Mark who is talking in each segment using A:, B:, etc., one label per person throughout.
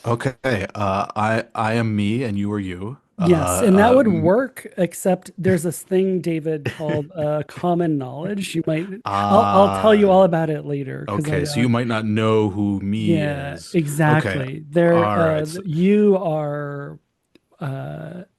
A: Okay. I am me and you are you.
B: Yes, and that would work, except there's this thing, David, called common knowledge. I'll tell you all
A: uh,
B: about it later because
A: okay. So you might not know who me
B: yeah,
A: is. Okay.
B: exactly.
A: All right.
B: You are,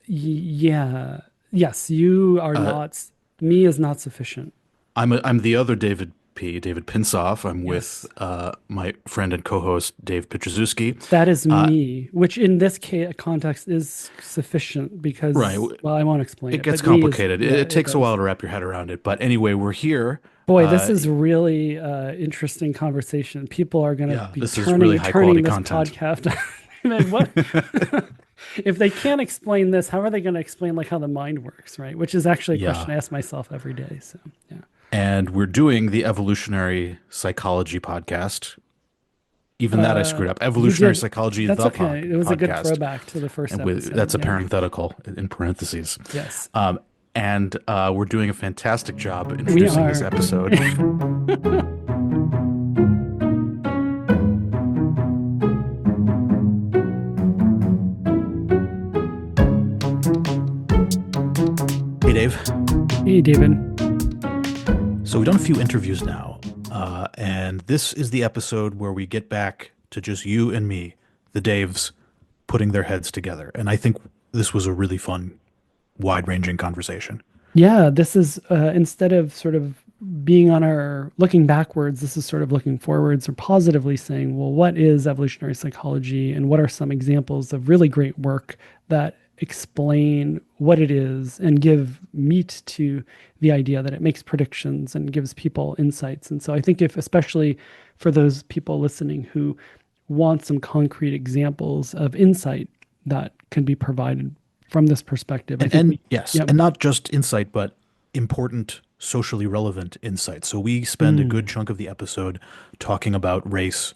B: yeah, yes, you are
A: Uh,
B: not, me is not sufficient.
A: I'm the other David Pinsof. I'm with
B: Yes,
A: my friend and co-host Dave Pietraszewski.
B: that is
A: Uh,
B: me, which in this case context is sufficient
A: right.
B: because, well, I won't explain
A: It
B: it,
A: gets
B: but me is,
A: complicated.
B: yeah,
A: It
B: it
A: takes a while
B: does.
A: to wrap your head around it. But anyway, we're here.
B: Boy, this
A: Uh,
B: is really interesting conversation. People are going to
A: yeah,
B: be
A: this is really high quality
B: turning this
A: content.
B: podcast. Man, what if they can't explain this? How are they going to explain like how the mind works, right? Which is actually a
A: Yeah.
B: question I ask myself every day. So yeah,
A: And we're doing the Evolutionary Psychology podcast. Even that I screwed up.
B: you
A: Evolutionary
B: did.
A: Psychology,
B: That's
A: the
B: okay. It was a good
A: podcast.
B: throwback to the first
A: And with
B: episode.
A: that's a
B: Yeah.
A: parenthetical in parentheses.
B: Yes,
A: Um, and we're doing a fantastic job
B: we
A: introducing this
B: are.
A: episode. Hey, Dave.
B: Hey, David.
A: So we've done a few interviews now, and this is the episode where we get back to just you and me, the Daves, putting their heads together. And I think this was a really fun, wide-ranging conversation.
B: Yeah, this is instead of sort of being on our looking backwards, this is sort of looking forwards or positively saying, well, what is evolutionary psychology and what are some examples of really great work that explain what it is and give meat to the idea that it makes predictions and gives people insights. And so I think if, especially for those people listening who want some concrete examples of insight that can be provided from this perspective, I
A: And
B: think we,
A: yes,
B: yep.
A: and not just insight, but important, socially relevant insight. So we spend a good
B: Mm.
A: chunk of the episode talking about race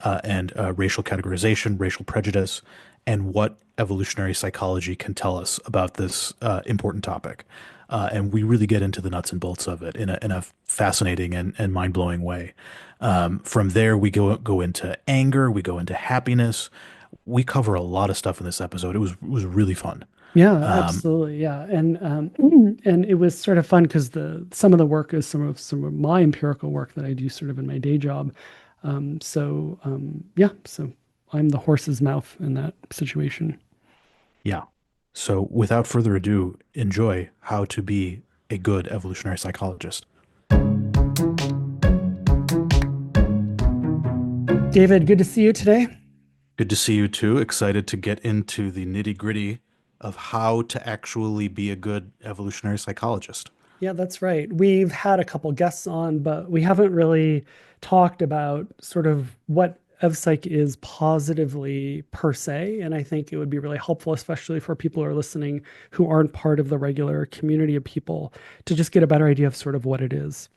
A: and racial categorization, racial prejudice, and what evolutionary psychology can tell us about this important topic. And we really get into the nuts and bolts of it in a fascinating and mind-blowing way. From there, we go into anger, we go into happiness. We cover a lot of stuff in this episode. It was really fun.
B: Yeah,
A: Um,
B: absolutely. Yeah. And and it was sort of fun because the some of the work is some of my empirical work that I do sort of in my day job. Yeah, so I'm the horse's mouth in that situation.
A: yeah. So without further ado, enjoy how to be a good evolutionary psychologist.
B: David, good to see you today.
A: Good to see you too. Excited to get into the nitty-gritty of how to actually be a good evolutionary psychologist.
B: Yeah, that's right. We've had a couple guests on, but we haven't really talked about sort of what EvPsych is positively per se. And I think it would be really helpful, especially for people who are listening who aren't part of the regular community of people, to just get a better idea of sort of what it is.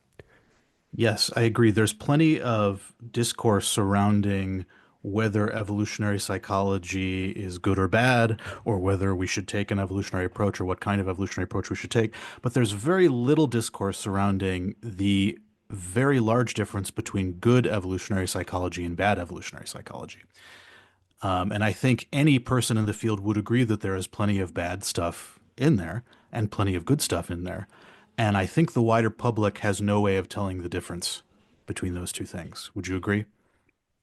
A: Yes, I agree. There's plenty of discourse surrounding whether evolutionary psychology is good or bad, or whether we should take an evolutionary approach, or what kind of evolutionary approach we should take. But there's very little discourse surrounding the very large difference between good evolutionary psychology and bad evolutionary psychology. And I think any person in the field would agree that there is plenty of bad stuff in there and plenty of good stuff in there. And I think the wider public has no way of telling the difference between those two things. Would you agree?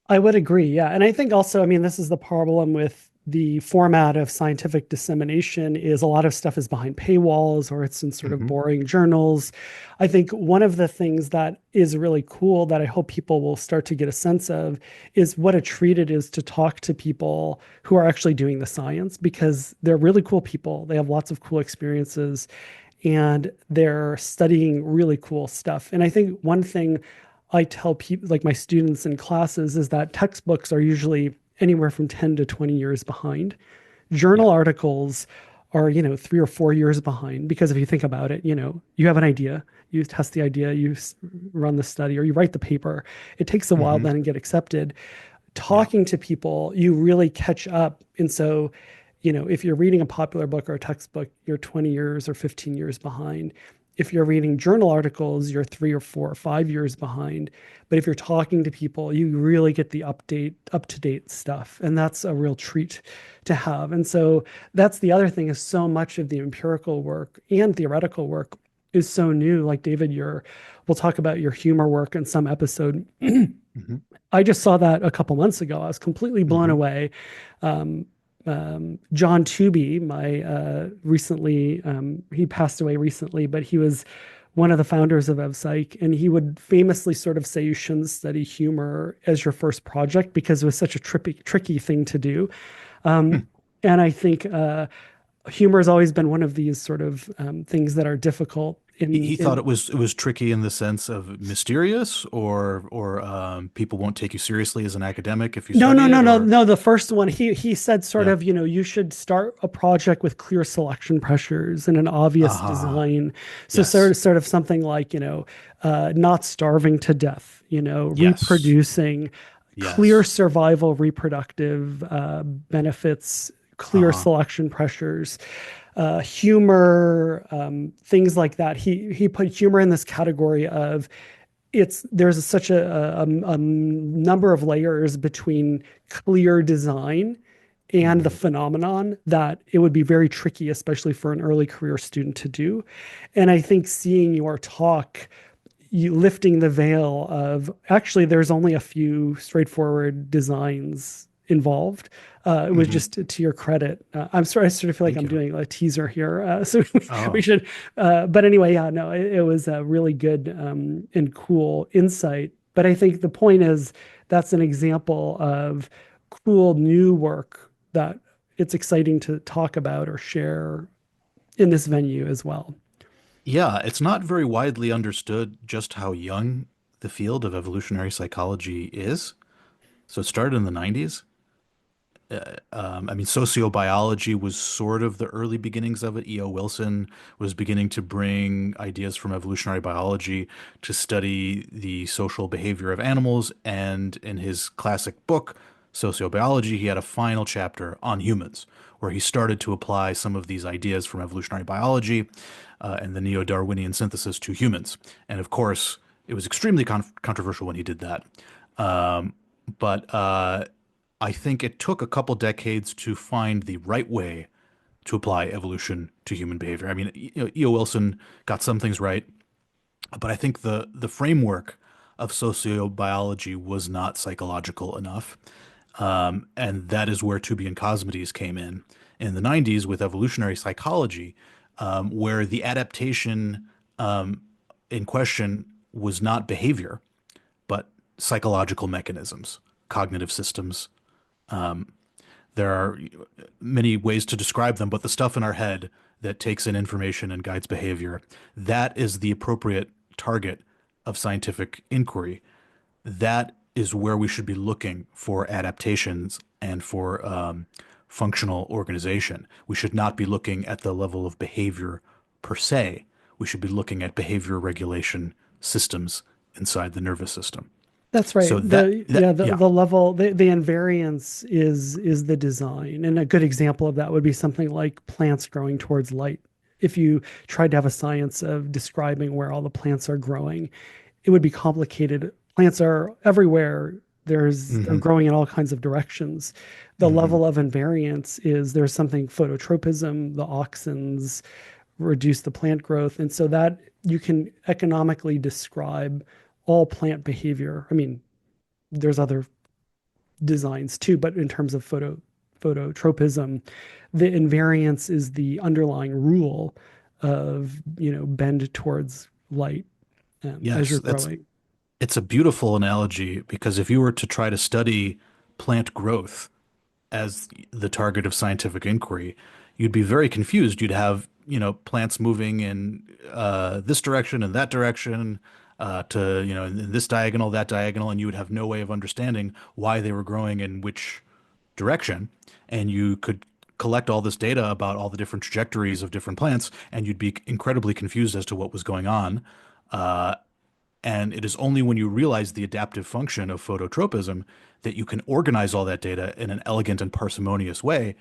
B: I would agree. Yeah. And I think also, I mean, this is the problem with the format of scientific dissemination is a lot of stuff is behind paywalls or it's in sort of
A: Hmm.
B: boring journals. I think one of the things that is really cool that I hope people will start to get a sense of is what a treat it is to talk to people who are actually doing the science because they're really cool people. They have lots of cool experiences and they're studying really cool stuff. And I think one thing I tell people, like my students in classes, is that textbooks are usually anywhere from 10 to 20 years behind.
A: Yeah.
B: Journal articles are, 3 or 4 years behind because if you think about it, you have an idea, you test the idea, run the study, or you write the paper. It takes a while
A: Hmm.
B: then to get accepted.
A: Yeah.
B: Talking to people, you really catch up. And so, if you're reading a popular book or a textbook, you're 20 years or 15 years behind. If you're reading journal articles, you're 3 or 4 or 5 years behind. But if you're talking to people, you really get the up to date stuff. And that's a real treat to have. And so that's the other thing is so much of the empirical work and theoretical work is so new. Like David, we'll talk about your humor work in some episode.
A: Hmm.
B: I just saw that a couple months ago. I was completely blown
A: Hmm.
B: away. Um, John Tooby, he passed away recently, but he was one of the founders of EvPsych, and he would famously sort of say you shouldn't study humor as your first project because it was such a tricky thing to do. Um, and I think humor has always been one of these sort of things that are difficult
A: He thought
B: in
A: it was tricky in the sense of mysterious, or people won't take you seriously as an academic if you
B: No, no,
A: study
B: no,
A: it,
B: no,
A: or
B: no. The first one, he said sort
A: yeah.
B: of, you should start a project with clear selection pressures and an obvious
A: Ah,
B: design. So
A: yes,
B: sort of something like, not starving to death,
A: yes,
B: reproducing, clear
A: yes.
B: survival, reproductive benefits, clear
A: Uh-huh.
B: selection pressures, humor, things like that. He put humor in this category of there's such a number of layers between clear design and the
A: Hmm.
B: phenomenon that it would be very tricky, especially for an early career student to do. And I think seeing your talk, you lifting the veil of actually there's only a few straightforward designs involved. It was
A: Hmm.
B: just to your credit. I'm sorry, I sort of feel like
A: Thank
B: I'm
A: you.
B: doing a teaser here. So we
A: Oh,
B: should, but anyway, yeah, no, it was a really good and cool insight. But I think the point is that's an example of cool new work that it's exciting to talk about or share in this venue as well.
A: yeah, it's not very widely understood just how young the field of evolutionary psychology is. So it started in the 90s. I mean, sociobiology was sort of the early beginnings of it. E.O. Wilson was beginning to bring ideas from evolutionary biology to study the social behavior of animals. And in his classic book, Sociobiology, he had a final chapter on humans, where he started to apply some of these ideas from evolutionary biology and the neo-Darwinian synthesis to humans. And of course, it was extremely controversial when he did that. Um, but I think it took a couple decades to find the right way to apply evolution to human behavior. I mean, E.O. Wilson got some things right, but I think the framework of sociobiology was not psychological enough. And that is where Tooby and Cosmides came in the 90s with evolutionary psychology, where the adaptation in question was not behavior, but psychological mechanisms, cognitive systems. There are many ways to describe them, but the stuff in our head that takes in information and guides behavior, that is the appropriate target of scientific inquiry. That is where we should be looking for adaptations and for functional organization. We should not be looking at the level of behavior per se. We should be looking at behavior regulation systems inside the nervous system.
B: That's right.
A: So yeah.
B: The level the invariance is the design. And a good example of that would be something like plants growing towards light. If you tried to have a science of describing where all the plants are growing, it would be complicated. Plants are everywhere. They're
A: Hmm.
B: growing in all kinds of directions. The
A: Hmm.
B: level of invariance is there's something phototropism, the auxins reduce the plant growth. And so that you can economically describe all plant behavior. I mean, there's other designs too, but in terms of phototropism, the invariance is the underlying rule of, bend towards light as
A: Yes,
B: you're
A: that's
B: growing.
A: it's a beautiful analogy because if you were to try to study plant growth as the target of scientific inquiry, you'd be very confused. You'd have, plants moving in this direction and that direction to, in this diagonal, that diagonal, and you would have no way of understanding why they were growing in which direction. And you could collect all this data about all the different trajectories of different plants, and you'd be incredibly confused as to what was going on. Uh, and it is only when you realize the adaptive function of phototropism that you can organize all that data in an elegant and parsimonious way,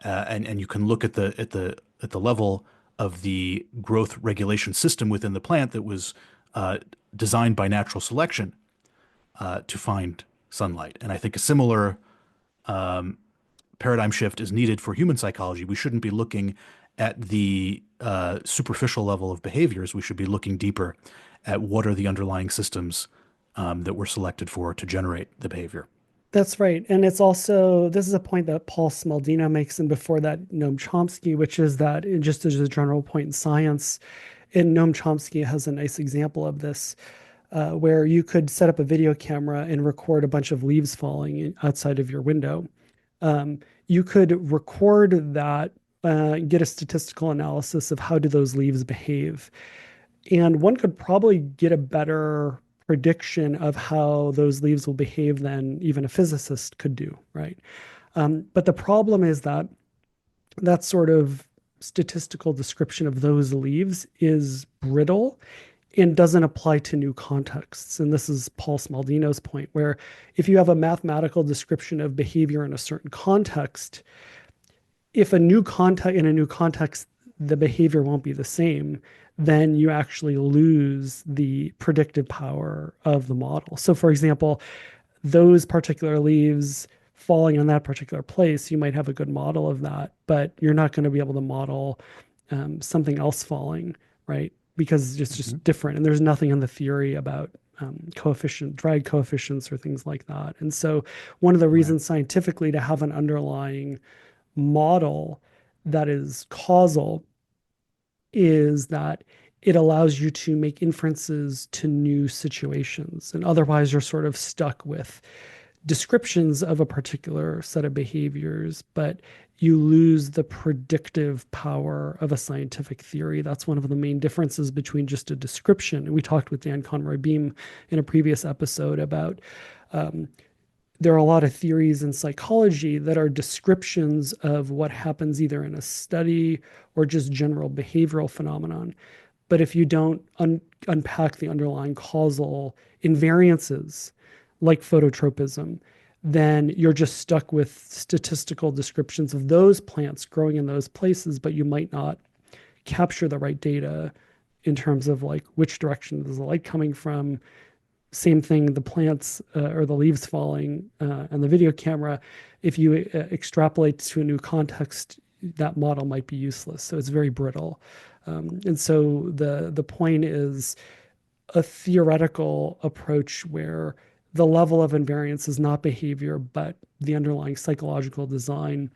A: and you can look at the level of the growth regulation system within the plant that was uh, designed by natural selection to find sunlight. And I think a similar paradigm shift is needed for human psychology. We shouldn't be looking at the superficial level of behaviors. We should be looking deeper at what are the underlying systems that were selected for to generate the behavior.
B: That's right. And it's also, this is a point that Paul Smaldino makes, and before that, Noam Chomsky, which is that just as a general point in science, and Noam Chomsky has a nice example of this, where you could set up a video camera and record a bunch of leaves falling outside of your window. You could record that, get a statistical analysis of how do those leaves behave. And one could probably get a better prediction of how those leaves will behave than even a physicist could do, right? But the problem is that that sort of statistical description of those leaves is brittle and doesn't apply to new contexts. And this is Paul Smaldino's point, where if you have a mathematical description of behavior in a certain context, if a new context in a new context, the behavior won't be the same, then you actually lose the predictive power of the model. So, for example, those particular leaves falling on that particular place, you might have a good model of that, but you're not going to be able to model something else falling, right? Because it's just
A: Mhm.
B: different. And there's nothing in the theory about drag coefficients or things like that. And so, one of the
A: Right.
B: reasons scientifically to have an underlying model that is causal is that it allows you to make inferences to new situations. And otherwise, you're sort of stuck with descriptions of a particular set of behaviors, but you lose the predictive power of a scientific theory. That's one of the main differences between just a description. And we talked with Dan Conroy Beam in a previous episode about um, there are a lot of theories in psychology that are descriptions of what happens either in a study or just general behavioral phenomenon. But if you don't unpack the underlying causal invariances, like phototropism, then you're just stuck with statistical descriptions of those plants growing in those places, but you might not capture the right data in terms of like which direction is the light coming from. Same thing, the plants or the leaves falling and the video camera, if you extrapolate to a new context, that model might be useless. So it's very brittle. And so the point is a theoretical approach where the level of invariance is not behavior, but the underlying psychological design.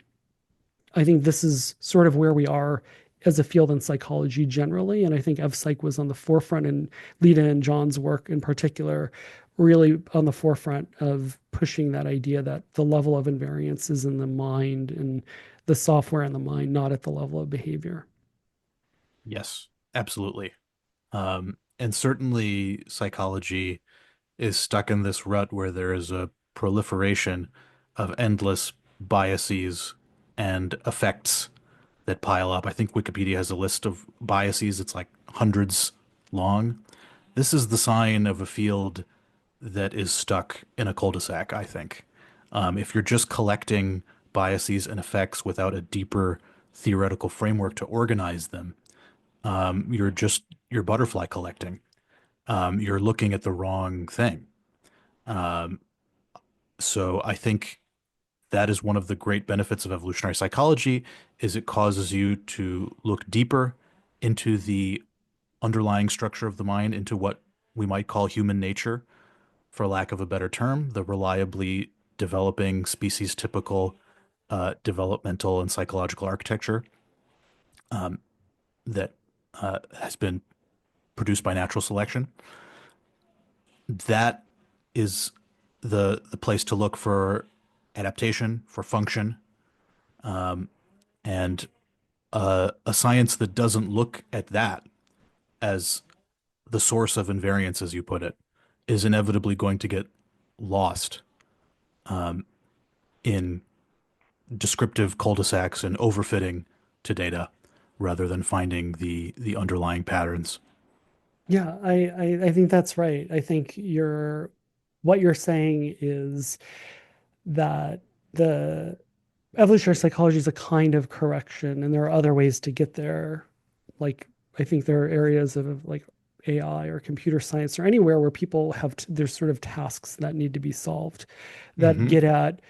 B: I think this is sort of where we are as a field in psychology generally. And I think EvPsych was on the forefront, and Lita and John's work in particular, really on the forefront of pushing that idea that the level of invariance is in the mind and the software in the mind, not at the level of behavior.
A: Yes, absolutely. And certainly psychology is stuck in this rut where there is a proliferation of endless biases and effects that pile up. I think Wikipedia has a list of biases. It's like hundreds long. This is the sign of a field that is stuck in a cul-de-sac, I think. If you're just collecting biases and effects without a deeper theoretical framework to organize them, you're butterfly collecting. You're looking at the wrong thing. Um, so I think that is one of the great benefits of evolutionary psychology is it causes you to look deeper into the underlying structure of the mind, into what we might call human nature, for lack of a better term, the reliably developing species typical developmental and psychological architecture that has been produced by natural selection. That is the place to look for adaptation, for function, and a science that doesn't look at that as the source of invariance, as you put it, is inevitably going to get lost in descriptive cul-de-sacs and overfitting to data rather than finding the underlying patterns.
B: Yeah, I think that's right. I think what you're saying is that the evolutionary psychology is a kind of correction, and there are other ways to get there. like I think there are areas of like AI or computer science or anywhere where people have there's sort of tasks that need to be solved that
A: Hmm.
B: get at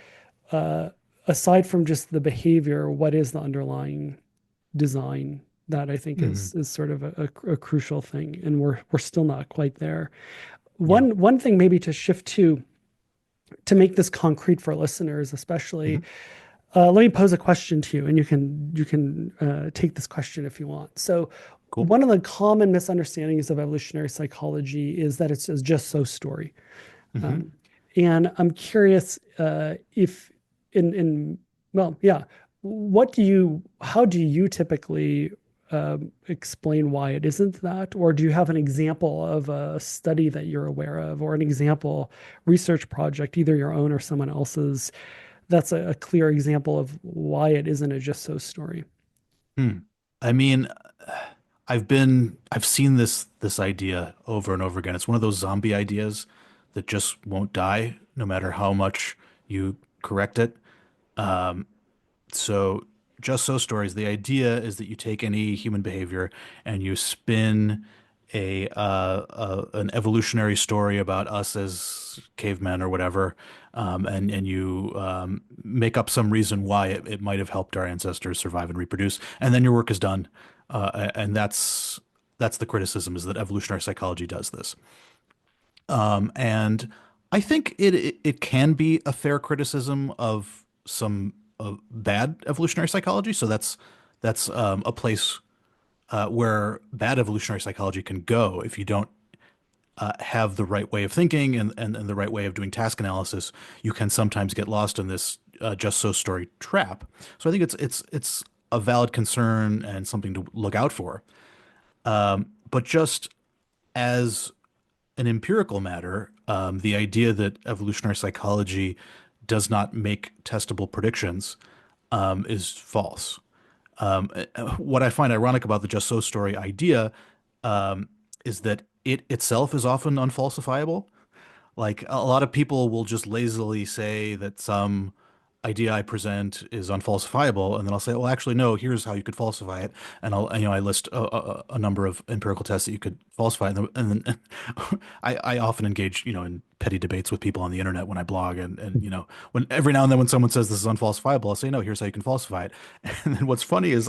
B: uh, aside from just the behavior, what is the underlying design that I think
A: Hmm.
B: is sort of a crucial thing, and we're still not quite there.
A: Yeah.
B: One thing maybe to shift to make this concrete for listeners, especially.
A: Hmm.
B: Let me pose a question to you, and you can take this question if you want. So,
A: Cool.
B: one of the common misunderstandings of evolutionary psychology is that it's a just so story.
A: Hmm.
B: Um, and I'm curious if in well, yeah, how do you typically explain why it isn't that? Or do you have an example of a study that you're aware of, or an example research project, either your own or someone else's, that's a clear example of why it isn't a just so story?
A: Hmm. I mean, I've seen this idea over and over again. It's one of those zombie ideas that just won't die no matter how much you correct it. So just so stories, the idea is that you take any human behavior and you spin an evolutionary story about us as cavemen or whatever, and you make up some reason why it might have helped our ancestors survive and reproduce, and then your work is done. And that's the criticism, is that evolutionary psychology does this. And I think it can be a fair criticism of some bad evolutionary psychology. So that's a place where bad evolutionary psychology can go if you don't have the right way of thinking and the right way of doing task analysis. You can sometimes get lost in this just so story trap. So I think it's a valid concern and something to look out for. But just as an empirical matter, the idea that evolutionary psychology does not make testable predictions is false. What I find ironic about the just so story idea is that it itself is often unfalsifiable. Like a lot of people will just lazily say that some idea I present is unfalsifiable, and then I'll say, "Well, actually, no. Here's how you could falsify it," and I list a number of empirical tests that you could falsify, and then I often engage in petty debates with people on the internet when I blog, and when every now and then when someone says this is unfalsifiable, I'll say, "No, here's how you can falsify it," and then what's funny is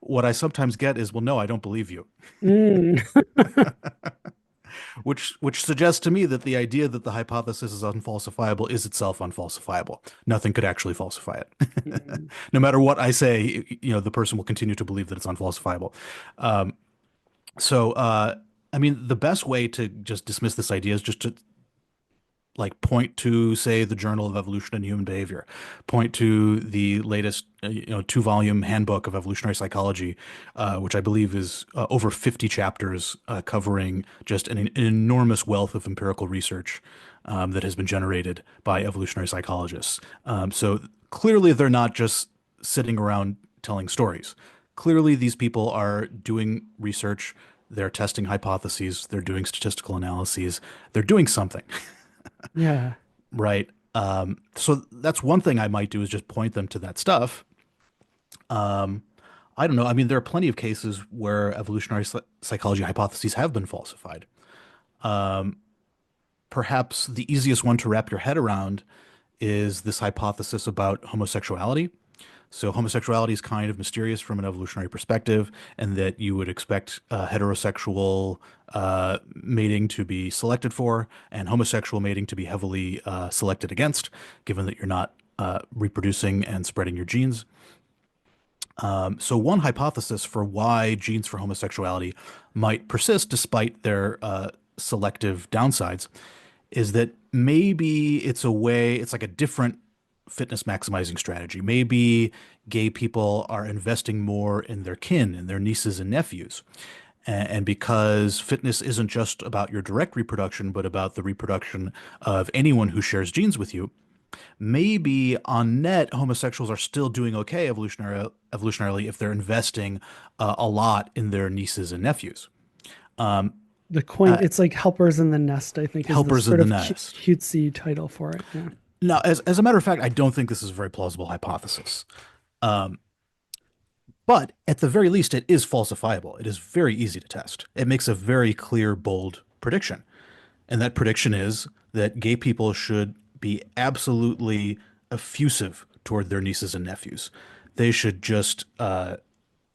A: what I sometimes get is, "Well, no, I don't believe you."
B: Mm.
A: Which suggests to me that the idea that the hypothesis is unfalsifiable is itself unfalsifiable. Nothing could actually falsify it.
B: Mm.
A: No matter what I say, the person will continue to believe that it's unfalsifiable. Um, so, I mean, the best way to just dismiss this idea is just to like point to, say, the Journal of Evolution and Human Behavior, point to the latest, 2-volume handbook of evolutionary psychology, which I believe is over 50 chapters, covering just an enormous wealth of empirical research that has been generated by evolutionary psychologists. So clearly, they're not just sitting around telling stories. Clearly, these people are doing research. They're testing hypotheses. They're doing statistical analyses. They're doing something.
B: Yeah.
A: Right. So that's one thing I might do, is just point them to that stuff. I don't know. I mean, there are plenty of cases where evolutionary psychology hypotheses have been falsified. Perhaps the easiest one to wrap your head around is this hypothesis about homosexuality. So homosexuality is kind of mysterious from an evolutionary perspective, and that you would expect heterosexual mating to be selected for, and homosexual mating to be heavily selected against, given that you're not reproducing and spreading your genes. So one hypothesis for why genes for homosexuality might persist despite their selective downsides is that maybe it's like a different fitness maximizing strategy. Maybe gay people are investing more in their kin, in their nieces and nephews. And because fitness isn't just about your direct reproduction, but about the reproduction of anyone who shares genes with you, maybe on net, homosexuals are still doing okay evolutionarily if they're investing a lot in their nieces and nephews.
B: The coin,
A: Uh,
B: it's like helpers in the nest, I think, is the
A: Helpers in
B: sort
A: the
B: of
A: nest.
B: cutesy title for it. Yeah.
A: Now, as a matter of fact, I don't think this is a very plausible hypothesis. But at the very least, it is falsifiable. It is very easy to test. It makes a very clear, bold prediction. And that prediction is that gay people should be absolutely effusive toward their nieces and nephews. They should just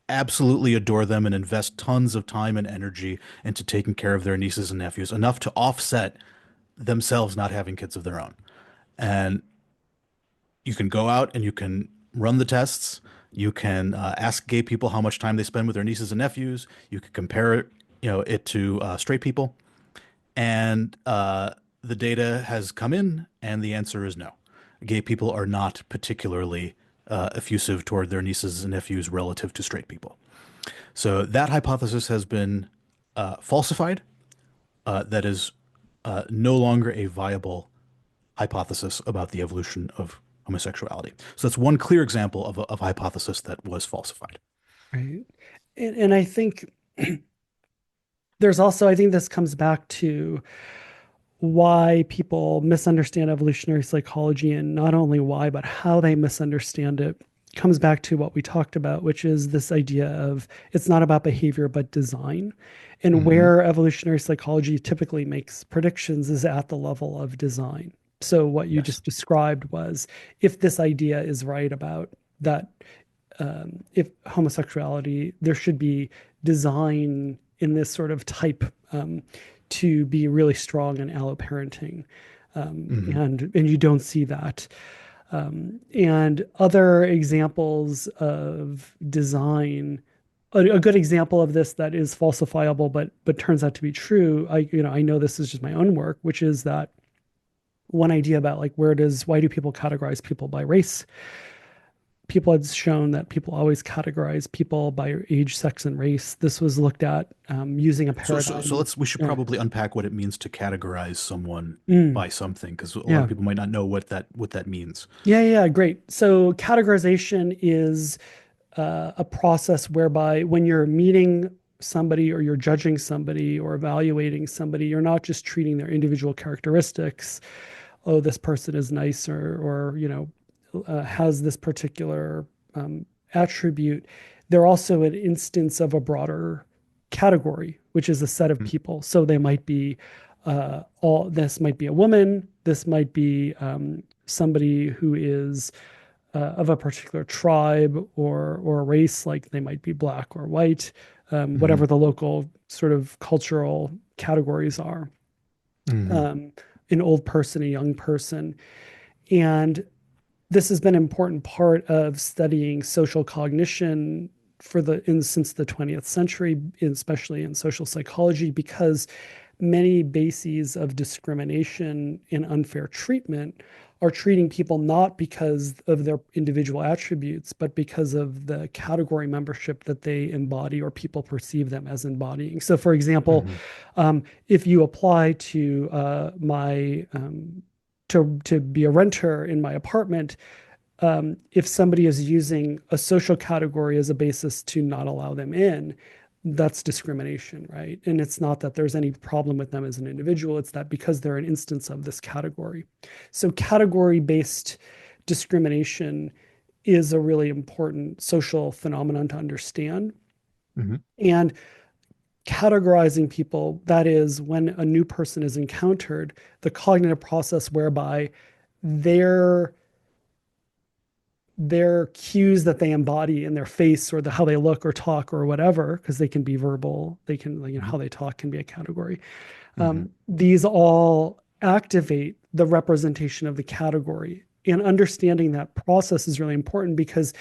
A: absolutely adore them and invest tons of time and energy into taking care of their nieces and nephews, enough to offset themselves not having kids of their own. And you can go out and you can run the tests. You can ask gay people how much time they spend with their nieces and nephews. You can compare it, it to straight people, and the data has come in, and the answer is no. Gay people are not particularly effusive toward their nieces and nephews relative to straight people. So that hypothesis has been falsified. That is no longer a viable hypothesis about the evolution of homosexuality. So that's one clear example of a hypothesis that was falsified.
B: Right. And I think there's also, I think this comes back to why people misunderstand evolutionary psychology, and not only why, but how they misunderstand it comes back to what we talked about, which is this idea of it's not about behavior, but design. And
A: Hmm.
B: where evolutionary psychology typically makes predictions is at the level of design. So what you
A: Yes.
B: just described was, if this idea is right about that, if homosexuality, there should be design in this sort of type to be really strong in alloparenting.
A: Hmm.
B: And you don't see that. And other examples of design, a good example of this that is falsifiable, but turns out to be true. I know this is just my own work, which is that one idea about like why do people categorize people by race? People had shown that people always categorize people by age, sex, and race. This was looked at using a
A: So
B: paradigm.
A: we should
B: Yeah.
A: probably unpack what it means to categorize someone
B: Mm,
A: by something, because a lot of
B: yeah.
A: people might not know what that means.
B: Yeah, great. So categorization is a process whereby when you're meeting somebody or you're judging somebody or evaluating somebody, you're not just treating their individual characteristics. Oh, this person is nice, or has this particular attribute. They're also an instance of a broader category, which is a set of people. So they might be all. This might be a woman. This might be somebody who is of a particular tribe or race, like they might be black or white,
A: Hmm.
B: whatever the local sort of cultural categories are.
A: Hmm.
B: Um, an old person, a young person, and this has been an important part of studying social cognition since the 20th century, especially in social psychology, because many bases of discrimination and unfair treatment are treating people not because of their individual attributes, but because of the category membership that they embody or people perceive them as embodying. So, for example,
A: Hmm.
B: if you apply to my to be a renter in my apartment, if somebody is using a social category as a basis to not allow them in, that's discrimination, right? And it's not that there's any problem with them as an individual, it's that because they're an instance of this category. So, category based discrimination is a really important social phenomenon to understand.
A: Hmm.
B: And categorizing people, that is, when a new person is encountered, the cognitive process whereby their their cues that they embody in their face or how they look or talk or whatever, because they can be verbal, they can, how they talk can be a category.
A: Hmm.
B: These all activate the representation of the category. And understanding that process is really important because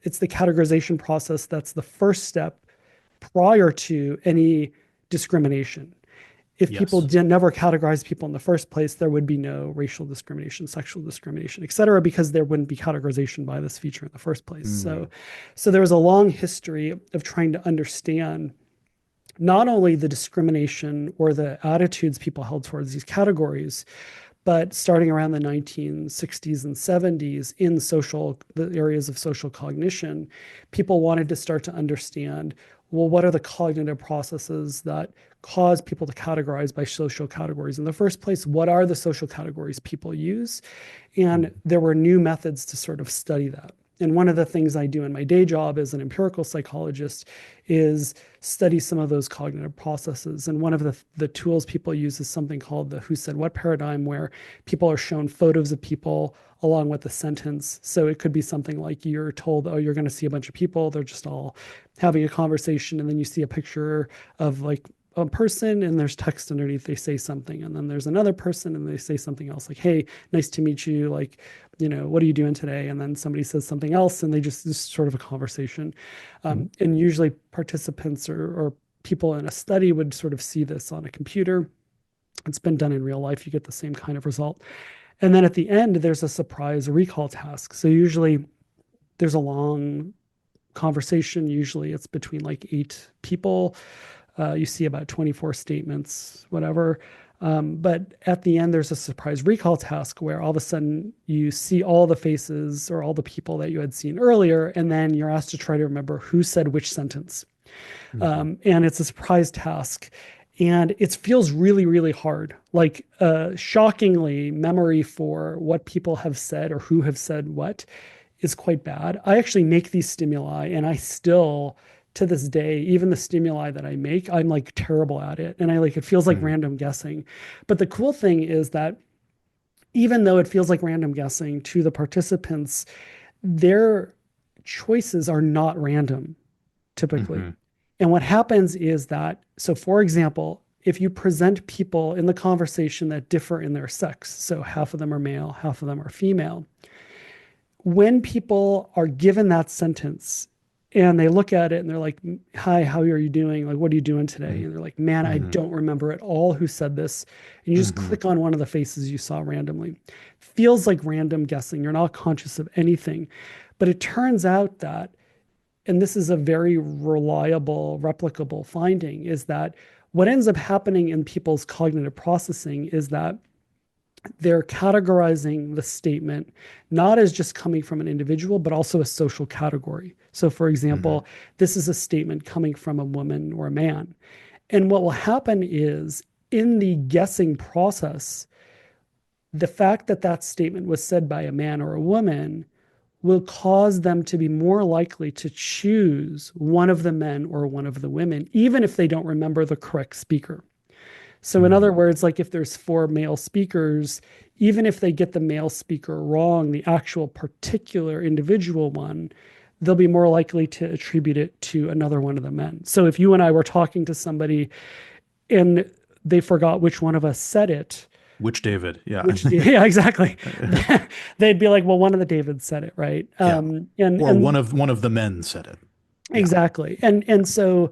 B: it's the categorization process that's the first step prior to any discrimination. If people
A: Yes.
B: did never categorize people in the first place, there would be no racial discrimination, sexual discrimination, et cetera, because there wouldn't be categorization by this feature in the first place.
A: Mm.
B: So there was a long history of trying to understand not only the discrimination or the attitudes people held towards these categories, but starting around the 1960s and 70s in the areas of social cognition, people wanted to start to understand, well, what are the cognitive processes that cause people to categorize by social categories in the first place? What are the social categories people use? And
A: Mm.
B: there were new methods to sort of study that. And one of the things I do in my day job as an empirical psychologist is study some of those cognitive processes. And one of the tools people use is something called the who said what paradigm, where people are shown photos of people along with a sentence. So it could be something like you're told, oh, you're going to see a bunch of people. They're just all having a conversation. And then you see a picture of like a person and there's text underneath. They say something. And then there's another person and they say something else like, hey, nice to meet you. Like, what are you doing today? And then somebody says something else and they just sort of a conversation. And usually participants or people in a study would sort of see this on a computer. It's been done in real life. You get the same kind of result. And then at the end, there's a surprise recall task. So usually there's a long conversation. Usually it's between like 8 people. You see about 24 statements, whatever. But at the end, there's a surprise recall task where all of a sudden you see all the faces or all the people that you had seen earlier, and then you're asked to try to remember who said which sentence. And it's a surprise task. And it feels really, really hard. Like, shockingly, memory for what people have said or who have said what is quite bad. I actually make these stimuli, and I still, to this day, even the stimuli that I make, I'm like terrible at it. And it feels like random guessing. But the cool thing is that even though it feels like random guessing to the participants, their choices are not random typically. And what happens is that, so for example, if you present people in the conversation that differ in their sex, so half of them are male, half of them are female, when people are given that sentence and they look at it and they're like, hi, how are you doing? Like, what are you doing today? And they're like, man, I don't remember at all who said this. And you just click on one of the faces you saw randomly. Feels like random guessing. You're not conscious of anything. But it turns out that, and this is a very reliable, replicable finding, is that what ends up happening in people's cognitive processing is that they're categorizing the statement not as just coming from an individual, but also a social category. So, for example, this is a statement coming from a woman or a man. And what will happen is in the guessing process, the fact that that statement was said by a man or a woman will cause them to be more likely to choose one of the men or one of the women, even if they don't remember the correct speaker. So in other words, like if there's 4 male speakers, even if they get the male speaker wrong, the actual particular individual one, they'll be more likely to attribute it to another one of the men. So if you and I were talking to somebody and they forgot which one of us said it,
A: Which David? Yeah.
B: yeah, exactly. They'd be like, well, one of the Davids said it, right?
A: Yeah.
B: And
A: Or one of the men said it. Yeah.
B: exactly. And so,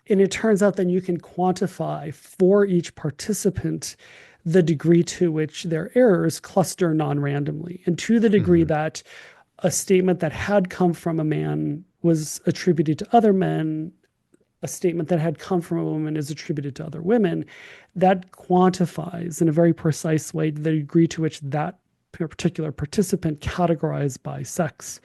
B: and it turns out then you can quantify for each participant the degree to which their errors cluster non-randomly. And to the degree that a statement that had come from a man was attributed to other men, a statement that had come from a woman is attributed to other women, that quantifies in a very precise way the degree to which that particular participant categorized by sex.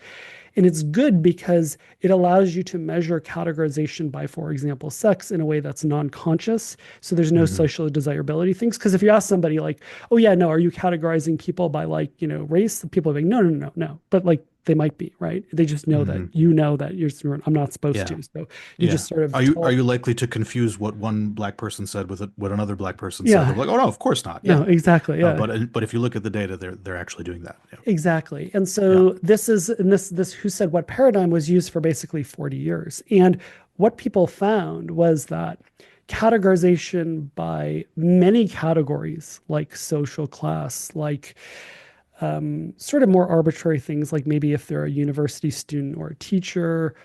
B: And it's good because it allows you to measure categorization by, for example, sex in a way that's non-conscious. So there's no social desirability things. Because if you ask somebody like, oh yeah, no, are you categorizing people by like, race? The people are like, no. But like they might be, right? They just know that I'm not supposed to. So you just sort of
A: are you likely to confuse what one black person said with what another black person said?
B: Yeah.
A: They're like, oh no, of course not.
B: No, exactly. Yeah.
A: But if you look at the data, they're actually doing that. Yeah.
B: Exactly. And so this who said what paradigm was used for basically 40 years. And what people found was that categorization by many categories, like social class, like sort of more arbitrary things, like maybe if they're a university student or a teacher,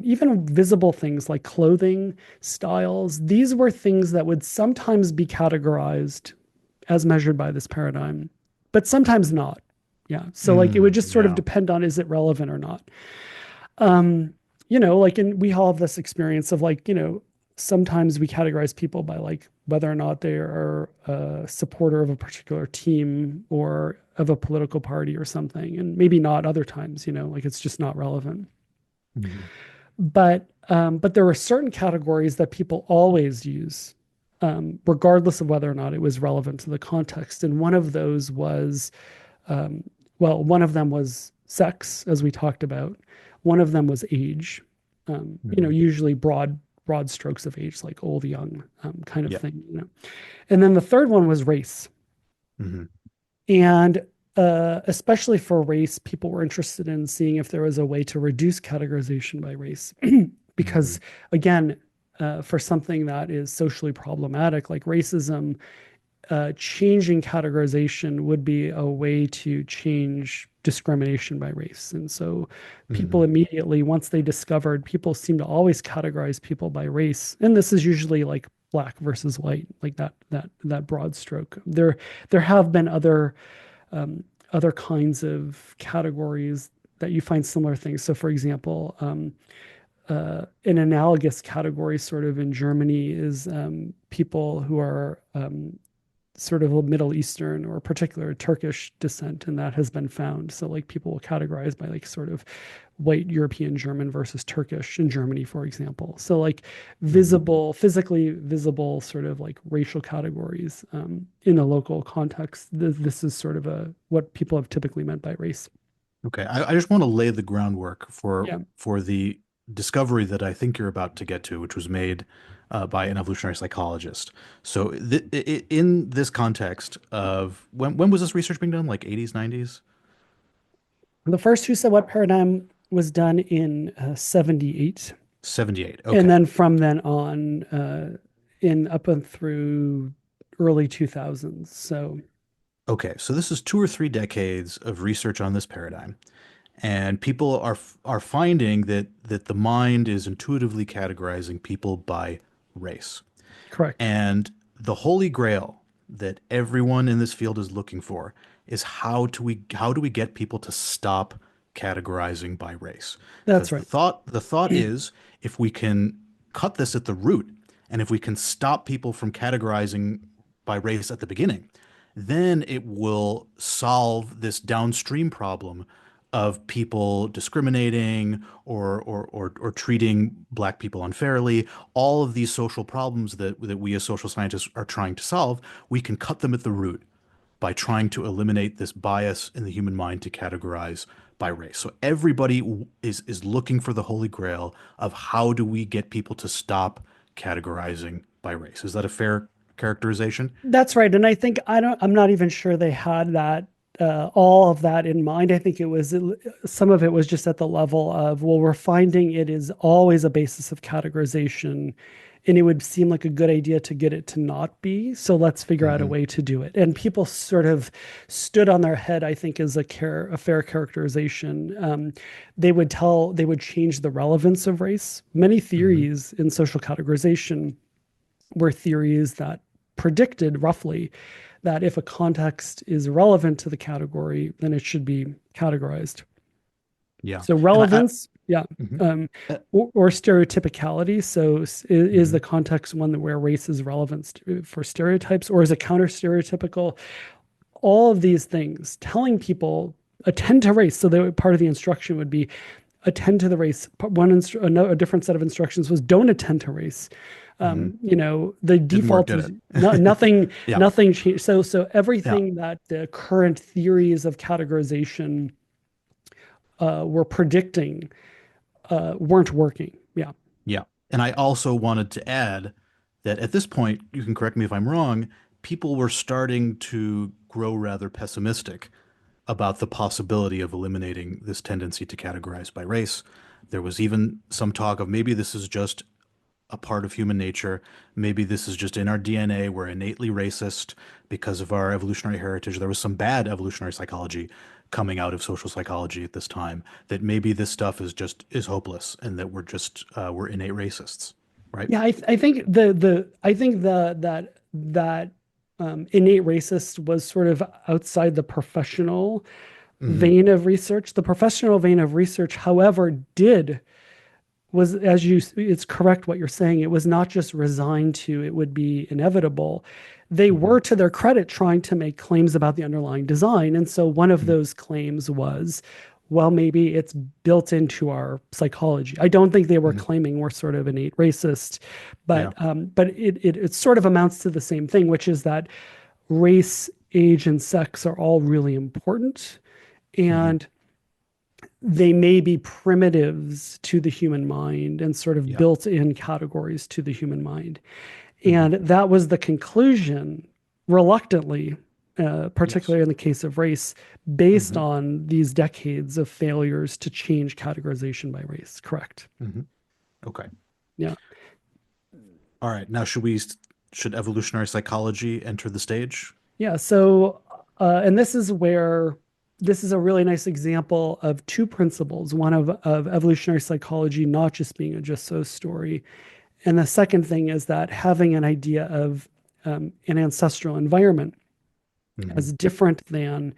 B: even visible things like clothing styles, these were things that would sometimes be categorized as measured by this paradigm, but sometimes not. Yeah. So like it would just sort of depend on, is it relevant or not? Like we all have this experience of like, sometimes we categorize people by like whether or not they are a supporter of a particular team or of a political party or something, and maybe not other times, like it's just not relevant. But there were certain categories that people always use, regardless of whether or not it was relevant to the context. And one of those was, one of them was sex, as we talked about. One of them was age.
A: Hmm.
B: Usually broad strokes of age, like old, young, kind of
A: Yeah.
B: thing. And then the third one was race.
A: Hmm.
B: And especially for race, people were interested in seeing if there was a way to reduce categorization by race.
A: Hmm.
B: Because, again, for something that is socially problematic like racism, changing categorization would be a way to change discrimination by race. And so people
A: Hmm.
B: immediately, once they discovered, people seem to always categorize people by race. And this is usually like black versus white, like that broad stroke. There have been other kinds of categories that you find similar things. So, for example, an analogous category, sort of in Germany, is people who are sort of Middle Eastern or particular Turkish descent, and that has been found. So, like, people will categorize by like sort of white European German versus Turkish in Germany, for example. So, like,
A: Hmm.
B: physically visible, sort of like racial categories in a local context. This is sort of a what people have typically meant by race.
A: Okay, I just want to lay the groundwork
B: Yeah.
A: for the discovery that I think you're about to get to, which was made by an evolutionary psychologist. So, in this context of when was this research being done? Like 80s, 90s?
B: The first who said what paradigm was done in 78.
A: 78.
B: And
A: Okay.
B: then from then on, in up and through early 2000s. So
A: Okay, so this is 2 or 3 decades of research on this paradigm, and people are finding that the mind is intuitively categorizing people by race.
B: correct.
A: And the holy grail that everyone in this field is looking for is how do we get people to stop categorizing by race?
B: That's
A: Because
B: right.
A: the thought is, if we can cut this at the root, and if we can stop people from categorizing by race at the beginning, then it will solve this downstream problem of people discriminating or treating black people unfairly. All of these social problems that we as social scientists are trying to solve, we can cut them at the root by trying to eliminate this bias in the human mind to categorize by race. So everybody is looking for the holy grail of how do we get people to stop categorizing by race. Is that a fair characterization?
B: That's right. And I think I'm not even sure they had that all of that in mind. I think some of it was just at the level of, well, we're finding it is always a basis of categorization, and it would seem like a good idea to get it to not be. So let's figure out a
A: Hmm.
B: way to do it. And people sort of stood on their head, I think, is a fair characterization. They would change the relevance of race. Many
A: Hmm.
B: theories in social categorization were theories that predicted roughly that if a context is relevant to the category, then it should be categorized.
A: Yeah.
B: So
A: And
B: relevance, yeah,
A: mhm.
B: um,
A: Uh,
B: or stereotypicality. So is
A: mhm.
B: the context one where race is relevant for stereotypes, or is it counter stereotypical? All of these things, telling people attend to race. So that part of the instruction would be attend to the race. A different set of instructions was don't attend to race.
A: Mhm.
B: The
A: Didn't work,
B: default
A: did
B: is
A: it? Yeah.
B: nothing changed. So
A: Yeah.
B: everything that the current theories of categorization were predicting weren't working. Yeah.
A: Yeah. And I also wanted to add that at this point, you can correct me if I'm wrong, people were starting to grow rather pessimistic about the possibility of eliminating this tendency to categorize by race. There was even some talk of maybe this is just a part of human nature. Maybe this is just in our DNA. We're innately racist because of our evolutionary heritage. There was some bad evolutionary psychology coming out of social psychology at this time, that maybe this stuff is hopeless and that we're innate racists, right?
B: Yeah, I think I think that innate racist was sort of outside the professional
A: Hmm.
B: vein of research. The professional vein of research, however, did was as you it's correct what you're saying. It was not just resigned to it would be inevitable. They
A: Hmm.
B: were, to their credit, trying to make claims about the underlying design. And so one of
A: Hmm.
B: those claims was, well, maybe it's built into our psychology. I don't think they were
A: Hmm.
B: claiming we're sort of innate racist,
A: Yeah.
B: but it sort of amounts to the same thing, which is that race, age, and sex are all really important.
A: Hmm.
B: And they may be primitives to the human mind and sort of
A: Yeah.
B: built-in categories to the human mind.
A: Hmm.
B: And that was the conclusion, reluctantly,
A: Yes.
B: particularly in the case of race, based
A: Hmm.
B: on these decades of failures to change categorization by race. Correct.
A: Hmm. Okay.
B: Yeah.
A: All right. Now, should evolutionary psychology enter the stage?
B: Yeah. So, and this is where this is a really nice example of two principles, one of evolutionary psychology not just being a just so story. And the second thing is that having an idea of an ancestral environment
A: Hmm.
B: as different than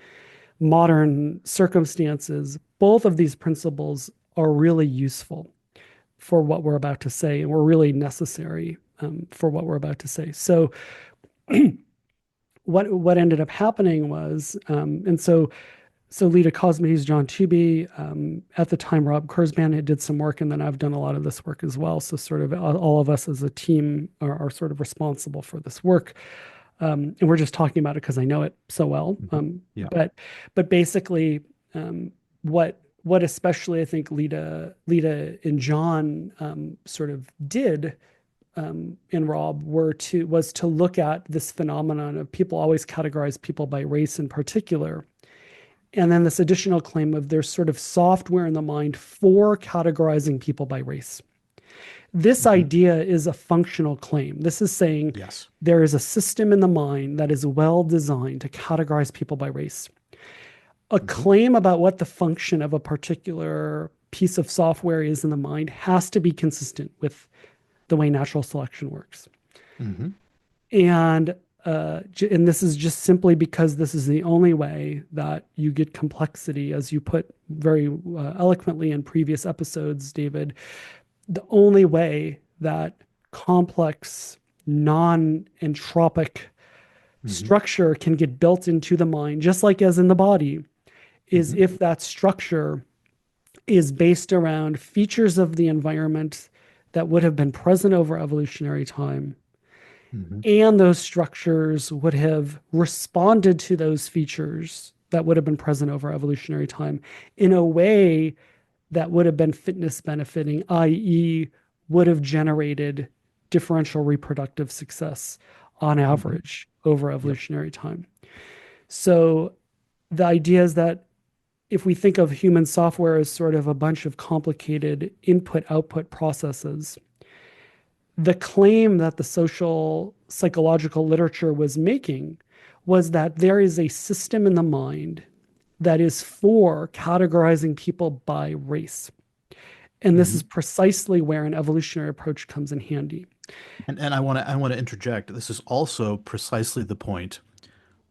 B: modern circumstances, both of these principles are really useful for what we're about to say, and were really necessary for what we're about to say. So, what ended up happening was, and so Lita Cosmes, John Tooby, at the time Rob Kurzban had did some work, and then I've done a lot of this work as well. So sort of all of us as a team are sort of responsible for this work. And we're just talking about it because I know it so well.
A: Hmm. Yeah.
B: But basically, what especially I think Lita and John sort of did and Rob was to look at this phenomenon of people always categorize people by race in particular, and then this additional claim of there's sort of software in the mind for categorizing people by race. This
A: Hmm.
B: idea is a functional claim. This is saying
A: Yes.
B: there is a system in the mind that is well designed to categorize people by race. A
A: Hmm.
B: claim about what the function of a particular piece of software is in the mind has to be consistent with the way natural selection works.
A: Hmm.
B: And and this is just simply because this is the only way that you get complexity, as you put very eloquently in previous episodes, David. The only way that complex, non-entropic
A: Hmm.
B: structure can get built into the mind, just like as in the body, is
A: Hmm.
B: if that structure is based around features of the environment that would have been present over evolutionary time.
A: Hmm.
B: And those structures would have responded to those features that would have been present over evolutionary time in a way that would have been fitness benefiting, i.e., would have generated differential reproductive success on
A: Hmm.
B: average over
A: Yep.
B: evolutionary time. So the idea is that if we think of human software as sort of a bunch of complicated input output processes, the claim that the social psychological literature was making was that there is a system in the mind that is for categorizing people by race. And this is
A: Hmm.
B: precisely where an evolutionary approach comes in handy.
A: And I want to interject. This is also precisely the point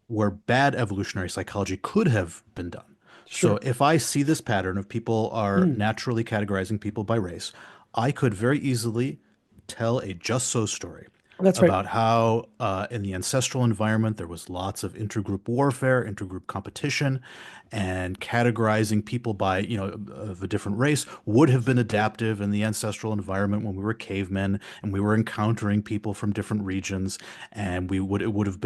A: where bad evolutionary psychology could have been done. So
B: Sure.
A: if I see this pattern of people are
B: Mm,
A: naturally categorizing people by race, I could very easily tell a just so story
B: that's right.
A: about how in the ancestral environment there was lots of intergroup warfare, intergroup competition, and categorizing people by, of a different race would have been adaptive in the ancestral environment when we were cavemen and we were encountering people from different regions, and it would have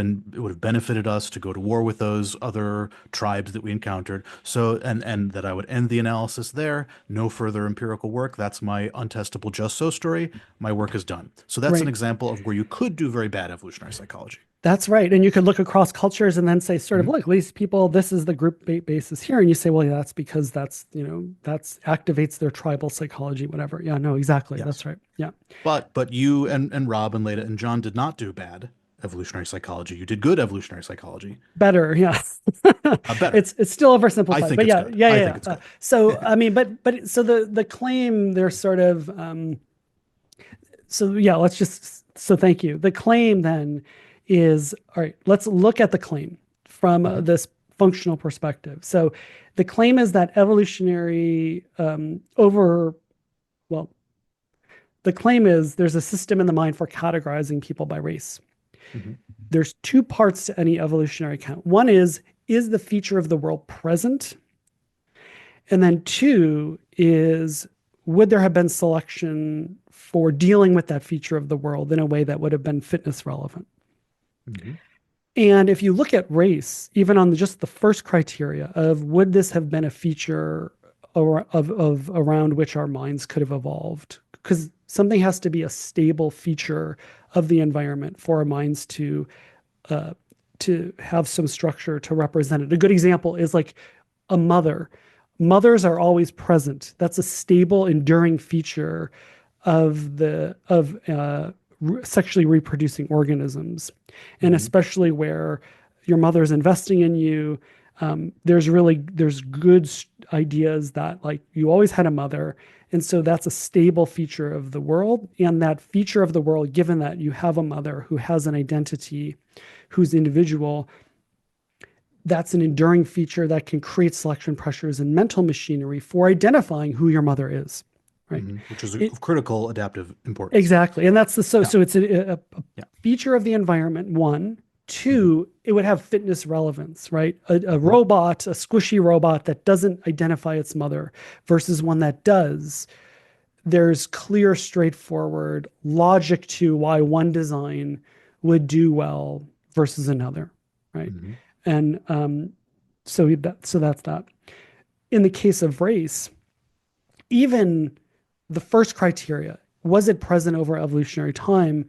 A: benefited us to go to war with those other tribes that we encountered. So and that I would end the analysis there. No further empirical work. That's my untestable just so story. My work is done. So that's an
B: Right.
A: example of where you could do very bad evolutionary psychology.
B: That's right. And you could look across cultures and then say, sort of,
A: Mhm.
B: look, these people, this is the group basis here. And you say, well, yeah, that's because that's activates their tribal psychology, whatever. Yeah, no, exactly. That's
A: Yes.
B: right. Yeah.
A: But you and Rob and Leda and John did not do bad evolutionary psychology. You did good evolutionary psychology.
B: Better. Yeah.
A: Better.
B: It's still
A: I
B: oversimplified,
A: think
B: but
A: it's
B: yeah,
A: good.
B: yeah,
A: I
B: yeah.
A: think
B: Yeah.
A: it's good.
B: So, I mean, but so the claim, there's sort of, so yeah, so thank you. The claim then is, all right, let's look at the claim from
A: Hmm.
B: this functional perspective. So the claim is that evolutionary well, the claim is there's a system in the mind for categorizing people by race.
A: Hmm.
B: There's two parts to any evolutionary account. One is the feature of the world present? And then two is, would there have been selection for dealing with that feature of the world in a way that would have been fitness relevant?
A: Hmm.
B: And if you look at race, even on just the first criteria of would this have been a feature of around which our minds could have evolved. Because something has to be a stable feature of the environment for our minds uh, to have some structure to represent it. A good example is like a mother. Mothers are always present. That's a stable, enduring feature of sexually reproducing organisms, and
A: Hmm.
B: especially where your mother's investing in you. There's good ideas that like you always had a mother, and so that's a stable feature of the world. And that feature of the world, given that you have a mother who has an identity, who's individual, that's an enduring feature that can create selection pressures and mental machinery for identifying who your mother is, right?
A: Hmm. Which is
B: It
A: of critical adaptive importance.
B: exactly, and that's the
A: Yeah.
B: so it's a
A: Yeah.
B: feature of the environment. One,
A: Hmm.
B: two, it would have fitness relevance, right? A
A: Hmm.
B: robot, a squishy robot that doesn't identify its mother versus one that does. There's clear, straightforward logic to why one design would do well versus another, right?
A: Hmm.
B: And so that's that. In the case of race, even the first criteria, was it present over evolutionary time?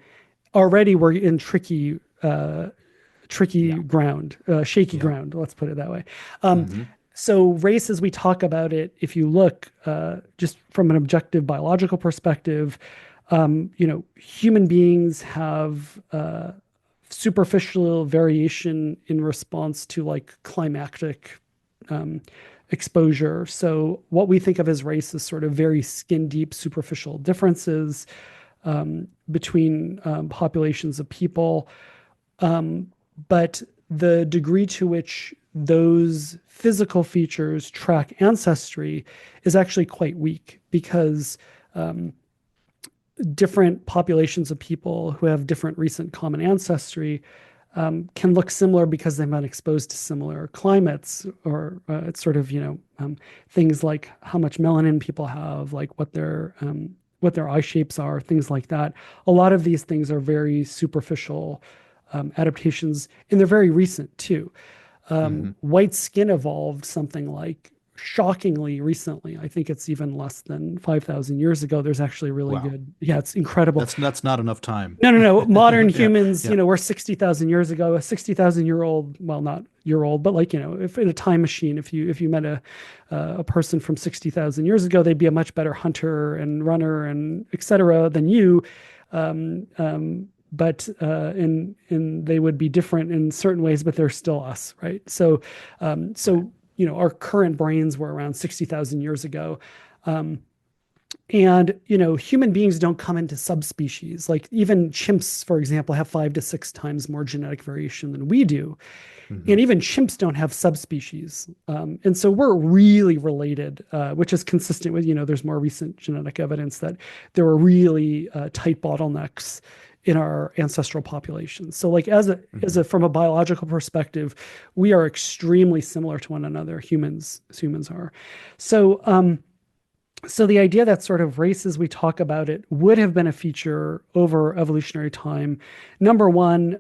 B: Already we're in tricky
A: Yeah.
B: ground, shaky
A: Yeah.
B: ground. Let's put it that way. Um,
A: Hmm.
B: so race, as we talk about it, if you look just from an objective biological perspective, human beings have superficial variation in response to like climactic um, exposure. So what we think of as race is sort of very skin deep, superficial differences between populations of people. But the degree to which those physical features track ancestry is actually quite weak because different populations of people who have different recent common ancestry can look similar because they've been exposed to similar climates, or it's sort of things like how much melanin people have, like what their eye shapes are, things like that. A lot of these things are very superficial adaptations, and they're very recent too.
A: Hmm.
B: White skin evolved something like shockingly recently. I think it's even less than 5,000 years ago. There's actually really
A: Wow.
B: good. Yeah, it's incredible.
A: That's not enough time.
B: No, no, no. Modern
A: Yeah.
B: humans,
A: Yeah.
B: we're 60,000 years ago. A 60,000 year old, well, not year old, but like, if in a time machine, if you met a person from 60,000 years ago, they'd be a much better hunter and runner and et cetera than you. But in they would be different in certain ways, but they're still us, right? So,
A: Right.
B: our current brains were around 60,000 years ago. And, human beings don't come into subspecies. Like even chimps, for example, have 5 to 6 times more genetic variation than we do.
A: Hmm.
B: And even chimps don't have subspecies. And so we're really related, which is consistent with, there's more recent genetic evidence that there were really tight bottlenecks in our ancestral populations. So like
A: Hmm.
B: from a biological perspective, we are extremely similar to one another. Humans are. So, so the idea that sort of race as we talk about it would have been a feature over evolutionary time. Number one,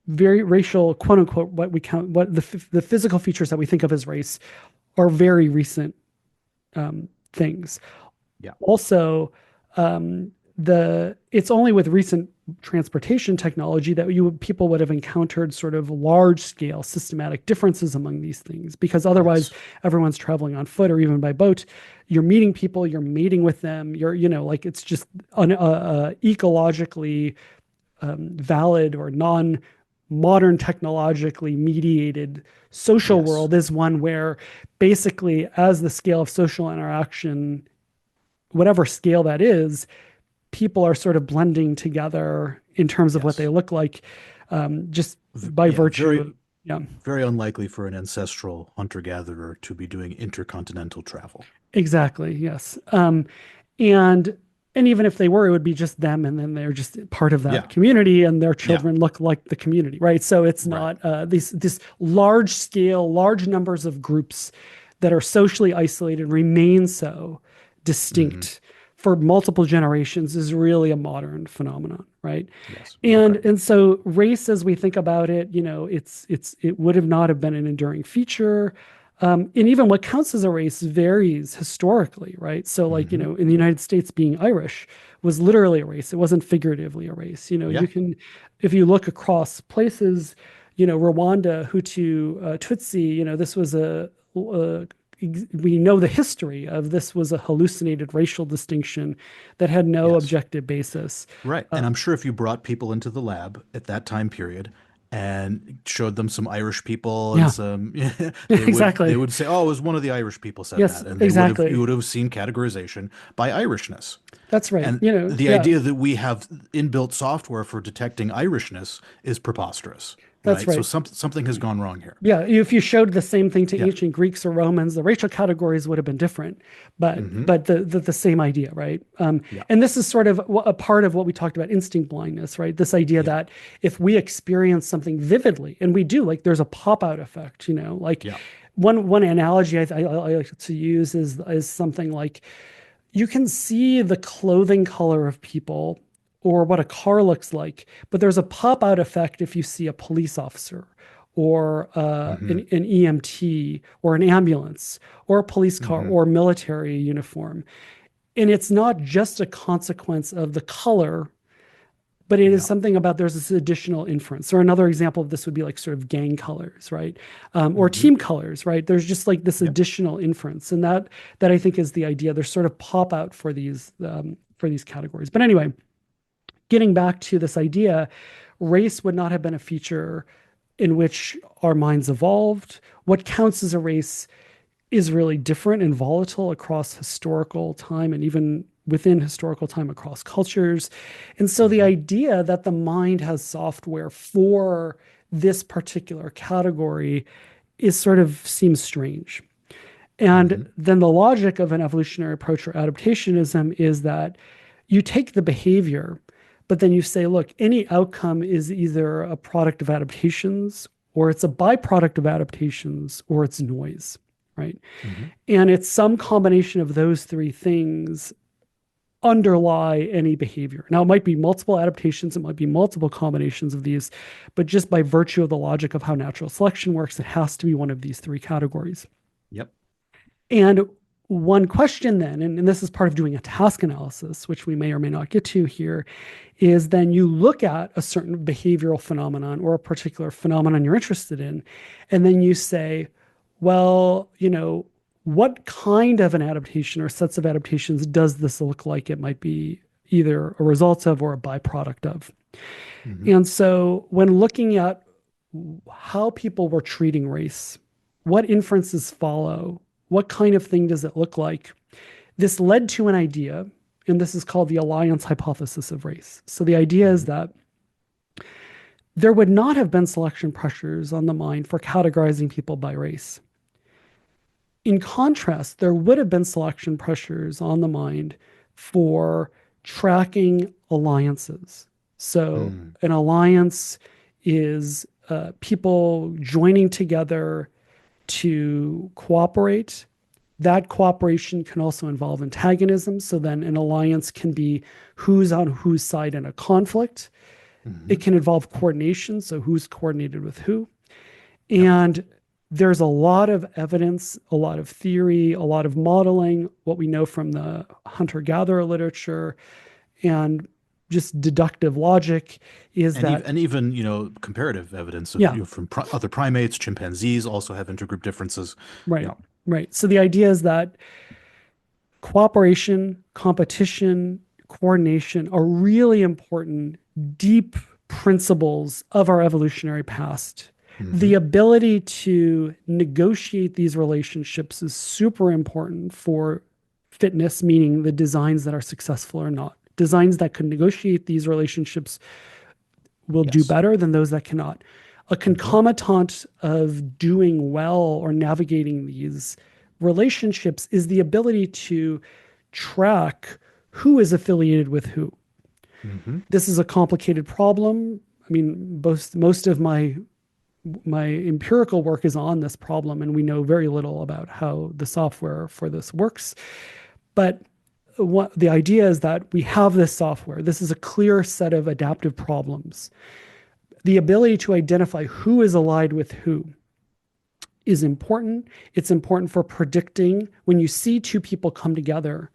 B: very racial, quote unquote, what we count, the physical features that we think of as race are very recent things.
A: Yeah.
B: Also, it's only with recent transportation technology that people would have encountered sort of large scale systematic differences among these things, because otherwise
A: Yes.
B: everyone's traveling on foot or even by boat. You're meeting people, you're mating with them, like it's just an ecologically valid or non modern technologically mediated social
A: Yes.
B: world is one where basically as the scale of social interaction, whatever scale that is, people are sort of blending together in terms of what they
A: Yes.
B: look like, just by
A: Yeah.
B: virtue of, yeah,
A: Very unlikely for an ancestral hunter-gatherer to be doing intercontinental travel.
B: exactly, yes. And and even if they were, it would be just them, and then they're just part of that
A: Yeah.
B: community, and their
A: Yeah.
B: children look like the community, right? So it's
A: Right.
B: not this large scale, large numbers of groups that are socially isolated remain so
A: Hmm.
B: distinct for multiple generations is really a modern phenomenon, right?
A: Yes.
B: And
A: Okay.
B: and so race, as we think about it, it would have not have been an enduring feature. And even what counts as a race varies historically, right? So, like,
A: Hmm.
B: in the United States, being Irish was literally a race. It wasn't figuratively a race. You
A: Yeah.
B: can, if you look across places, Rwanda, Hutu, Tutsi, this was we know the history of this was a hallucinated racial distinction that had no
A: Yes.
B: objective basis.
A: Right. And I'm sure if you brought people into the lab at that time period and showed them some Irish people and
B: Yeah,
A: some they
B: exactly.
A: would say, "Oh, it was one of the Irish people said
B: Yes,
A: that." And they would have you
B: exactly.
A: would have seen categorization by Irishness.
B: That's right.
A: And the
B: Yeah,
A: idea that we have inbuilt software for detecting Irishness is preposterous,
B: that's
A: right? So
B: right.
A: something has gone wrong here.
B: Yeah, if you showed the same thing to
A: Yeah.
B: ancient Greeks or Romans, the racial categories would have been different, but
A: Hmm.
B: the same idea, right?
A: Yeah.
B: And this is sort of a part of what we talked about, instinct blindness, right? This idea
A: Yeah.
B: that if we experience something vividly, and we do, like there's a pop out effect, like
A: Yeah.
B: one analogy I like to use is something like you can see the clothing color of people or what a car looks like, but there's a pop out effect if you see a police officer or
A: Hmm.
B: an EMT or an ambulance or a police car
A: Hmm.
B: or military uniform. And it's not just a consequence of the color, but it is
A: Yeah.
B: something about there's this additional inference. Or another example of this would be like sort of gang colors, right? Or
A: Hmm.
B: team colors, right? There's just like this
A: Yep.
B: additional inference, and that I think is the idea. There's sort of pop out for these categories. But anyway, getting back to this idea, race would not have been a feature in which our minds evolved. What counts as a race is really different and volatile across historical time and even within historical time across cultures. And so the
A: Hmm.
B: idea that the mind has software for this particular category is sort of seems strange. And
A: Hmm.
B: then the logic of an evolutionary approach or adaptationism is that you take the behavior, but then you say, look, any outcome is either a product of adaptations or it's a byproduct of adaptations or it's noise, right?
A: Hmm.
B: And it's some combination of those three things underlie any behavior. Now, it might be multiple adaptations, it might be multiple combinations of these, but just by virtue of the logic of how natural selection works, it has to be one of these three categories.
A: Yep.
B: And one question then, and this is part of doing a task analysis, which we may or may not get to here, is then you look at a certain behavioral phenomenon or a particular phenomenon you're interested in, and then you say, well, what kind of an adaptation or sets of adaptations does this look like it might be either a result of or a byproduct of?
A: Hmm.
B: And so when looking at how people were treating race, what inferences follow, what kind of thing does it look like? This led to an idea, and this is called the alliance hypothesis of race. So the idea is
A: Hmm.
B: that there would not have been selection pressures on the mind for categorizing people by race. In contrast, there would have been selection pressures on the mind for tracking alliances. So,
A: Mm.
B: an alliance is people joining together to cooperate. That cooperation can also involve antagonism. So, then an alliance can be who's on whose side in a conflict. It
A: Hmm.
B: can involve coordination. So, who's coordinated with who.
A: Yep.
B: And there's a lot of evidence, a lot of theory, a lot of modeling, what we know from the hunter gatherer literature and just deductive logic is that,
A: And even comparative evidence of
B: yeah,
A: from other primates, chimpanzees also have intergroup differences.
B: right,
A: Yeah.
B: right. So the idea is that cooperation, competition, coordination are really important, deep principles of our evolutionary past. The
A: Hmm.
B: ability to negotiate these relationships is super important for fitness, meaning the designs that are successful or not. Designs that can negotiate these relationships will do
A: Yes.
B: better than those that cannot. A
A: Hmm.
B: concomitant of doing well or navigating these relationships is the ability to track who is affiliated with who.
A: Hmm.
B: This is a complicated problem. I mean, most of my empirical work is on this problem, and we know very little about how the software for this works. But what the idea is that we have this software. This is a clear set of adaptive problems. The ability to identify who is allied with who is important. It's important for predicting when you see two people come together.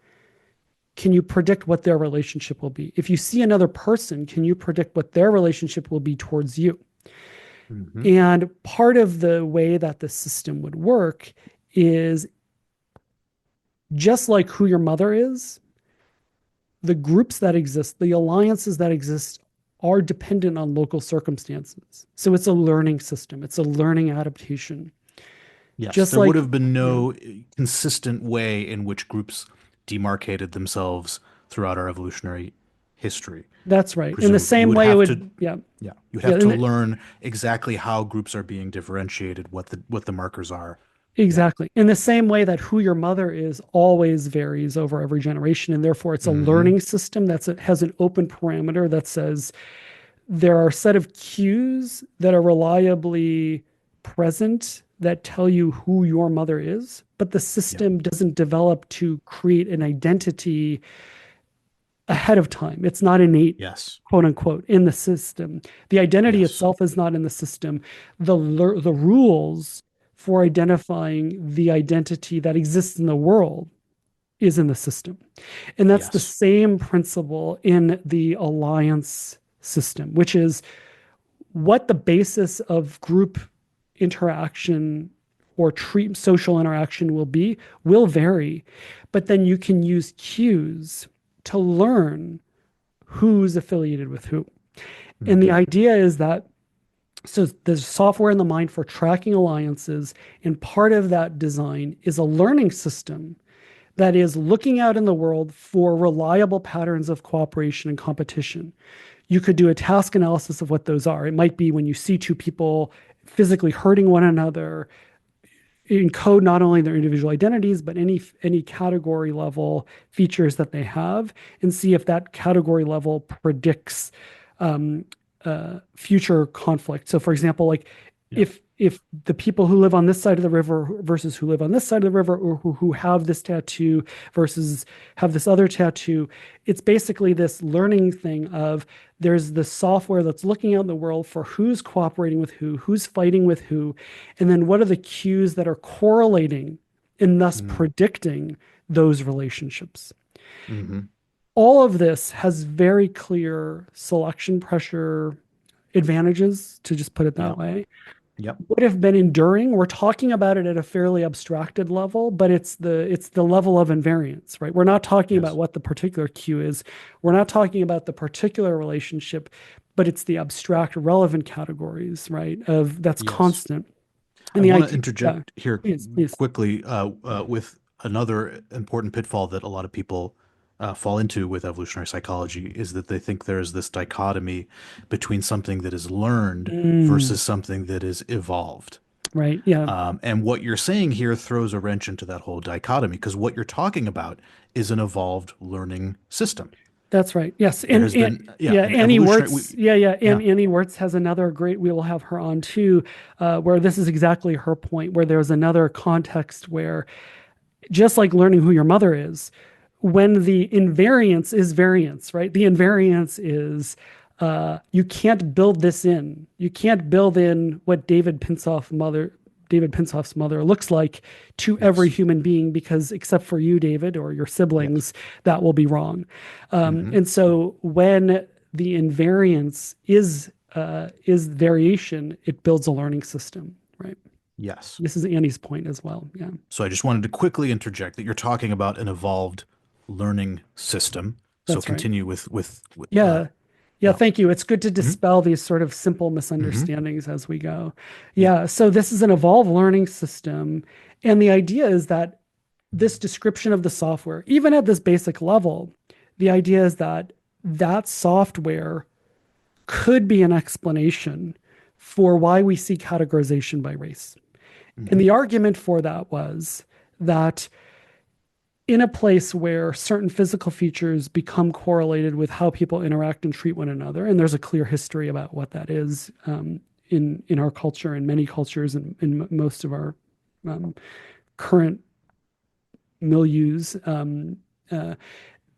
B: Can you predict what their relationship will be? If you see another person, can you predict what their relationship will be towards you?
A: Hmm.
B: And part of the way that the system would work is just like who your mother is, the groups that exist, the alliances that exist are dependent on local circumstances. So it's a learning system, it's a learning adaptation.
A: Yes,
B: Just
A: there would
B: like,
A: have been
B: yeah,
A: no consistent way in which groups demarcated themselves throughout our evolutionary history.
B: that's right. In the
A: Presumably, you
B: same
A: would
B: way, it
A: have to,
B: would, yeah,
A: yeah, you'd
B: yeah,
A: have to learn exactly how groups are being differentiated, what the markers are. Yeah.
B: exactly. In the same way that who your mother is always varies over every generation, and therefore it's a
A: Hmm.
B: learning system has an open parameter that says there are a set of cues that are reliably present that tell you who your mother is, but the
A: Yeah.
B: system doesn't develop to create an identity ahead of time. It's not innate,
A: Yes.
B: quote unquote, in the system. The identity
A: Yes.
B: itself is not in the system. The rules for identifying the identity that exists in the world is in the system. And that's the
A: Yes.
B: same principle in the alliance system, which is what the basis of group interaction or social interaction will vary, but then you can use cues to learn who's affiliated with who. And the
A: Hmm.
B: idea is that so there's software in the mind for tracking alliances, and part of that design is a learning system that is looking out in the world for reliable patterns of cooperation and competition. You could do a task analysis of what those are. It might be when you see two people physically hurting one another, encode not only their individual identities but any category level features that they have, and see if that category level predicts um, future conflict. So, for example, like
A: Yeah.
B: if the people who live on this side of the river versus who live on this side of the river, or who have this tattoo versus have this other tattoo, it's basically this learning thing of there's the software that's looking out in the world for who's cooperating with who's fighting with who, and then what are the cues that are correlating and thus
A: Mm-hmm.
B: predicting those relationships.
A: Mm-hmm.
B: All of this has very clear selection pressure advantages, to just put it that
A: Yeah.
B: way.
A: Yep.
B: Would have been enduring. We're talking about it at a fairly abstracted level, but it's the level of invariance, right? We're not talking about
A: Yes.
B: what the particular cue is. We're not talking about the particular relationship, but it's the abstract relevant categories, right? Of that's
A: Yes.
B: constant.
A: I
B: And the
A: want to
B: idea, yeah,
A: interject here
B: please.
A: quickly with another important pitfall that a lot of people fall into with evolutionary psychology is that they think there's this dichotomy between something that is learned
B: Mm,
A: versus something that is evolved.
B: right. Yeah,
A: And what you're saying here throws a wrench into that whole dichotomy because what you're talking about is an evolved learning system.
B: that's right. Yes.
A: There
B: And,
A: has been, yeah,
B: yeah,
A: an
B: Annie
A: evolutionary,
B: Wertz. Yeah, yeah.
A: yeah,
B: Annie Wertz has another great, we will have her on too, where this is exactly her point, where there's another context where just like learning who your mother is, when the invariance is variance, right? The invariance is you can't build this in. You can't build in what David Pinsof's mother looks like to every
A: yes,
B: human being, because except for you, David, or your
A: yes,
B: siblings, that will be wrong.
A: hmm,
B: And so when the invariance is variation, it builds a learning system, right?
A: yes.
B: This is Annie's point as well. Yeah.
A: So I just wanted to quickly interject that you're talking about an evolved learning system. So
B: That's right.
A: continue with
B: Yeah. Yeah,
A: yeah.
B: thank you. It's good to
A: Hmm.
B: dispel these sort of simple
A: Hmm.
B: misunderstandings as we go.
A: Yeah.
B: Yeah, so this is an evolved learning system. And the idea is that this description of the software, even at this basic level, the idea is that that software could be an explanation for why we see categorization by race. And
A: Hmm.
B: the argument for that was that in a place where certain physical features become correlated with how people interact and treat one another, and there's a clear history about what that is in our culture and many cultures and in most of our um, current milieus. Uh,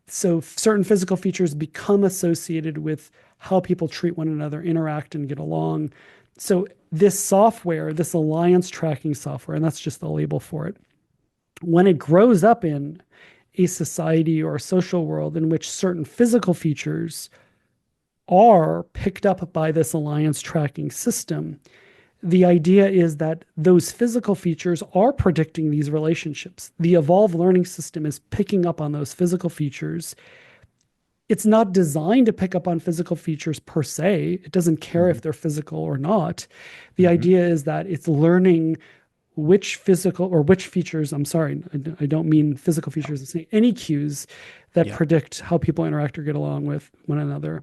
B: so certain physical features become associated with how people treat one another, interact, and get along. So this software, this alliance tracking software, and that's just the label for it, when it grows up in a society or a social world in which certain physical features are picked up by this alliance tracking system, the idea is that those physical features are predicting these relationships. The evolved learning system is picking up on those physical features. It's not designed to pick up on physical features per se. It doesn't care
A: Hmm.
B: if they're physical or not. The
A: Hmm.
B: idea is that it's learning which physical or which features, I'm sorry, I don't mean physical features, any cues that
A: Yeah.
B: predict how people interact or get along with one another.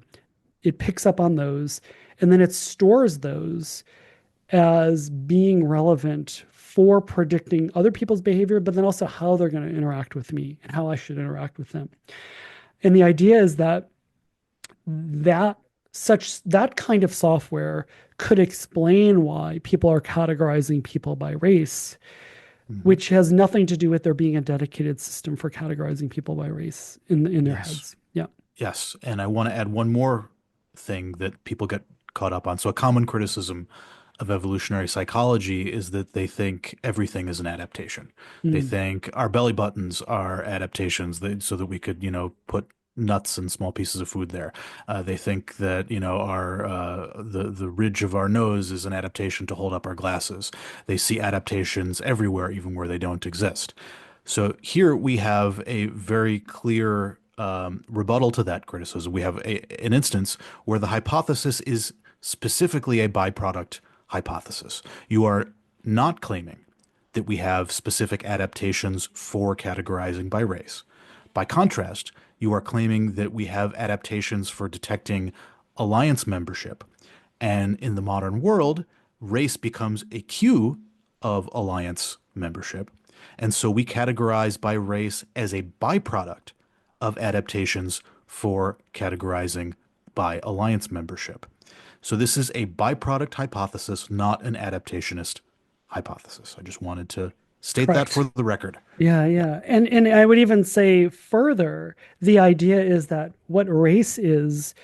B: It picks up on those and then it stores those as being relevant for predicting other people's behavior, but then also how they're going to interact with me and how I should interact with them. And the idea is that that that kind of software could explain why people are categorizing people by race,
A: Hmm.
B: which has nothing to do with there being a dedicated system for categorizing people by race in their
A: Yes.
B: heads. Yeah.
A: Yes. And I want to add one more thing that people get caught up on. So, a common criticism of evolutionary psychology is that they think everything is an adaptation. They
B: Mm.
A: think our belly buttons are adaptations so that we could, put nuts and small pieces of food there. They think that, our the ridge of our nose is an adaptation to hold up our glasses. They see adaptations everywhere, even where they don't exist. So here we have a very clear rebuttal to that criticism. We have an instance where the hypothesis is specifically a byproduct hypothesis. You are not claiming that we have specific adaptations for categorizing by race. By contrast, you are claiming that we have adaptations for detecting alliance membership. And in the modern world, race becomes a cue of alliance membership. And so we categorize by race as a byproduct of adaptations for categorizing by alliance membership. So this is a byproduct hypothesis, not an adaptationist hypothesis. I just wanted to state that for
B: Correct.
A: the record.
B: Yeah,
A: Yeah.
B: yeah. And I would even say further, the idea is that what race is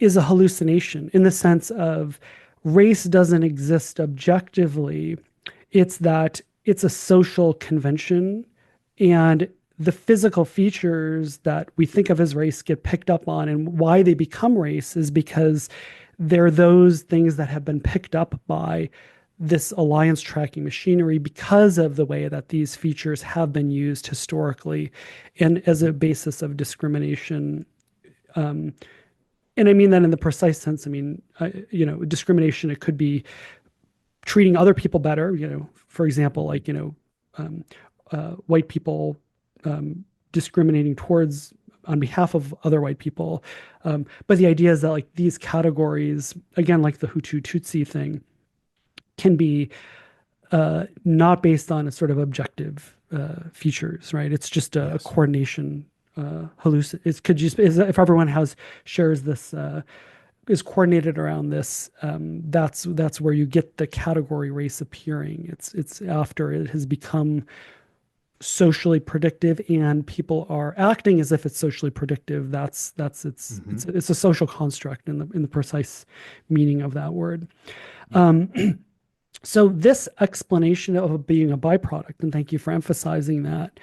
B: a hallucination in the sense of race doesn't exist objectively. It's that it's a social convention and the physical features that we think of as race get picked up on, and why they become race is because they're those things that have been picked up by this alliance tracking machinery because of the way that these features have been used historically and as a
A: Mhm.
B: basis of discrimination. Um, and I mean that in the precise sense. I mean, discrimination, it could be treating other people better, for example, like, um, white people discriminating towards on behalf of other white people. But the idea is that like these categories, again, like the Hutu Tutsi thing, can be not based on a sort of objective features, right? It's just a
A: Yes.
B: coordination hallucin. It could just if everyone has shares this is coordinated around this. That's where you get the category race appearing. It's after it has become socially predictive and people are acting as if it's socially predictive. That's
A: Hmm.
B: it's a social construct in the precise meaning of that word.
A: Yeah.
B: Um, so this explanation of being a byproduct, and thank you for emphasizing that.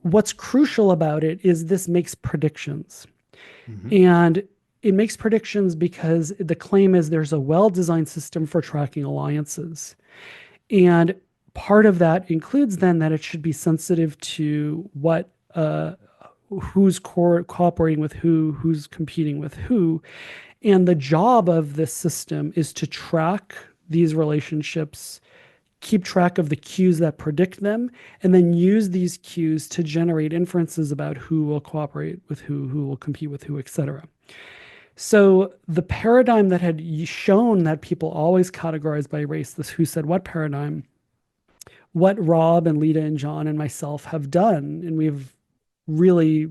B: What's crucial about it is this makes predictions.
A: Hmm.
B: And it makes predictions because the claim is there's a well-designed system for tracking alliances. And part of that includes then that it should be sensitive to what who's cooperating with who, who's competing with who. And the job of this system is to track these relationships, keep track of the cues that predict them, and then use these cues to generate inferences about who will cooperate with who will compete with who, etc. So the paradigm that had shown that people always categorize by race, this who said what paradigm, what Rob and Lita and John and myself have done, and we've really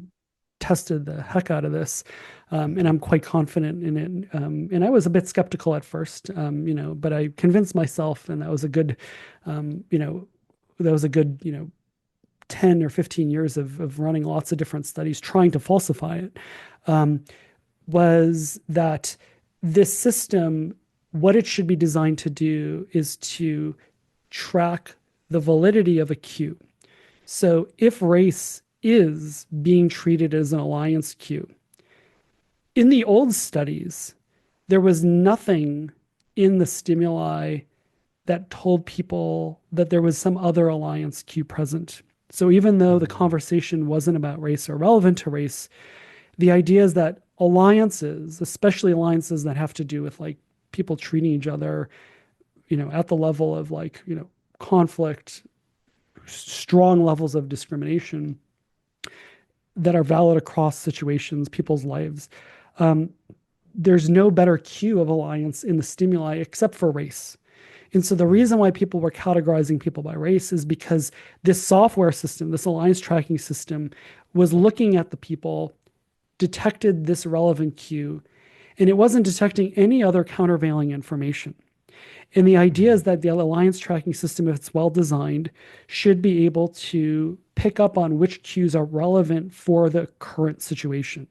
B: tested the heck out of this, and
A: Hmm.
B: I'm quite confident in it. And I was a bit skeptical at first, but I convinced myself, and that was a good, um, you know, that was a good, 10 or 15 years of running lots of different studies trying to falsify it. Um, was that this system what it should be designed to do is to track the validity of a queue. So if race is being treated as an alliance queue, in the old studies, there was nothing in the stimuli that told people that there was some other alliance queue present. So even though the
A: Mm.
B: conversation wasn't about race or relevant to race, the idea is that alliances, especially alliances that have to do with like people treating each other, at the level of like, conflict, strong levels of discrimination that are valid across situations, people's lives. Um, there's no better cue of alliance in the stimuli except for race. And so the
A: Mm.
B: reason why people were categorizing people by race is because this software system, this alliance tracking system, was looking at the people, detected this relevant cue, and it wasn't detecting any other countervailing information. And the idea is
A: Mm.
B: that the alliance tracking system, if it's well designed, should be able to pick up on which cues are relevant for the current situation.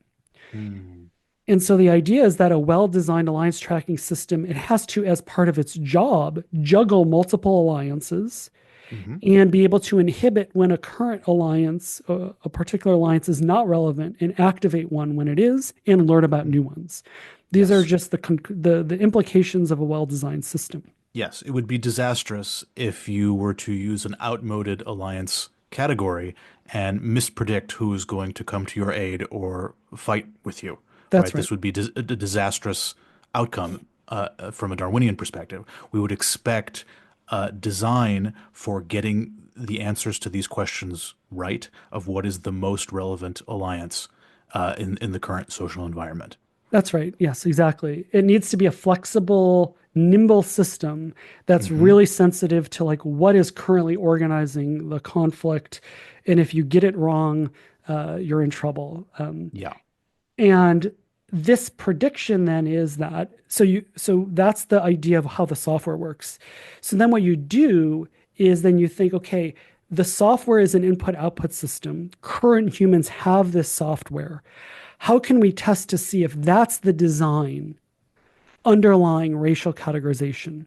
A: Mm.
B: And so the idea is that a well-designed alliance tracking system, it has to, as part of its job, juggle multiple alliances
A: Mhm.
B: and be able to inhibit when a current alliance, a particular alliance is not relevant, and activate one when it is, and learn about
A: Mm.
B: new ones. These are
A: Yes.
B: just the implications of a well-designed system.
A: Yes, it would be disastrous if you were to use an outmoded alliance category and mispredict who is going to come to your aid or fight with you,
B: That's
A: right?
B: right.
A: This would be a disastrous outcome from a Darwinian perspective. We would expect design for getting the answers to these questions right of what is the most relevant alliance in the current social environment.
B: That's right. Yes, exactly. It needs to be a flexible, nimble system that's
A: Hmm.
B: really sensitive to like what is currently organizing the conflict. And if you get it wrong, you're in trouble.
A: Yeah.
B: And this prediction then is that so that's the idea of how the software works. So then what you do is then you think, okay, the software is an input output system. Current humans have this software. How can we test to see if that's the design underlying racial categorization?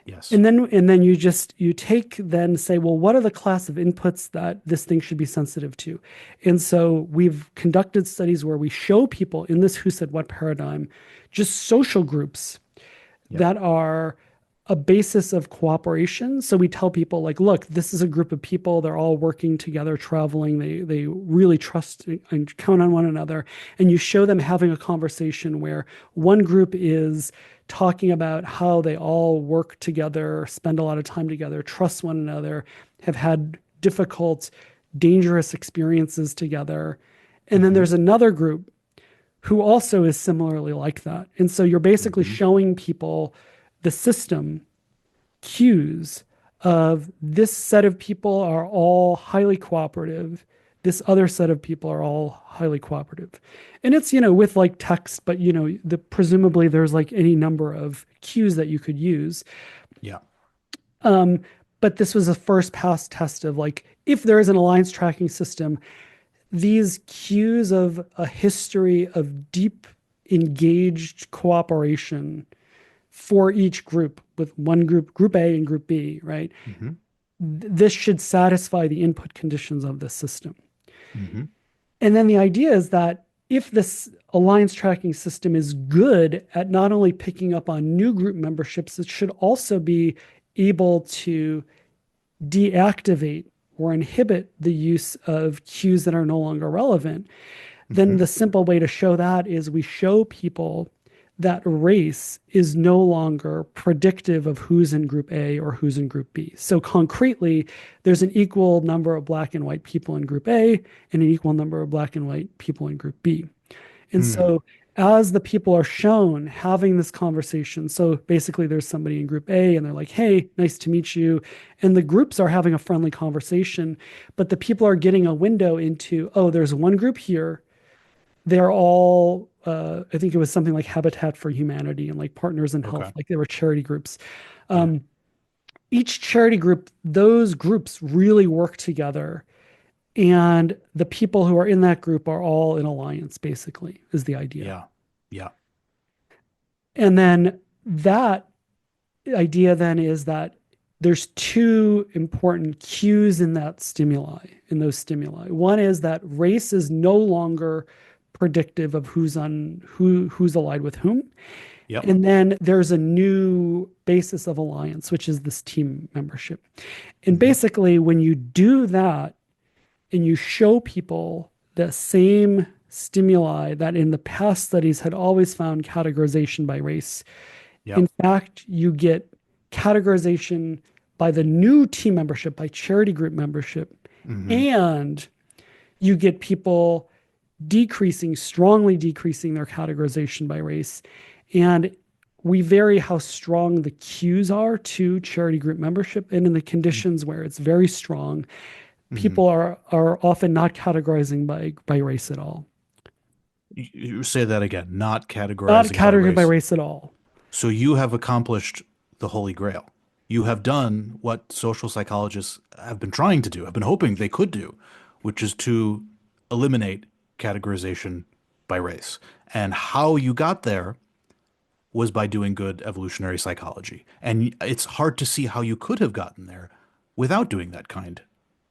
A: Yes.
B: And then you take then say, well, what are the class of inputs that this thing should be sensitive to? And so we've conducted studies where we show people in this who said what paradigm, just social groups
A: Yep.
B: that are a basis of cooperation. So we tell people like, look, this is a group of people. They're all working together, traveling. They really trust and count on one another. And you show them having a conversation where one group is talking about how they all work together, spend a lot of time together, trust one another, have had difficult, dangerous experiences together. And then
A: Hmm.
B: there's another group who also is similarly like that. And so you're basically
A: Hmm.
B: showing people the system cues of this set of people are all highly cooperative. This other set of people are all highly cooperative. And it's, with like text, but presumably there's like any number of cues that you could use.
A: Yeah.
B: Um, but this was a first pass test of like, if there is an alliance tracking system, these cues of a history of deep engaged cooperation for each group, with one group, group A and group B, right?
A: Hmm.
B: This should satisfy the input conditions of the system.
A: Hmm.
B: And then the idea is that if this alliance tracking system is good at not only picking up on new group memberships, it should also be able to deactivate or inhibit the use of cues that are no longer relevant. Then
A: Hmm.
B: the simple way to show that is we show people that race is no longer predictive of who's in group A or who's in group B. So concretely, there's an equal number of black and white people in group A and an equal number of black and white people in group B. And
A: Hmm.
B: so as the people are shown having this conversation, so basically there's somebody in group A and they're like, hey, nice to meet you. And the groups are having a friendly conversation, but the people are getting a window into, oh, there's one group here. They're all, I think it was something like Habitat for Humanity and like Partners in Health,
A: Okay.
B: like they were charity groups.
A: Yeah.
B: Um, each charity group, those groups really work together. And the people who are in that group are all in alliance, basically, is the idea.
A: Yeah. Yeah.
B: And then that idea then is that there's two important cues in that stimuli, in those stimuli. One is that race is no longer predictive of who's allied with whom.
A: Yep.
B: And then there's a new basis of alliance, which is this team membership. And
A: Hmm.
B: basically, when you do that and you show people the same stimuli that in the past studies had always found categorization by race, in
A: Yep.
B: fact, you get categorization by the new team membership, by charity group membership,
A: Hmm.
B: and you get people strongly decreasing their categorization by race. And we vary how strong the cues are to charity group membership. And in the conditions where it's very strong,
A: Hmm.
B: people are often not categorizing by race at all.
A: You say that again, not
B: Not
A: categorizing by
B: categorizing by
A: race.
B: race at all.
A: So you have accomplished the Holy Grail. You have done what social psychologists have been trying to do, have been hoping they could do, which is to eliminate categorization by race. And how you got there was by doing good evolutionary psychology. And it's hard to see how you could have gotten there without doing that kind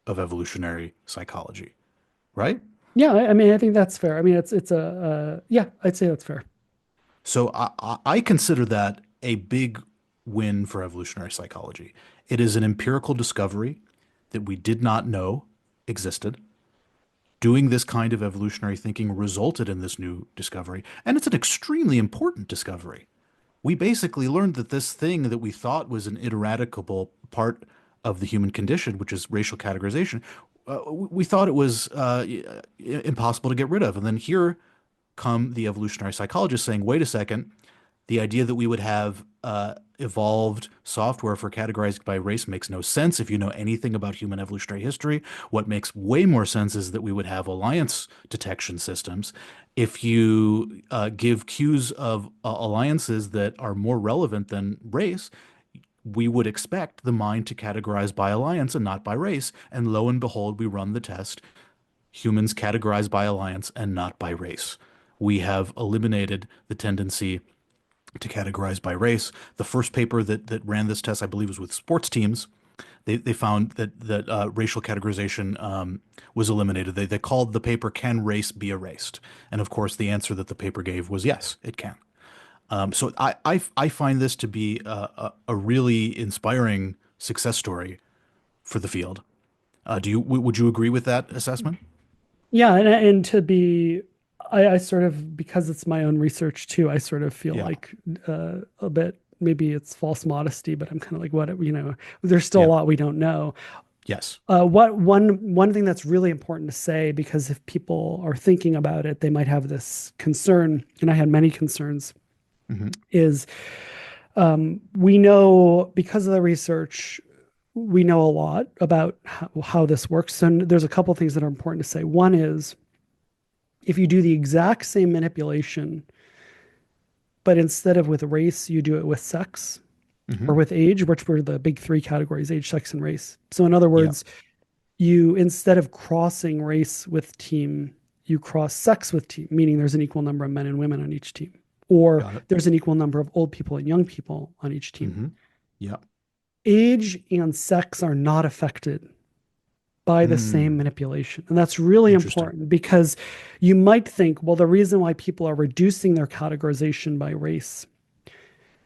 A: of evolutionary psychology, right?
B: Yeah, I mean, I think that's fair. I mean, it's yeah, I'd say that's fair.
A: So I consider that a big win for evolutionary psychology. It is an empirical discovery that we did not know existed. Doing this kind of evolutionary thinking resulted in this new discovery, and it's an extremely important discovery. We basically learned that this thing that we thought was an ineradicable part of the human condition, which is racial categorization, we thought it was impossible to get rid of. And then here come the evolutionary psychologists saying, wait a second, the idea that we would have evolved software for categorizing by race makes no sense if you know anything about human evolutionary history. What makes way more sense is that we would have alliance detection systems. If you give cues of alliances that are more relevant than race, we would expect the mind to categorize by alliance and not by race. And lo and behold, we run the test. Humans categorize by alliance and not by race. We have eliminated the tendency to categorize by race. The first paper that ran this test, I believe, was with sports teams. They found that racial categorization was eliminated. They called the paper "Can Race Be Erased?" And of course, the answer that the paper gave was yes, it can. So I find this to be a really inspiring success story for the field. Would you agree with that assessment?
B: Yeah, and to be, I sort of, because it's my own research too, I sort of feel
A: Yeah.
B: like a bit, maybe it's false modesty, but I'm kind of like, what, there's still a
A: Yeah.
B: lot we don't know.
A: Yes.
B: What one thing that's really important to say, because if people are thinking about it, they might have this concern, and I had many concerns,
A: Hmm.
B: is we know because of the research, we know a lot about how this works. And there's a couple of things that are important to say. One is if you do the exact same manipulation, but instead of with race, you do it with sex or
A: Hmm.
B: with age, which were the big three categories: age, sex, and race. So, in other
A: Yeah.
B: words, you instead of crossing race with team, you cross sex with team, meaning there's an equal number of men and women on each team, or
A: Got it.
B: there's an equal number of old people and young people on each team.
A: Hmm. Yeah.
B: Age and sex are not affected by the same
A: Mm.
B: manipulation. And that's really
A: Interesting.
B: important because you might think, well, the reason why people are reducing their categorization by race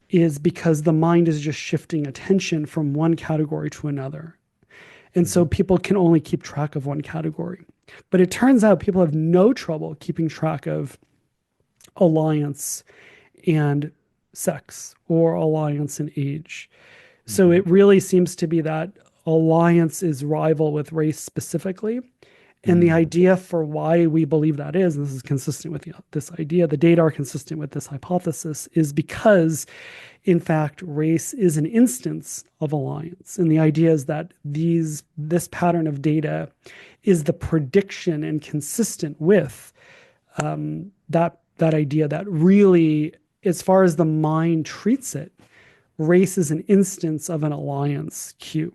B: is because the mind is just shifting attention from one category to another. And so
A: Hmm.
B: people can only keep track of one category. But it turns out people have no trouble keeping track of alliance and sex or alliance and age. So
A: Hmm.
B: it really seems to be that alliance is rival with race specifically. And the
A: Mm.
B: idea for why we believe that is, and this is consistent with this idea, the data are consistent with this hypothesis, is because, in fact, race is an instance of alliance. And the idea is that this pattern of data is the prediction and consistent with that idea that really, as far as the mind treats it, race is an instance of an alliance cue.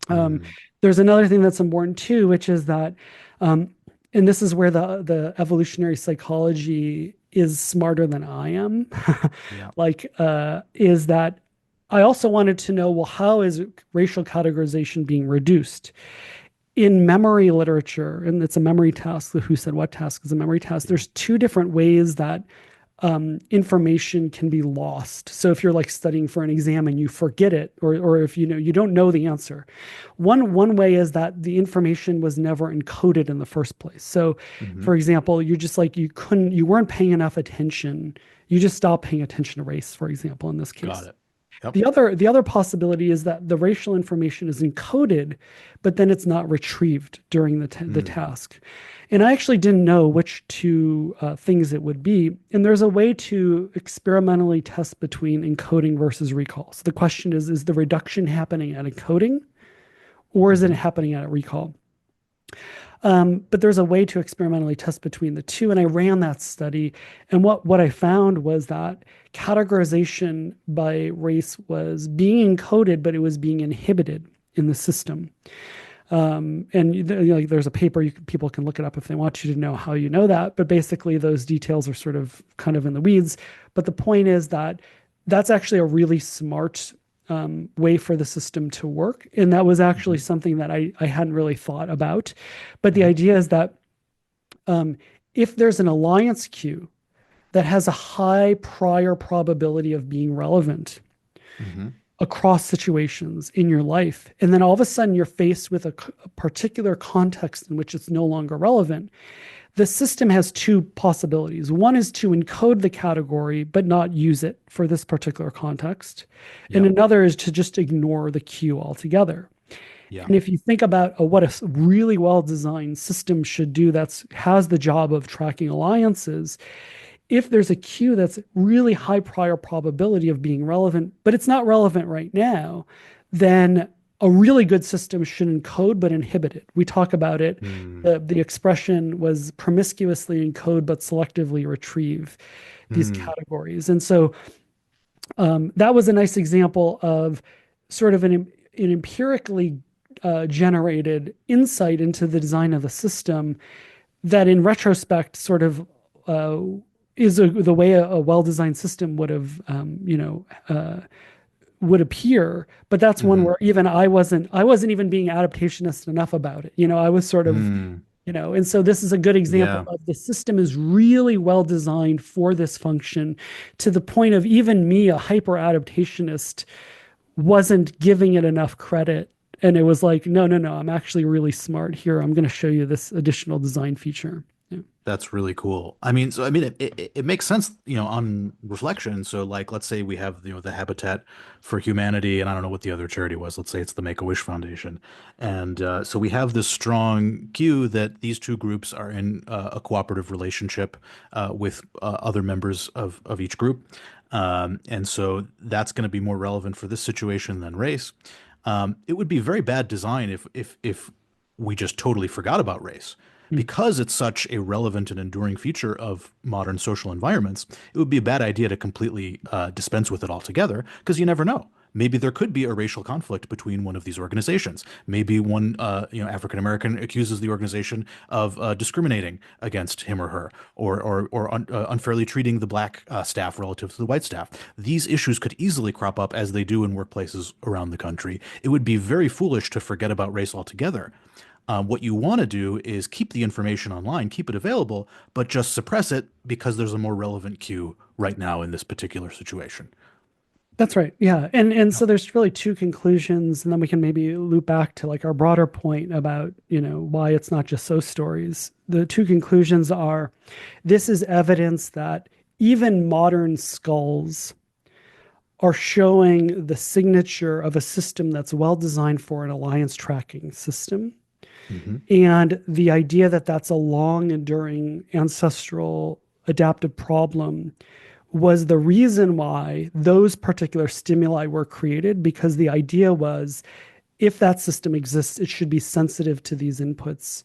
B: Um,
A: Mm.
B: there's another thing that's important too, which is that, and this is where the evolutionary psychology is smarter than I am,
A: Yeah.
B: is that I also wanted to know, well, how is racial categorization being reduced? In memory literature, and it's a memory task, the Who Said What task is a memory task,
A: Yeah.
B: there's two different ways that information can be lost. So if you're like studying for an exam and you forget it, or if you don't know the answer, one way is that the information was never encoded in the first place. So,
A: Hmm.
B: for example, you weren't paying enough attention. You just stopped paying attention to race, for example, in this
A: Got
B: case.
A: it. Yep.
B: The other possibility is that the racial information is encoded, but then it's not retrieved during the
A: Mm.
B: task. And I actually didn't know which two things it would be. And there's a way to experimentally test between encoding versus recall. So the question is the reduction happening at encoding or is it
A: Hmm.
B: happening at recall? But there's a way to experimentally test between the two. And I ran that study. And what I found was that categorization by race was being encoded, but it was being inhibited in the system. And there's a paper people can look it up if they want you to know how you know that. But basically, those details are sort of kind of in the weeds. But the point is that that's actually a really smart way for the system to work. And that was actually
A: Hmm.
B: something that I hadn't really thought about. But the
A: Hmm.
B: idea is that um, if there's an alliance queue that has a high prior probability of being relevant
A: Hmm.
B: across situations in your life, and then all of a sudden you're faced with a particular context in which it's no longer relevant, the system has two possibilities. One is to encode the category but not use it for this particular context. And
A: Yeah.
B: another is to just ignore the cue altogether.
A: Yeah.
B: And if you think about what a really well-designed system should do that has the job of tracking alliances, if there's a cue that's really high prior probability of being relevant, but it's not relevant right now, then a really good system should encode but inhibit it. We talk about it.
A: Mm.
B: The expression was promiscuously encode but selectively retrieve these
A: Mm.
B: categories. And so that was a nice example of sort of an empirically generated insight into the design of the system that in retrospect sort of uh, the way a well-designed system would appear. But that's one
A: Hmm.
B: where even I wasn't even being adaptationist enough about it. I was sort of,
A: Mm.
B: and so this is a good example
A: Yeah.
B: of the system is really well designed for this function to the point of even me, a hyper adaptationist, wasn't giving it enough credit. And it was like, no, no, no, I'm actually really smart here. I'm going to show you this additional design feature. Yeah.
A: That's really cool. It makes sense, on reflection. So like, let's say we have, the Habitat for Humanity, and I don't know what the other charity was. Let's say it's the Make-A-Wish Foundation. And so we have this strong cue that these two groups are in a cooperative relationship with other members of each group. And so that's going to be more relevant for this situation than race. It would be very bad design if we just totally forgot about race.
B: Mm.
A: Because it's such a relevant and enduring feature of modern social environments, it would be a bad idea to completely dispense with it altogether, because you never know. Maybe there could be a racial conflict between one of these organizations. Maybe one, African American accuses the organization of discriminating against him or her, or unfairly treating the black staff relative to the white staff. These issues could easily crop up as they do in workplaces around the country. It would be very foolish to forget about race altogether. What you want to do is keep the information online, keep it available, but just suppress it because there's a more relevant cue right now in this particular situation.
B: That's right. Yeah. And
A: Yep.
B: so there's really two conclusions, and then we can maybe loop back to like our broader point about, why it's not just so stories. The two conclusions are this is evidence that even modern skulls are showing the signature of a system that's well designed for an alliance tracking system.
A: Hmm.
B: And the idea that that's a long enduring ancestral adaptive problem was the reason why those particular stimuli were created, because the idea was if that system exists, it should be sensitive to these inputs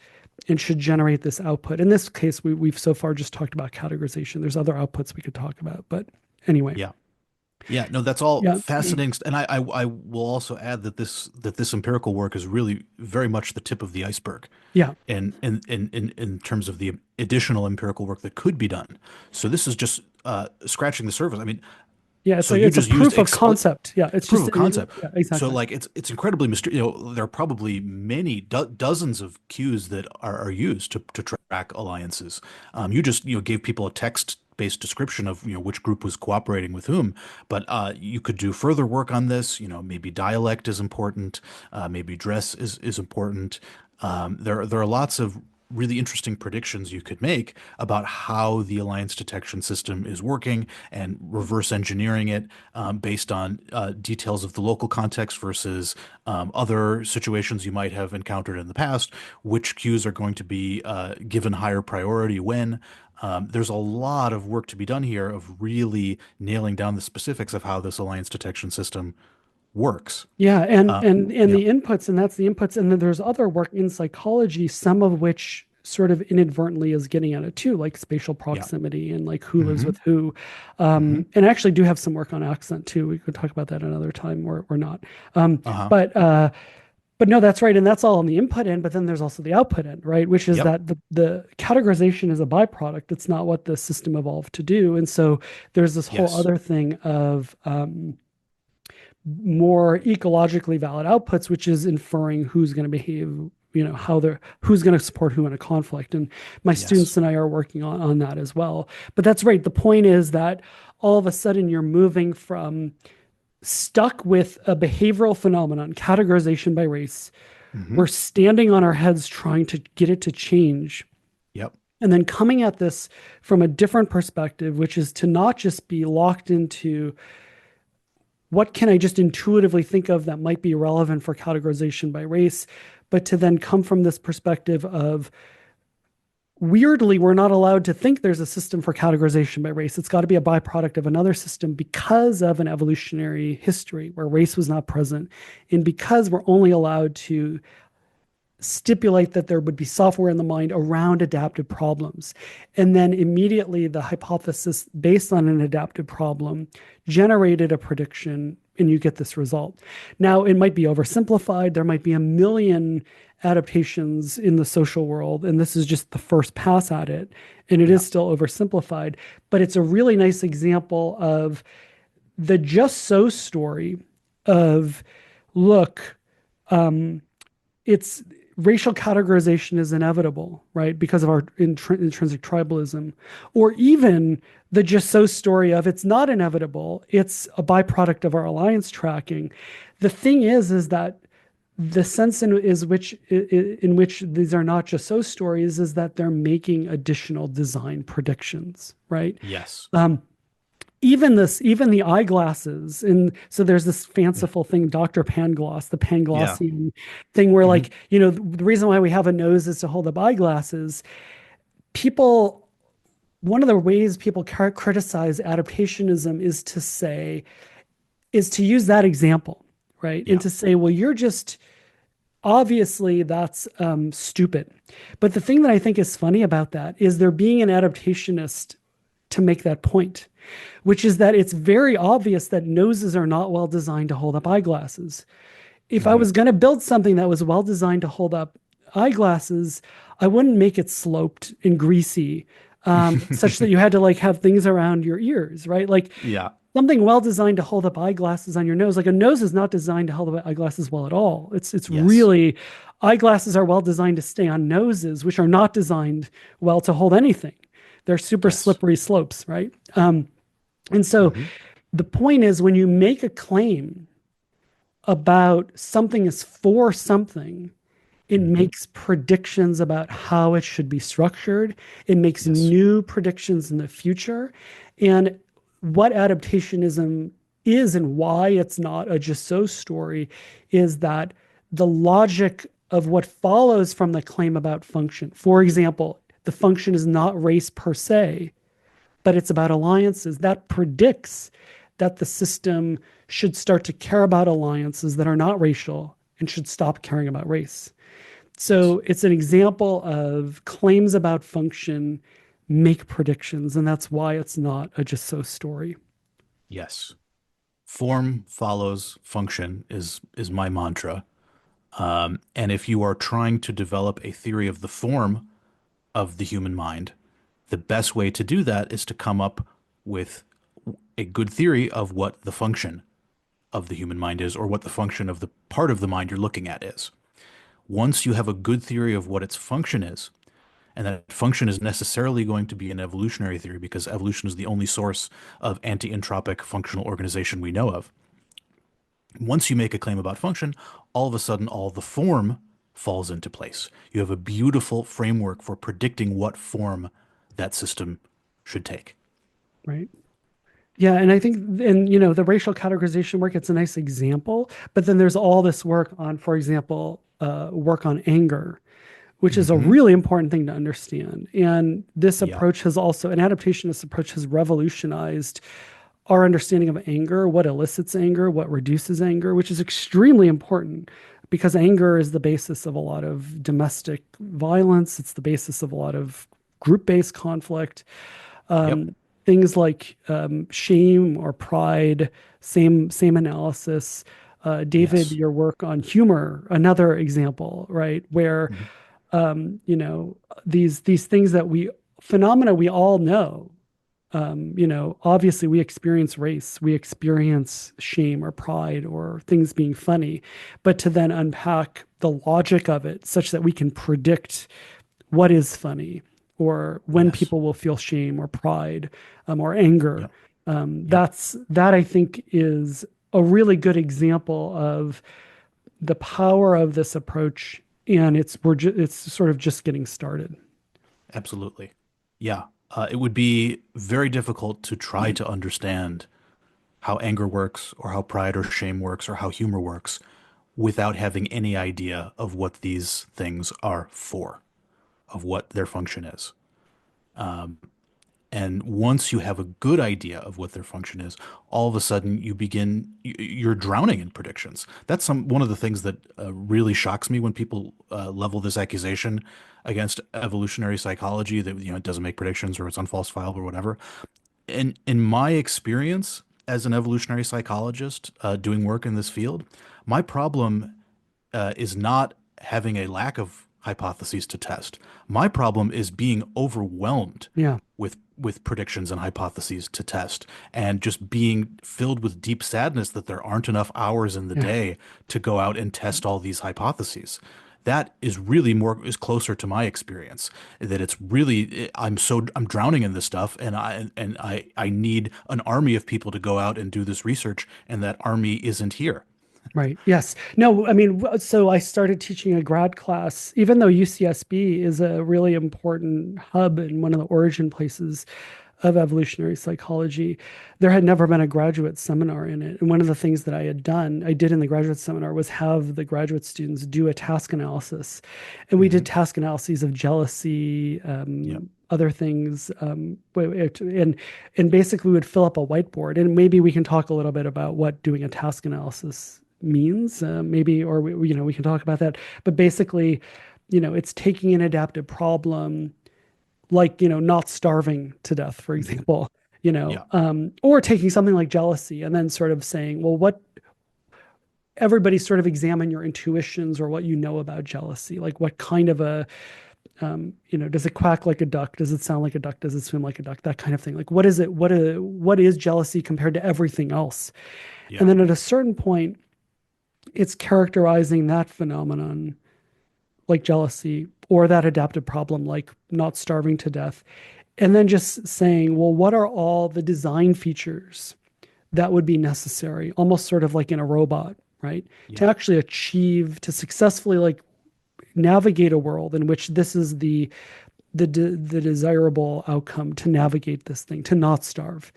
B: and should generate this output. In this case, we've so far just talked about categorization. There's other outputs we could talk about, but anyway.
A: Yeah. Yeah, no, that's all
B: Yeah.
A: fascinating. And I will also add that this empirical work is really very much the tip of the iceberg
B: Yeah.
A: in terms of the additional empirical work that could be done. So this is just scratching the surface. I mean,
B: Yeah. It's
A: so
B: like
A: you
B: it's a
A: just used
B: proof of
A: explicit
B: concept. Yeah. It's
A: proof
B: just
A: of concept.
B: yeah,
A: So
B: exactly.
A: like it's incredibly mysterious. You know, there are probably many dozens of cues that are used to track alliances. You just gave people a text-based description of which group was cooperating with whom, but you could do further work on this. You know, maybe dialect is important, maybe dress is important. There are lots of really interesting predictions you could make about how the alliance detection system is working and reverse engineering it based on details of the local context versus other situations you might have encountered in the past, which cues are going to be given higher priority when. There's a lot of work to be done here of really nailing down the specifics of how this alliance detection system works.
B: Yeah,
A: Uh,
B: and
A: yeah,
B: the inputs, and that's the inputs, and then there's other work in psychology, some of which sort of inadvertently is getting at it too, like spatial
A: yeah.
B: proximity and like who lives
A: Hmm.
B: with who.
A: Hmm.
B: And I actually do have some work on accent too. We could talk about that another time or not. Um,
A: Uh-huh.
B: but uh, but no, that's right, and that's all on the input end. But then there's also the output end, right? Which is
A: Yep.
B: that the categorization is a byproduct. It's not what the system evolved to do, and so there's this whole
A: Yes.
B: other thing of more ecologically valid outputs, which is inferring who's going to behave, how they're who's going to support who in a conflict. And my
A: Yes.
B: students and I are working on that as well. But that's right. The point is that all of a sudden you're moving from stuck with a behavioral phenomenon, categorization by race. We're
A: Hmm.
B: standing on our heads trying to get it to change.
A: Yep.
B: And then coming at this from a different perspective, which is to not just be locked into what can I just intuitively think of that might be relevant for categorization by race, but to then come from this perspective of weirdly, we're not allowed to think there's a system for categorization by race. It's got to be a byproduct of another system because of an evolutionary history where race was not present. And because we're only allowed to stipulate that there would be software in the mind around adaptive problems. And then immediately the hypothesis based on an adaptive problem generated a prediction and you get this result. Now, it might be oversimplified. There might be a million adaptations in the social world, and this is just the first pass at it. And it
A: Yeah.
B: is still oversimplified, but it's a really nice example of the just so story of look, um, it's racial categorization is inevitable, right? Because of our intrinsic tribalism, or even the just so story of it's not inevitable. It's a byproduct of our alliance tracking. The thing is that the sense in which these are not just so stories is that they're making additional design predictions, right?
A: Yes.
B: Um, even the eyeglasses, and so there's this fanciful thing, Dr. Pangloss, the
A: Yeah.
B: Panglossian thing where
A: Hmm.
B: like, the reason why we have a nose is to hold up eyeglasses. People, one of the ways people criticize adaptationism is to use that example, right? And
A: Yeah.
B: to say, well, you're just obviously that's stupid. But the thing that I think is funny about that is there being an adaptationist to make that point, which is that it's very obvious that noses are not well designed to hold up eyeglasses. If I
A: Hmm.
B: was going to build something that was well designed to hold up eyeglasses, I wouldn't make it sloped and greasy, such that you had to like have things around your ears, right? Like
A: Yeah.
B: something well designed to hold up eyeglasses on your nose. Like a nose is not designed to hold up eyeglasses well at all. It's
A: Yes.
B: really eyeglasses are well designed to stay on noses, which are not designed well to hold anything. They're super
A: Yes.
B: slippery slopes, right? And so
A: Hmm.
B: the point is when you make a claim about something is for something, it
A: Hmm.
B: makes predictions about how it should be structured. It makes
A: Yes.
B: new predictions in the future. And what adaptationism is and why it's not a just so story is that the logic of what follows from the claim about function. For example, the function is not race per se, but it's about alliances. That predicts that the system should start to care about alliances that are not racial and should stop caring about race.
A: Yes.
B: So it's an example of claims about function make predictions, and that's why it's not a just so story.
A: Yes. Form follows function is my mantra. And if you are trying to develop a theory of the form of the human mind, the best way to do that is to come up with a good theory of what the function of the human mind is, or what the function of the part of the mind you're looking at is. Once you have a good theory of what its function is, and that function is necessarily going to be an evolutionary theory because evolution is the only source of anti-entropic functional organization we know of. Once you make a claim about function, all of a sudden all the form falls into place. You have a beautiful framework for predicting what form that system should take.
B: Right. Yeah, and I think, and the racial categorization work, it's a nice example, but then there's all this work on, for example, work on anger, which is a
A: Hmm.
B: really important thing to understand. And this
A: Yeah.
B: approach has also, an adaptationist approach has revolutionized our understanding of anger, what elicits anger, what reduces anger, which is extremely important because anger is the basis of a lot of domestic violence. It's the basis of a lot of group-based conflict.
A: Yep.
B: Things like shame or pride, same analysis. David,
A: Yes.
B: your work on humor, another example, right? Where
A: Mhm.
B: these things that we phenomena we all know. Obviously we experience race, we experience shame or pride or things being funny, but to then unpack the logic of it such that we can predict what is funny or when
A: Yes.
B: people will feel shame or pride or anger.
A: Yep. Yep.
B: That I think is a really good example of the power of this approach, and it's sort of just getting started.
A: Absolutely. Yeah. It would be very difficult to try to understand how anger works, or how pride or shame works, or how humor works without having any idea of what these things are for, of what their function is. And once you have a good idea of what their function is, all of a sudden you're drowning in predictions. That's one of the things that really shocks me when people level this accusation against evolutionary psychology that, it doesn't make predictions or it's unfalsifiable or whatever. In my experience as an evolutionary psychologist doing work in this field, my problem is not having a lack of hypotheses to test. My problem is being overwhelmed
B: Yeah,
A: with predictions and hypotheses to test, and just being filled with deep sadness that there aren't enough hours in the
B: yeah,
A: day to go out and test all these hypotheses. That is really is closer to my experience, that it's really I'm drowning in this stuff, and I need an army of people to go out and do this research, and that army isn't here.
B: right. Yes. No, I mean, so I started teaching a grad class, even though UCSB is a really important hub and one of the origin places of evolutionary psychology. There had never been a graduate seminar in it. And one of the things that I did in the graduate seminar was have the graduate students do a task analysis. And we did
A: Hmm.
B: task analyses of jealousy,
A: Yep.
B: other things. And basically we would fill up a whiteboard. And maybe we can talk a little bit about what doing a task analysis means, maybe, or we can talk about that. But basically, it's taking an adaptive problem like not starving to death, for
A: Hmm.
B: example,
A: Yeah.
B: or taking something like jealousy and then sort of saying, well, what everybody sort of examine your intuitions or what you know about jealousy, like what kind of a does it quack like a duck, does it sound like a duck, does it swim like a duck, that kind of thing, like what is it, what is jealousy compared to everything else. And
A: Yeah.
B: then at a certain point it's characterizing that phenomenon like jealousy or that adaptive problem like not starving to death. And then just saying, well, what are all the design features that would be necessary, almost sort of like in a robot, right? To
A: Yeah.
B: actually achieve, to successfully like navigate a world in which this is the desirable outcome to navigate this thing, to not starve.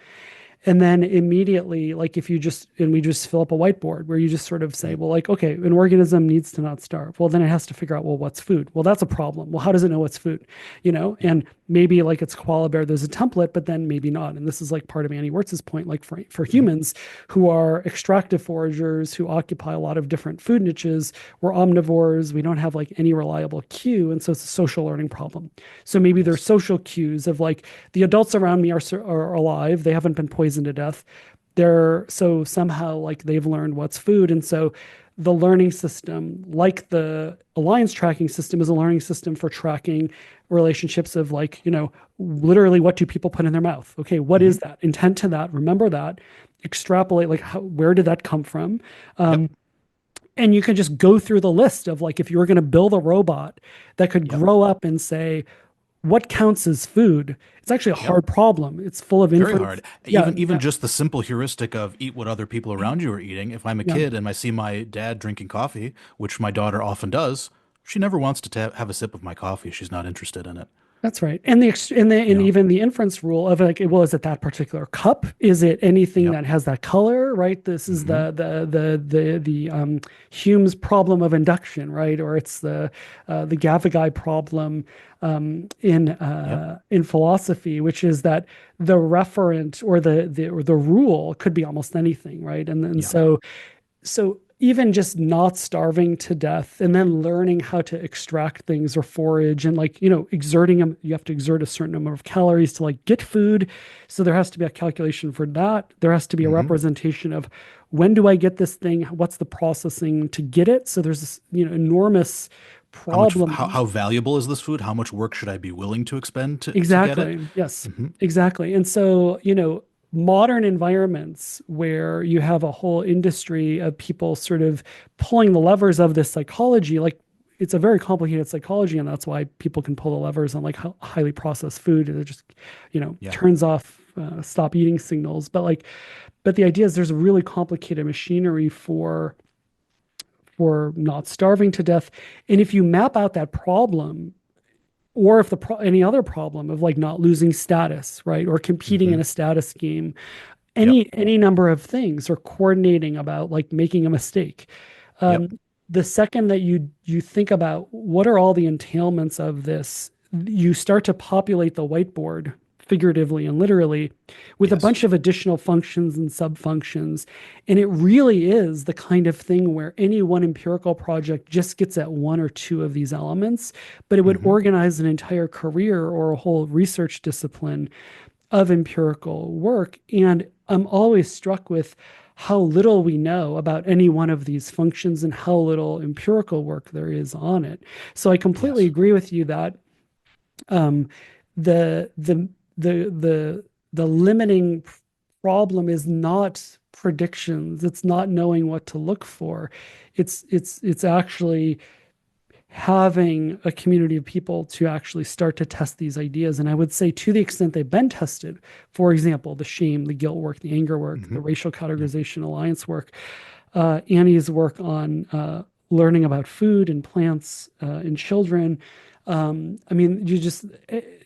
B: And then immediately, like if you just, and we just fill up a whiteboard where you just sort of say,
A: Mhm.
B: well, like, okay, an organism needs to not starve. Well, then it has to figure out, well, what's food? Well, that's a problem. Well, how does it know what's food?
A: Yeah.
B: And maybe like it's koala bear, there's a template, but then maybe not. And this is like part of Annie Wirtz's point, like for
A: Mhm.
B: humans who are extractive foragers who occupy a lot of different food niches, we're omnivores, we don't have like any reliable cue. And so it's a social learning problem. So maybe there's
A: Yes.
B: social cues of like the adults around me are alive, they haven't been poisoned to death. they're so somehow like they've learned what's food. And so the learning system, like the alliance tracking system, is a learning system for tracking relationships of like, literally what do people put in their mouth? Okay, what is
A: Hmm.
B: that? Intent to that, remember that, extrapolate like where did that come from?
A: Yep.
B: And you can just go through the list of like if you were going to build a robot that could
A: Yep.
B: grow up and say, what counts as food? It's actually a
A: Yep.
B: hard problem. It's full of
A: Very
B: inference.
A: hard.
B: Yeah,
A: Even
B: yeah,
A: just the simple heuristic of eat what other people around you are eating. If I'm a
B: yeah.
A: kid and I see my dad drinking coffee, which my daughter often does, she never wants to have a sip of my coffee. She's not interested in it.
B: That's right. And and
A: Yeah.
B: even the inference rule of like, well, is it that particular cup? Is it anything
A: Yep.
B: that has that color? Right. This is
A: Hmm.
B: the Hume's problem of induction, right? Or it's the Gavagai problem
A: Yep.
B: in philosophy, which is that the referent or the rule could be almost anything, right? And
A: Yeah.
B: so even just not starving to death and then learning how to extract things or forage and like exerting them, you have to exert a certain number of calories to like get food, so there has to be a calculation for that. There has to be a
A: Hmm.
B: representation of when do I get this thing, what's the processing to get it. So there's this enormous problem.
A: How valuable is this food? How much work should I be willing to expend to get it?
B: Exactly. Yes,
A: Hmm.
B: exactly. And so, modern environments where you have a whole industry of people sort of pulling the levers of this psychology, like it's a very complicated psychology, and that's why people can pull the levers on like highly processed food, and it just,
A: Yeah.
B: turns off stop eating signals. But the idea is there's a really complicated machinery for not starving to death. And if you map out that problem, or if any other problem of like not losing status, right, or competing in
A: Hmm.
B: a status game,
A: Yep.
B: any number of things, or coordinating about like making a mistake.
A: Yep.
B: The second that you think about what are all the entailments of this, you start to populate the whiteboard figuratively and literally with a
A: Yes.
B: bunch of additional functions and subfunctions. And it really is the kind of thing where any one empirical project just gets at one or two of these elements, but it would
A: Hmm.
B: organize an entire career or a whole research discipline of empirical work. And I'm always struck with how little we know about any one of these functions and how little empirical work there is on it. So I completely
A: Yes.
B: agree with you that um, the the the limiting problem is not predictions. It's not knowing what to look for. It's actually having a community of people to actually start to test these ideas. And I would say to the extent they've been tested, for example, the shame, the guilt work, the anger work, the
A: Hmm.
B: racial
A: Yep.
B: categorization alliance work, Annie's work on learning about food and plants in children. I mean, you just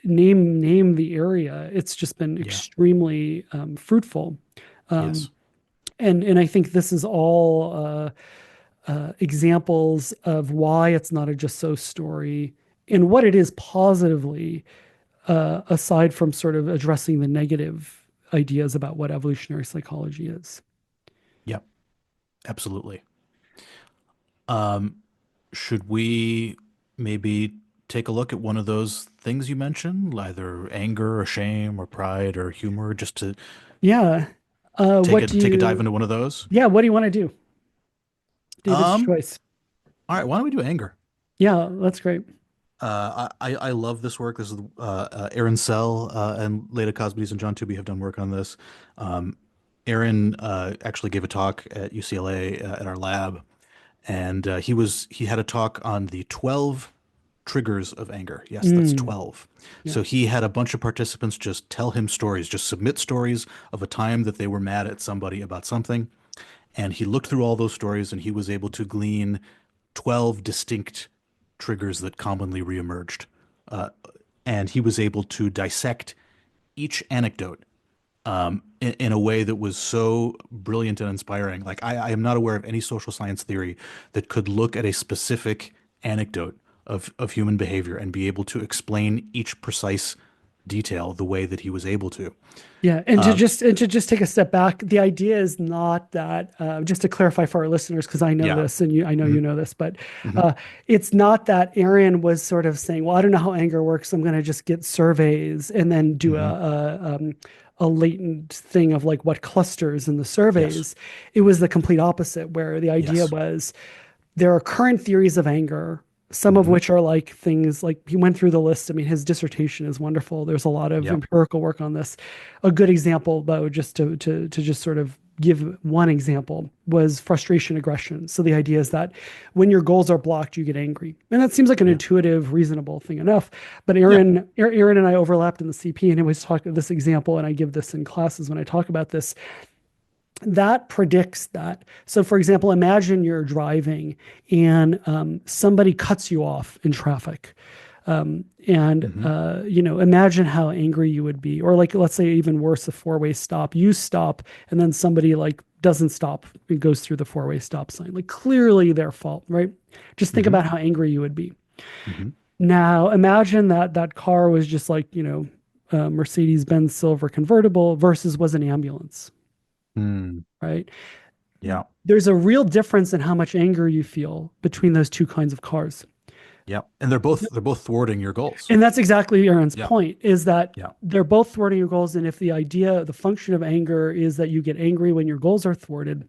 B: name the area. It's just been
A: Yeah.
B: extremely fruitful. Um,
A: Yes.
B: and I think this is all examples of why it's not a just so story and what it is positively, aside from sort of addressing the negative ideas about what evolutionary psychology is.
A: Yep. Absolutely. Um, should we maybe take a look at one of those things you mentioned, either anger or shame or pride or humor, just to
B: Yeah. What do
A: take a dive
B: you,
A: into one of those?
B: yeah, what do you want to do? David's
A: Um,
B: choice.
A: all right, why don't we do anger?
B: Yeah, that's great.
A: I love this work. This is Aaron Sell and Leda Cosmides and John Tooby have done work on this. Um, Aaron actually gave a talk at UCLA at our lab, and he had a talk on the 12 triggers of anger. Yes, that's
B: Mm,
A: 12.
B: yeah.
A: So he had a bunch of participants just tell him stories, just submit stories of a time that they were mad at somebody about something. And he looked through all those stories and he was able to glean 12 distinct triggers that commonly reemerged. Uh, and he was able to dissect each anecdote in a way that was so brilliant and inspiring. Like, I am not aware of any social science theory that could look at a specific anecdote of human behavior and be able to explain each precise detail the way that he was able to.
B: Yeah, and to just take a step back, the idea is not that just to clarify for our listeners, because I know
A: Yeah.
B: this and I know
A: Hmm.
B: you know this, but
A: Hmm.
B: it's not that Aaron was sort of saying, "Well, I don't know how anger works. I'm going to just get surveys and then do
A: Hmm.
B: a a latent thing of like what clusters in the
A: Yes.
B: surveys. It was the complete opposite, where the idea
A: Yes.
B: was there are current theories of anger, some of
A: Hmm.
B: which are like things like he went through the list. I mean, his dissertation is wonderful. There's a lot of
A: Yep.
B: empirical work on this. A good example, though, just to just sort of give one example, was frustration aggression. So the idea is that when your goals are blocked, you get angry, and that seems like an
A: Yeah.
B: intuitive, reasonable thing enough. But
A: Yeah.
B: Aaron and I overlapped in the CP, and he always talk this example, and I give this in classes when I talk about this that predicts that. So, for example, imagine you're driving and somebody cuts you off in traffic.
A: Hmm.
B: Imagine how angry you would be. Or, like, let's say even worse, a four-way stop. You stop, and then somebody like doesn't stop and goes through the four-way stop sign. Like, clearly their fault, right? Just think
A: Hmm.
B: about how angry you would be.
A: Hmm.
B: Now, imagine that that car was just like, Mercedes-Benz silver convertible versus was an ambulance,
A: Mm.
B: right?
A: Yeah.
B: There's a real difference in how much anger you feel between those two kinds of cars.
A: Yeah. And they're both thwarting your goals.
B: And that's exactly Aaron's
A: Yeah.
B: point, is that
A: Yeah.
B: they're both thwarting your goals. And if the function of anger is that you get angry when your goals are thwarted,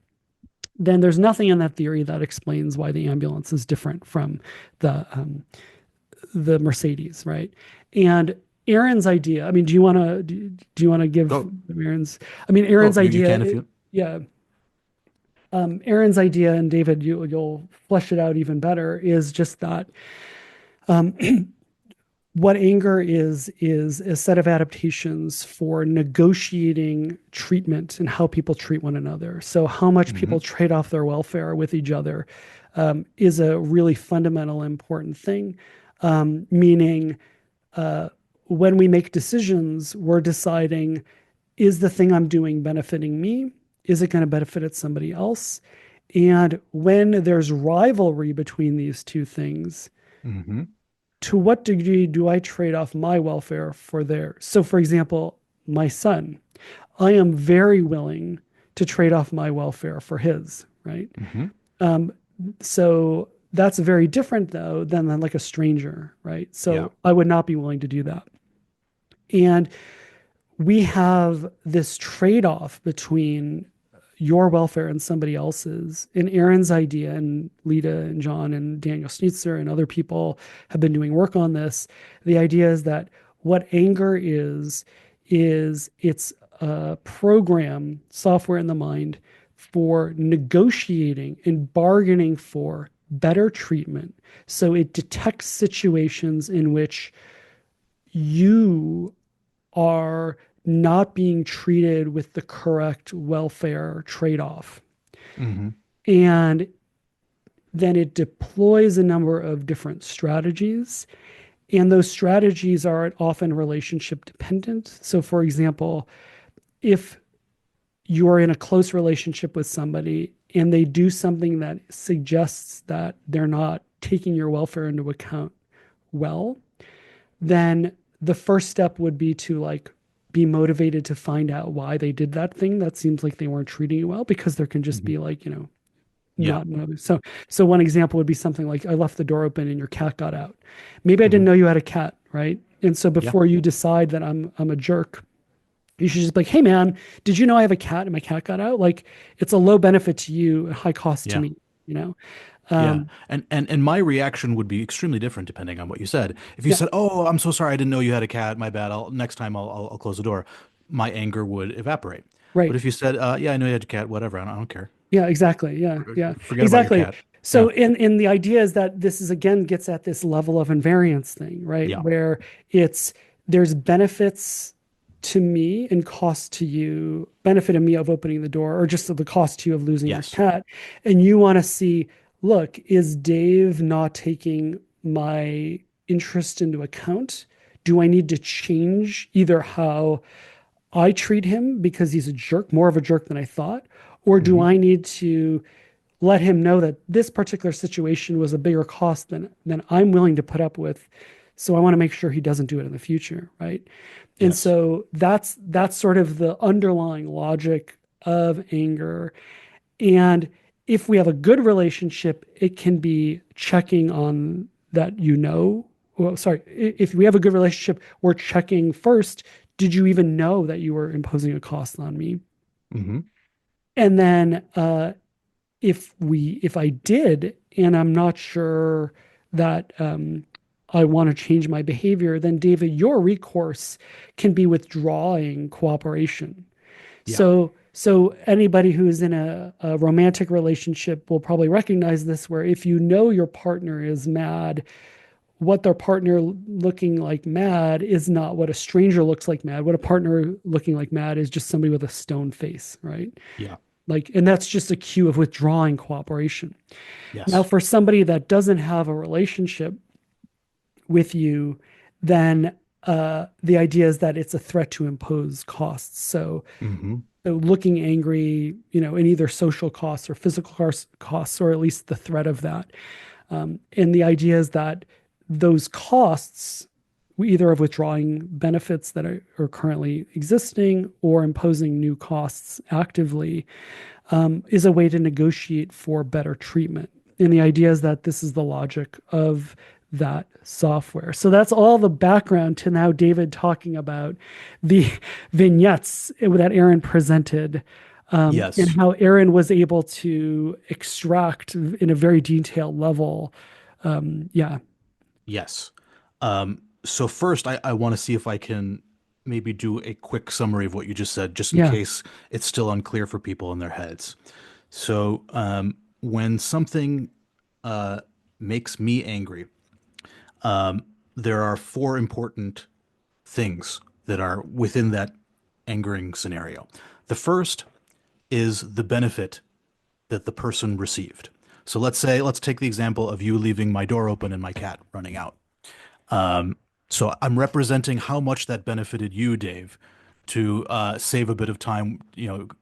B: then there's nothing in that theory that explains why the ambulance is different from the Mercedes, right? And Aaron's idea, I mean, do you want to give
A: Go.
B: Aaron's, I mean,
A: Oh,
B: Aaron's
A: you
B: idea,
A: can if you.
B: yeah, Aaron's idea, and David, you'll flesh it out even better, is just that um, what anger is a set of adaptations for negotiating treatment and how people treat one another. So how much
A: Hmm.
B: people trade off their welfare with each other is a really fundamental, important thing. Meaning, when we make decisions, we're deciding, is the thing I'm doing benefiting me? Is it going to benefit somebody else? And when there's rivalry between these two things,
A: Hmm.
B: to what degree do I trade off my welfare for theirs? So, for example, my son, I am very willing to trade off my welfare for his, right?
A: Hmm.
B: Um, so that's very different, though, than like a stranger, right?
A: Yeah.
B: So I would not be willing to do that. And we have this trade-off between your welfare and somebody else's. In Aaron's idea, and Lita and John and Daniel Schnitzer and other people have been doing work on this. The idea is that what anger is it's a program, software in the mind for negotiating and bargaining for better treatment. So it detects situations in which you are not being treated with the correct welfare trade off.
A: Hmm.
B: And then it deploys a number of different strategies. And those strategies are often relationship dependent. So, for example, if you're in a close relationship with somebody and they do something that suggests that they're not taking your welfare into account well, then the first step would be to like be motivated to find out why they did that thing that seems like they weren't treating you well, because there can just
A: Hmm.
B: be like,
A: Yeah.
B: not another. So one example would be something like, I left the door open and your cat got out. Maybe I didn't
A: Hmm.
B: know you had a cat, right? And so
A: Yeah.
B: before you decide that I'm a jerk, you should just be like, hey man, did you know I have a cat and my cat got out? Like, it's a low benefit to you, a high cost to
A: Yeah.
B: me, you know?
A: Yeah.
B: Um,
A: And my reaction would be extremely different depending on what you said. If you
B: yeah,
A: said, "Oh, I'm so sorry, I didn't know you had a cat. My bad. Next time I'll close the door." My anger would evaporate. But
B: right.
A: if you said, "Yeah, I know you had a cat. Whatever. I don't care.
B: Yeah, exactly. Yeah, yeah,
A: Forget about your
B: exactly.
A: cat."
B: So
A: Yeah.
B: in the idea is that this is again gets at this level of invariance thing, right?
A: Yeah.
B: Where it's there's benefits to me and cost to you, benefit of me of opening the door, or just the cost to you of losing your
A: Yes.
B: cat. And you want to see, look, is Dave not taking my interest into account? Do I need to change either how I treat him because he's a jerk, more of a jerk than I thought? Or do
A: Hmm.
B: I need to let him know that this particular situation was a bigger cost than I'm willing to put up with? So I want to make sure he doesn't do it in the future, right? And
A: Yes.
B: so that's sort of the underlying logic of anger. And if we have a good relationship, it can be checking on that, well, sorry, if we have a good relationship, we're checking first did you even know that you were imposing a cost on me?
A: Hmm.
B: And then if I did, and I'm not sure that I want to change my behavior, then David, your recourse can be withdrawing cooperation.
A: Yeah.
B: So anybody who's in a romantic relationship will probably recognize this, where if you know your partner is mad, what their partner looking like mad is not what a stranger looks like mad. What a partner looking like mad is just somebody with a stone face, right?
A: Yeah.
B: Like, and that's just a cue of withdrawing cooperation. Now,
A: Yes.
B: for somebody that doesn't have a relationship with you, then the idea is that it's a threat to impose costs.
A: Hmm.
B: So looking angry, in either social costs or physical costs, or at least the threat of that. And the idea is that those costs, either of withdrawing benefits that are currently existing or imposing new costs actively, is a way to negotiate for better treatment. And the idea is that this is the logic of that software. So that's all the background to now David talking about the vignettes that Aaron presented, and
A: Yes.
B: how Aaron was able to extract in a very detailed level. Yeah,
A: Yes. So first, I want to see if I can maybe do a quick summary of what you just said, just in
B: yeah,
A: case it's still unclear for people in their heads. So, when something uh, makes me angry, there are four important things that are within that angering scenario. The first is the benefit that the person received. So let's take the example of you leaving my door open and my cat running out. So I'm representing how much that benefited you, Dave, to save a bit of time,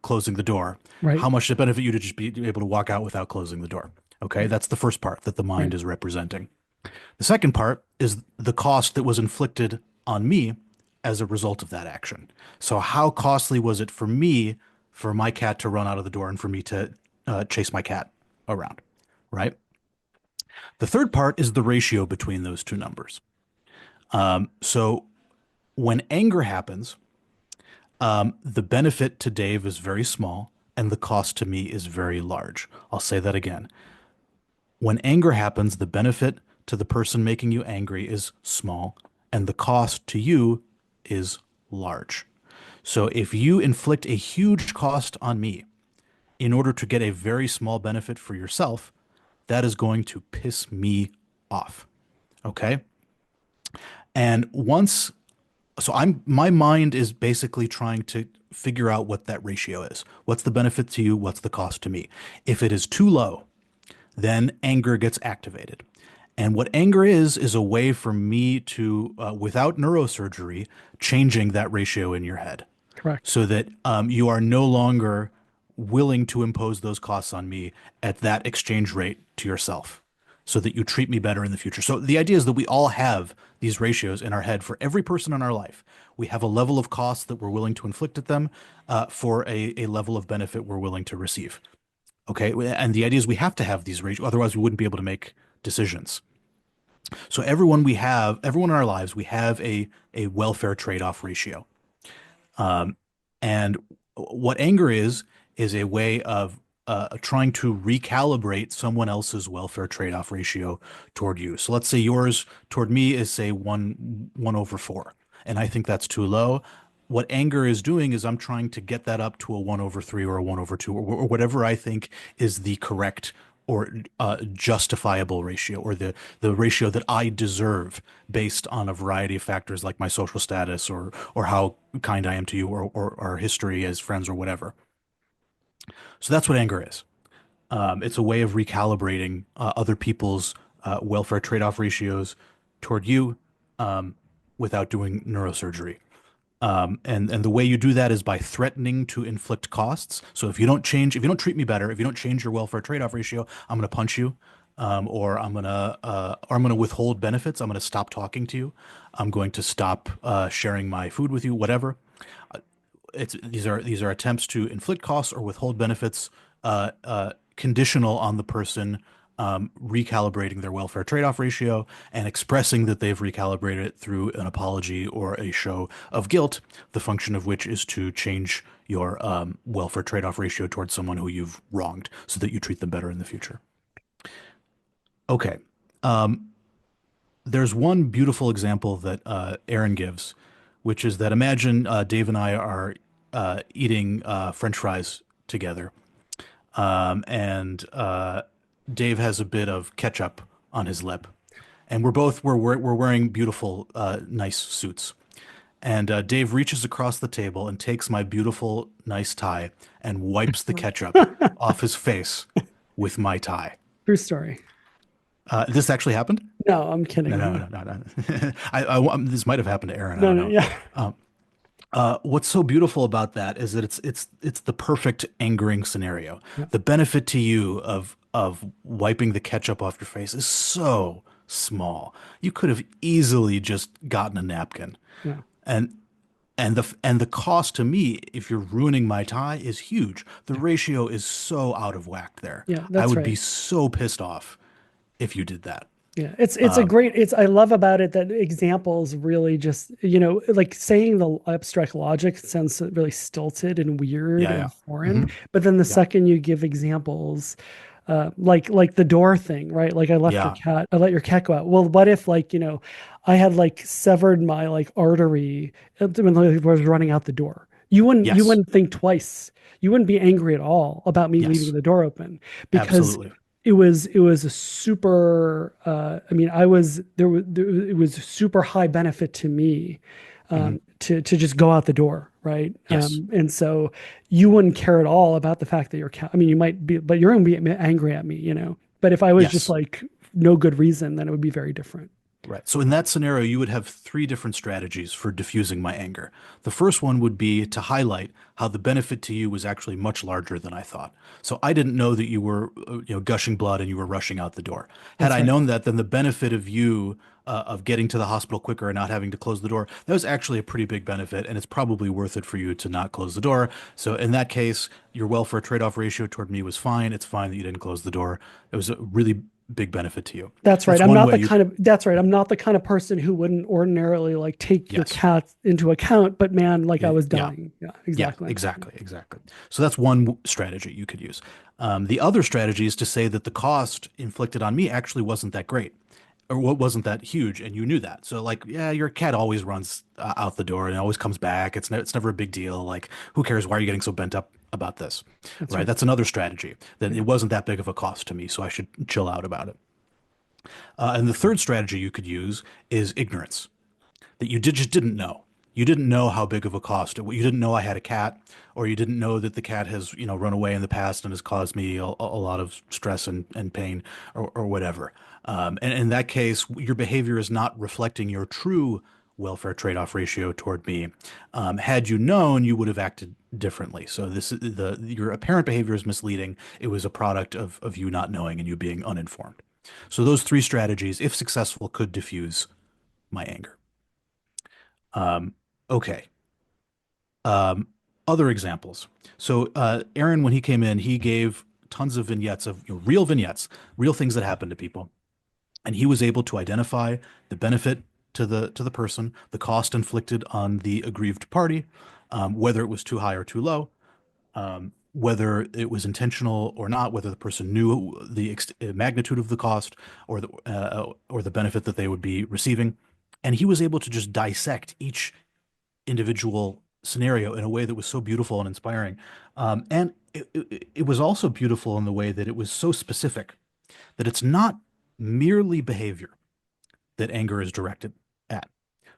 A: closing the door.
B: right,
A: How much did it benefit you to just be able to walk out without closing the door? Okay,
B: right,
A: that's the first part that the
B: right,
A: mind is representing. The second part is the cost that was inflicted on me as a result of that action. So how costly was it for me for my cat to run out of the door and for me to chase my cat around, right? The third part is the ratio between those two numbers. So when anger happens, the benefit to Dave is very small and the cost to me is very large. I'll say that again. When anger happens, the benefit to the person making you angry is small and the cost to you is large. So if you inflict a huge cost on me in order to get a very small benefit for yourself, that is going to piss me off. Okay? And once so my mind is basically trying to figure out what that ratio is. What's the benefit to you? What's the cost to me? If it is too low, then anger gets activated. And what anger is a way for me to, without neurosurgery, changing that ratio in your head
B: correct.
A: so that you are no longer willing to impose those costs on me at that exchange rate to yourself so that you treat me better in the future. So the idea is that we all have these ratios in our head for every person in our life. We have a level of cost that we're willing to inflict at them for a level of benefit we're willing to receive. Okay. And the idea is we have to have these ratios, otherwise we wouldn't be able to make decisions. So everyone in our lives, we have a welfare trade-off ratio. And what anger is a way of trying to recalibrate someone else's welfare trade-off ratio toward you. So let's say yours toward me is say one over four, and I think that's too low. What anger is doing is I'm trying to get that up to a one over three or a one over two or whatever I think is the correct or justifiable ratio or the ratio that I deserve based on a variety of factors like my social status or how kind I am to you or our history as friends or whatever. So that's what anger is. It's a way of recalibrating other people's welfare trade-off ratios toward you without doing neurosurgery. And the way you do that is by threatening to inflict costs. So if you don't treat me better, if you don't change your welfare trade-off ratio, I'm going to punch you, or I'm gonna withhold benefits. I'm going to stop talking to you. I'm going to stop sharing my food with you. Whatever. These are attempts to inflict costs or withhold benefits, conditional on the person recalibrating their welfare trade-off ratio and expressing that they've recalibrated it through an apology or a show of guilt, the function of which is to change your welfare trade-off ratio towards someone who you've wronged so that you treat them better in the future. Okay. Um, there's one beautiful example that Aaron gives, which is that imagine Dave and I are eating French fries together, and Dave has a bit of ketchup on his lip, and we're wearing beautiful, nice suits. And Dave reaches across the table and takes my beautiful, nice tie and wipes the ketchup off his face with my tie.
B: True story.
A: This actually happened?
B: No, I'm
A: No,
B: kidding.
A: no,
B: Yeah.
A: no, no, no. This might have happened to Aaron. I
B: No,
A: don't
B: no,
A: know.
B: yeah.
A: Um, what's so beautiful about that is that it's the perfect angering scenario.
B: Yeah.
A: The benefit to you of wiping the ketchup off your face is so small. You could have easily just gotten a napkin.
B: Yeah.
A: And and the cost to me, if you're ruining my tie, is huge. The ratio is so out of whack there.
B: Yeah,
A: I
B: that's
A: would be
B: right.
A: so pissed off if you did that.
B: Yeah, it's a great it's I love about it that examples really just, like saying the abstract logic sounds really stilted and weird
A: Yeah, yeah.
B: and foreign,
A: Hmm.
B: but then the
A: Yeah.
B: second you give examples, like the door thing, right? Like
A: Yeah.
B: I let your cat go out. Well, what if like, I had like severed my like artery when I was running out the door? You
A: Yes.
B: wouldn't think twice. You wouldn't be angry at all about me leaving
A: Yes.
B: the door open because
A: Absolutely.
B: it was a super I mean I was there it was super high benefit to me
A: Hmm.
B: to just go out the door, right?
A: Yes.
B: And so you wouldn't care at all about the fact that you're I mean you might be, but you're gonna be angry at me, but if I was just
A: Yes.
B: like no good reason, then it would be very different.
A: Right. So in that scenario, you would have three different strategies for diffusing my anger. The first one would be to highlight how the benefit to you was actually much larger than I thought. So I didn't know that you were, gushing blood and you were rushing out the door. Had
B: That's
A: I
B: right.
A: known that, then the benefit of you of getting to the hospital quicker and not having to close the door, that was actually a pretty big benefit, and it's probably worth it for you to not close the door. So in that case, your welfare trade-off ratio toward me was fine. It's fine that you didn't close the door. It was a really big benefit to you.
B: That's right.
A: That's one way
B: That's right. I'm not the kind of person who wouldn't ordinarily like take your
A: yes.
B: cat into account, but man, like I
A: Yeah,
B: was
A: yeah,
B: dying. Yeah,
A: yeah,
B: exactly.
A: exactly, exactly. So that's one strategy you could use. The other strategy is to say that the cost inflicted on me actually wasn't that great, or what wasn't that huge, and you knew that. So like, yeah, your cat always runs out the door and always comes back. It's never a big deal. Like, who cares? Why are you getting so bent up about this?
B: That's
A: Right?
B: right.
A: That's another strategy. That
B: Yeah.
A: it wasn't that big of a cost to me, so I should chill out about it. And the third strategy you could use is ignorance that just didn't know. You didn't know how big of a cost. You didn't know I had a cat, or you didn't know that the cat has, run away in the past and has caused me a lot of stress and pain, or whatever. And in that case, your behavior is not reflecting your true welfare trade-off ratio toward me. Had you known, you would have acted differently. So your apparent behavior is misleading. It was a product of you not knowing and you being uninformed. So those three strategies, if successful, could diffuse my anger. Um, okay. Um, Other examples. So Aaron, when he came in, he gave tons of vignettes of real vignettes, real things that happen to people, and he was able to identify the benefit to the person, the cost inflicted on the aggrieved party, whether it was too high or too low, whether it was intentional or not, whether the person knew the magnitude of the cost or the benefit that they would be receiving, and he was able to just dissect each individual scenario in a way that was so beautiful and inspiring. And it was also beautiful in the way that it was so specific that it's not merely behavior that anger is directed at.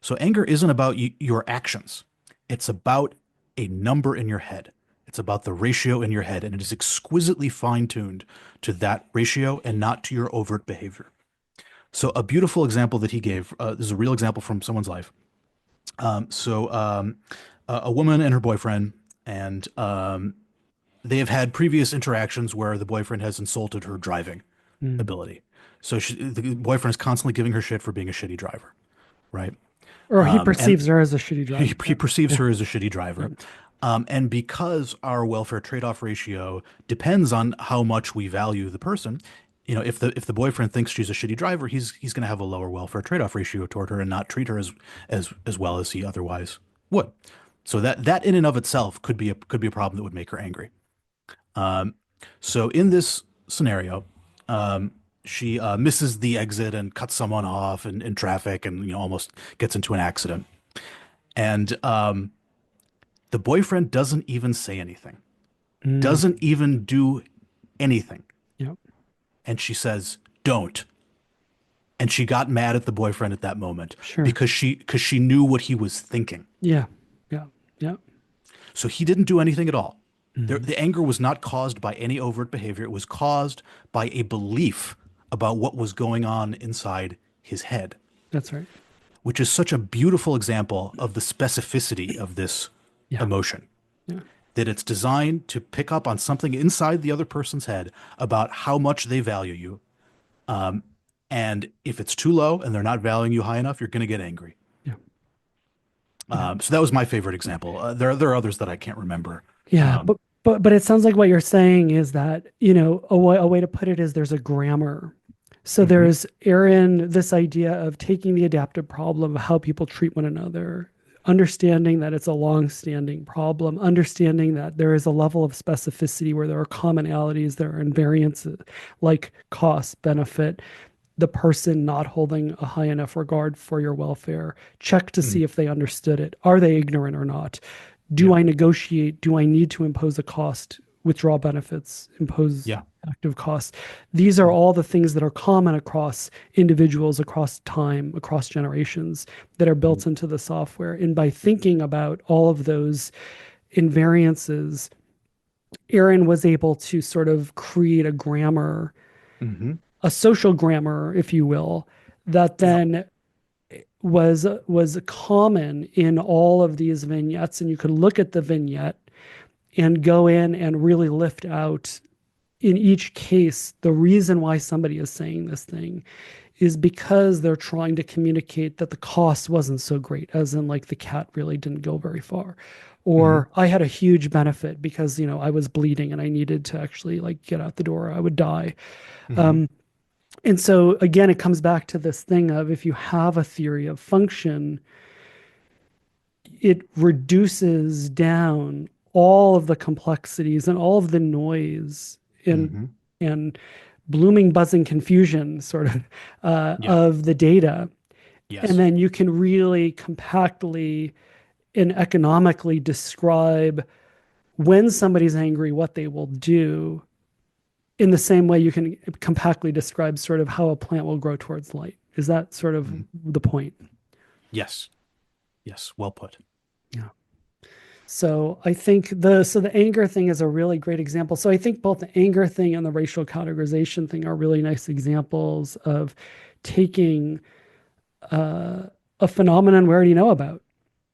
A: So anger isn't about your actions. It's about a number in your head. It's about the ratio in your head, and it is exquisitely fine-tuned to that ratio and not to your overt behavior. So a beautiful example that he gave, this is a real example from someone's life. So a woman and her boyfriend, and they have had previous interactions where the boyfriend has insulted her driving
B: Mm.
A: ability. So the boyfriend is constantly giving her shit for being a shitty driver, right?
B: Or he
A: And
B: perceives her as a shitty
A: he,
B: driver.
A: he
B: Yeah.
A: perceives
B: Yeah.
A: her as a shitty driver. And because our welfare trade-off ratio depends on how much we value the person, if the boyfriend thinks she's a shitty driver, he's going to have a lower welfare trade-off ratio toward her and not treat her as well as he otherwise would. So that in and of itself could be a problem that would make her angry. Um, so in this scenario, um, she misses the exit and cuts someone off in traffic, and almost gets into an accident. And the boyfriend doesn't even say anything,
B: Mm,
A: doesn't even do anything,
B: yeah,
A: and she says, "Don't." And she got mad at the boyfriend at that moment
B: sure.
A: because she knew what he was thinking.
B: Yeah, yeah, yeah.
A: So he didn't do anything at all.
B: Hmm.
A: The anger was not caused by any overt behavior. It was caused by a belief about what was going on inside his head,
B: That's right.
A: which is such a beautiful example of the specificity of this
B: Yeah,
A: emotion,
B: yeah,
A: that it's designed to pick up on something inside the other person's head about how much they value you. And if it's too low and they're not valuing you high enough, you're going to get angry.
B: yeah, yeah.
A: So that was my favorite example. There are others that I can't remember.
B: Yeah,
A: Um,
B: but it sounds like what you're saying is that, a way to put it is there's a grammar. So
A: mhm,
B: there's Aaron, this idea of taking the adaptive problem of how people treat one another, understanding that it's a long-standing problem, understanding that there is a level of specificity where there are commonalities, there are invariances like cost, benefit, the person not holding a high enough regard for your welfare. Check to see
A: mhm,
B: if they understood it. Are they ignorant or not? Do
A: yeah,
B: I negotiate? Do I need to impose a cost, withdraw benefits, impose
A: yeah,
B: active costs? These are
A: mm,
B: all the things that are common across individuals, across time, across generations that are
A: mm,
B: built into the software. And by thinking about all of those invariances, Aaron was able to sort of create a grammar,
A: mhm,
B: a social grammar, if you will, that
A: yeah,
B: then was common in all of these vignettes. And you could look at the vignette and go in and really lift out in each case the reason why somebody is saying this thing is because they're trying to communicate that the cost wasn't so great, as in like the cat really didn't go very far.
A: mhm,
B: Or I had a huge benefit because, I was bleeding and I needed to actually like get out the door, I would die.
A: mhm,
B: Um, and so again, it comes back to this thing of if you have a theory of function, it reduces down all of the complexities and all of the noise and
A: mhm,
B: and blooming, buzzing confusion sort
A: yeah,
B: of the data. And
A: yes,
B: then you can really compactly and economically describe when somebody's angry, what they will do, in the same way you can compactly describe sort of how a plant will grow towards light. Is that sort of
A: mhm,
B: the point?
A: yes, yes, well put.
B: Yeah. So I think the anger thing is a really great example. So I think both the anger thing and the racial categorization thing are really nice examples of taking uh, a phenomenon we already know about,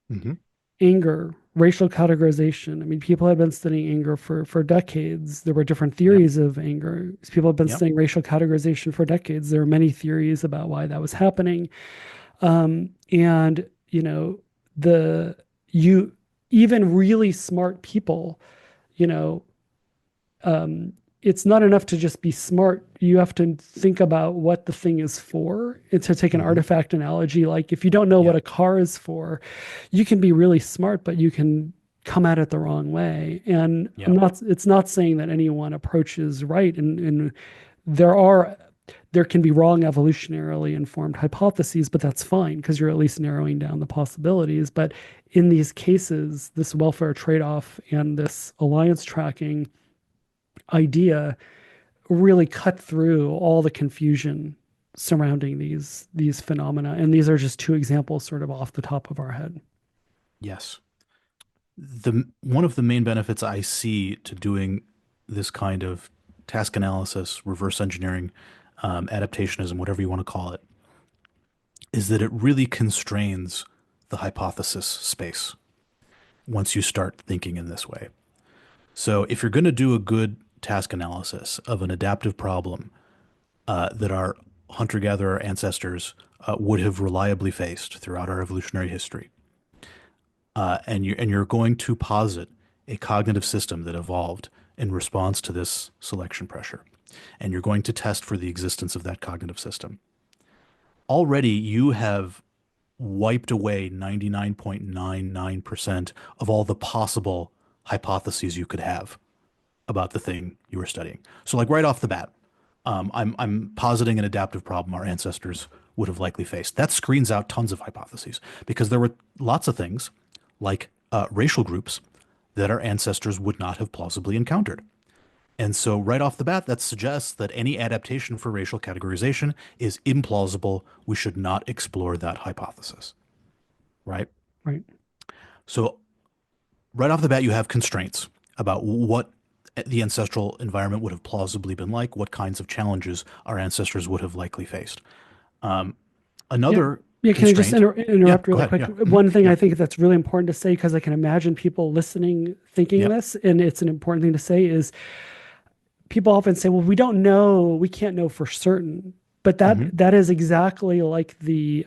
A: Mhm,
B: anger, racial categorization. I mean, people have been studying anger for decades. There were different
A: yep,
B: theories of anger. People have been
A: yep,
B: studying racial categorization for decades. There are many theories about why that was happening. And the you even really smart people, you know, um, it's not enough to just be smart. You have to think about what the thing is for. And to take an
A: mhm,
B: artifact analogy, like if you don't know what
A: yeah,
B: a car is for, you can be really smart, but you can come at it the wrong way. And
A: yeah,
B: it's not saying that any one approach is right. And there are, there can be wrong evolutionarily informed hypotheses, but that's fine because you're at least narrowing down the possibilities. But in these cases, this welfare trade-off and this alliance tracking idea really cut through all the confusion surrounding these phenomena. And these are just two examples sort of off the top of our head.
A: yes. The one of the main benefits I see to doing this kind of task analysis, reverse engineering, adaptationism, whatever you want to call it, is that it really constrains the hypothesis space once you start thinking in this way. So if you're going to do a good task analysis of an adaptive problem that our hunter-gatherer ancestors would have reliably faced throughout our evolutionary history, and you're going to posit a cognitive system that evolved in response to this selection pressure, and you're going to test for the existence of that cognitive system. Already you have wiped away 99.99% of all the possible hypotheses you could have about the thing you were studying. So like right off the bat, I'm positing an adaptive problem our ancestors would have likely faced. That screens out tons of hypotheses because there were lots of things like racial groups that our ancestors would not have plausibly encountered. And so right off the bat, that suggests that any adaptation for racial categorization is implausible. We should not explore that hypothesis, right?
B: Right.
A: So right off the bat, you have constraints about what the ancestral environment would have plausibly been like, what kinds of challenges our ancestors would have likely faced.
B: Yeah.
A: Another
B: Yeah, can I just
A: constraint, yeah,
B: interrupt
A: go
B: really
A: ahead.
B: quick?
A: Yeah.
B: One thing
A: Yeah.
B: I think that's really important to say, because I can imagine people listening thinking
A: Yep.
B: this, and it's an important thing to say, is people often say, well, we don't know, we can't know for certain. But
A: Hmm.
B: that is exactly like the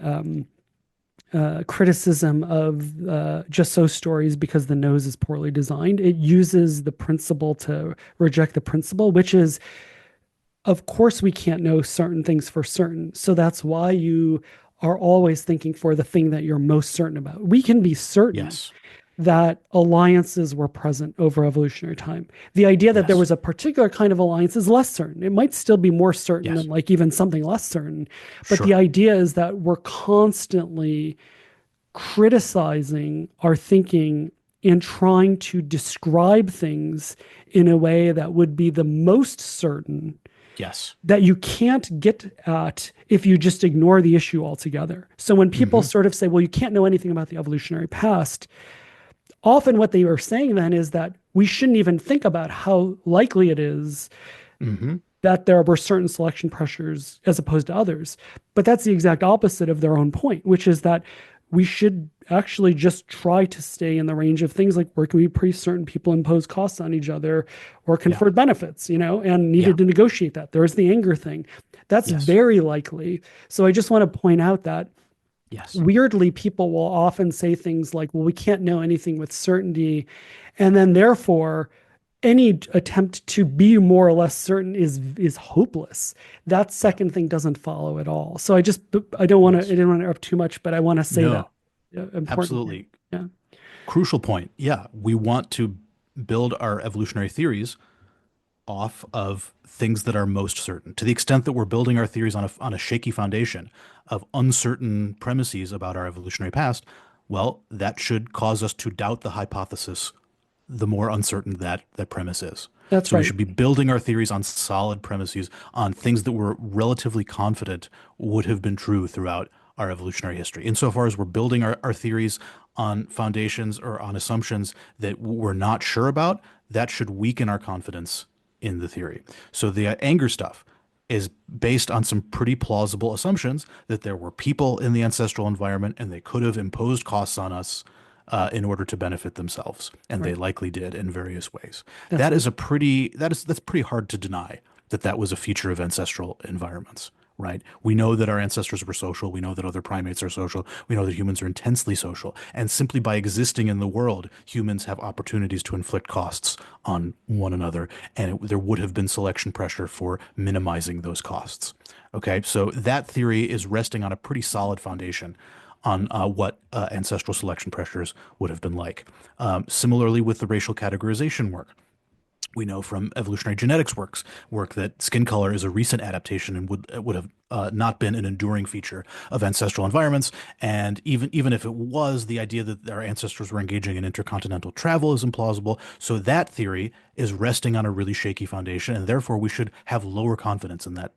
B: criticism of just so stories because the nose is poorly designed. It uses the principle to reject the principle, which is, of course, we can't know certain things for certain. So that's why you are always thinking for the thing that you're most certain about. We can be certain
A: Yes.
B: that alliances were present over evolutionary time. The idea that there
A: Yes.
B: was a particular kind of alliance is less certain. It might still be more certain than
A: Yes.
B: like even something less certain. But the
A: Sure.
B: idea is that we're constantly criticizing our thinking and trying to describe things in a way that would be the most certain
A: Yes.
B: that you can't get at if you just ignore the issue altogether. So when people
A: Hmm.
B: sort of say, well, you can't know anything about the evolutionary past, often what they are saying then is that we shouldn't even think about how likely it is
A: Hmm.
B: that there were certain selection pressures as opposed to others. But that's the exact opposite of their own point, which is that we should actually just try to stay in the range of things like where can we pretty certain people impose costs on each other or
A: Yeah.
B: conferred benefits, and
A: Yeah.
B: needed to negotiate that. There's the anger thing. That's
A: Yes.
B: very likely. So I just want to point out that
A: Yes.
B: weirdly, people will often say things like, well, we can't know anything with certainty. And then therefore, any attempt to be more or less certain is hopeless. That
A: Yeah.
B: second thing doesn't follow at all. So I don't want to I
A: Yes.
B: didn't want to interrupt too much, but I want to say that
A: No,
B: important here.
A: absolutely.
B: Yeah,
A: Crucial point. Yeah. We want to build our evolutionary theories off of things that are most certain. To the extent that we're building our theories on a shaky foundation of uncertain premises about our evolutionary past, well, that should cause us to doubt the hypothesis the more uncertain that premise is.
B: that's
A: So we
B: right.
A: should be building our theories on solid premises, on things that we're relatively confident would have been true throughout our evolutionary history. Insofar as we're building our theories on foundations or on assumptions that we're not sure about, that should weaken our confidence in the theory. So the anger stuff is based on some pretty plausible assumptions that there were people in the ancestral environment and they could have imposed costs on us in order to benefit themselves, and they
B: Right.
A: likely did in various ways.
B: That's right.
A: That's pretty hard to deny that that was a feature of ancestral environments, right? We know that our ancestors were social. We know that other primates are social. We know that humans are intensely social, and simply by existing in the world, humans have opportunities to inflict costs on one another, and there would have been selection pressure for minimizing those costs. Okay, so that theory is resting on a pretty solid foundation on what ancestral selection pressures would have been like. Similarly, with the racial categorization work, we know from evolutionary genetics work that skin color is a recent adaptation and would have not been an enduring feature of ancestral environments. And even if it was, the idea that our ancestors were engaging in intercontinental travel is implausible. So that theory is resting on a really shaky foundation, and therefore we should have lower confidence in that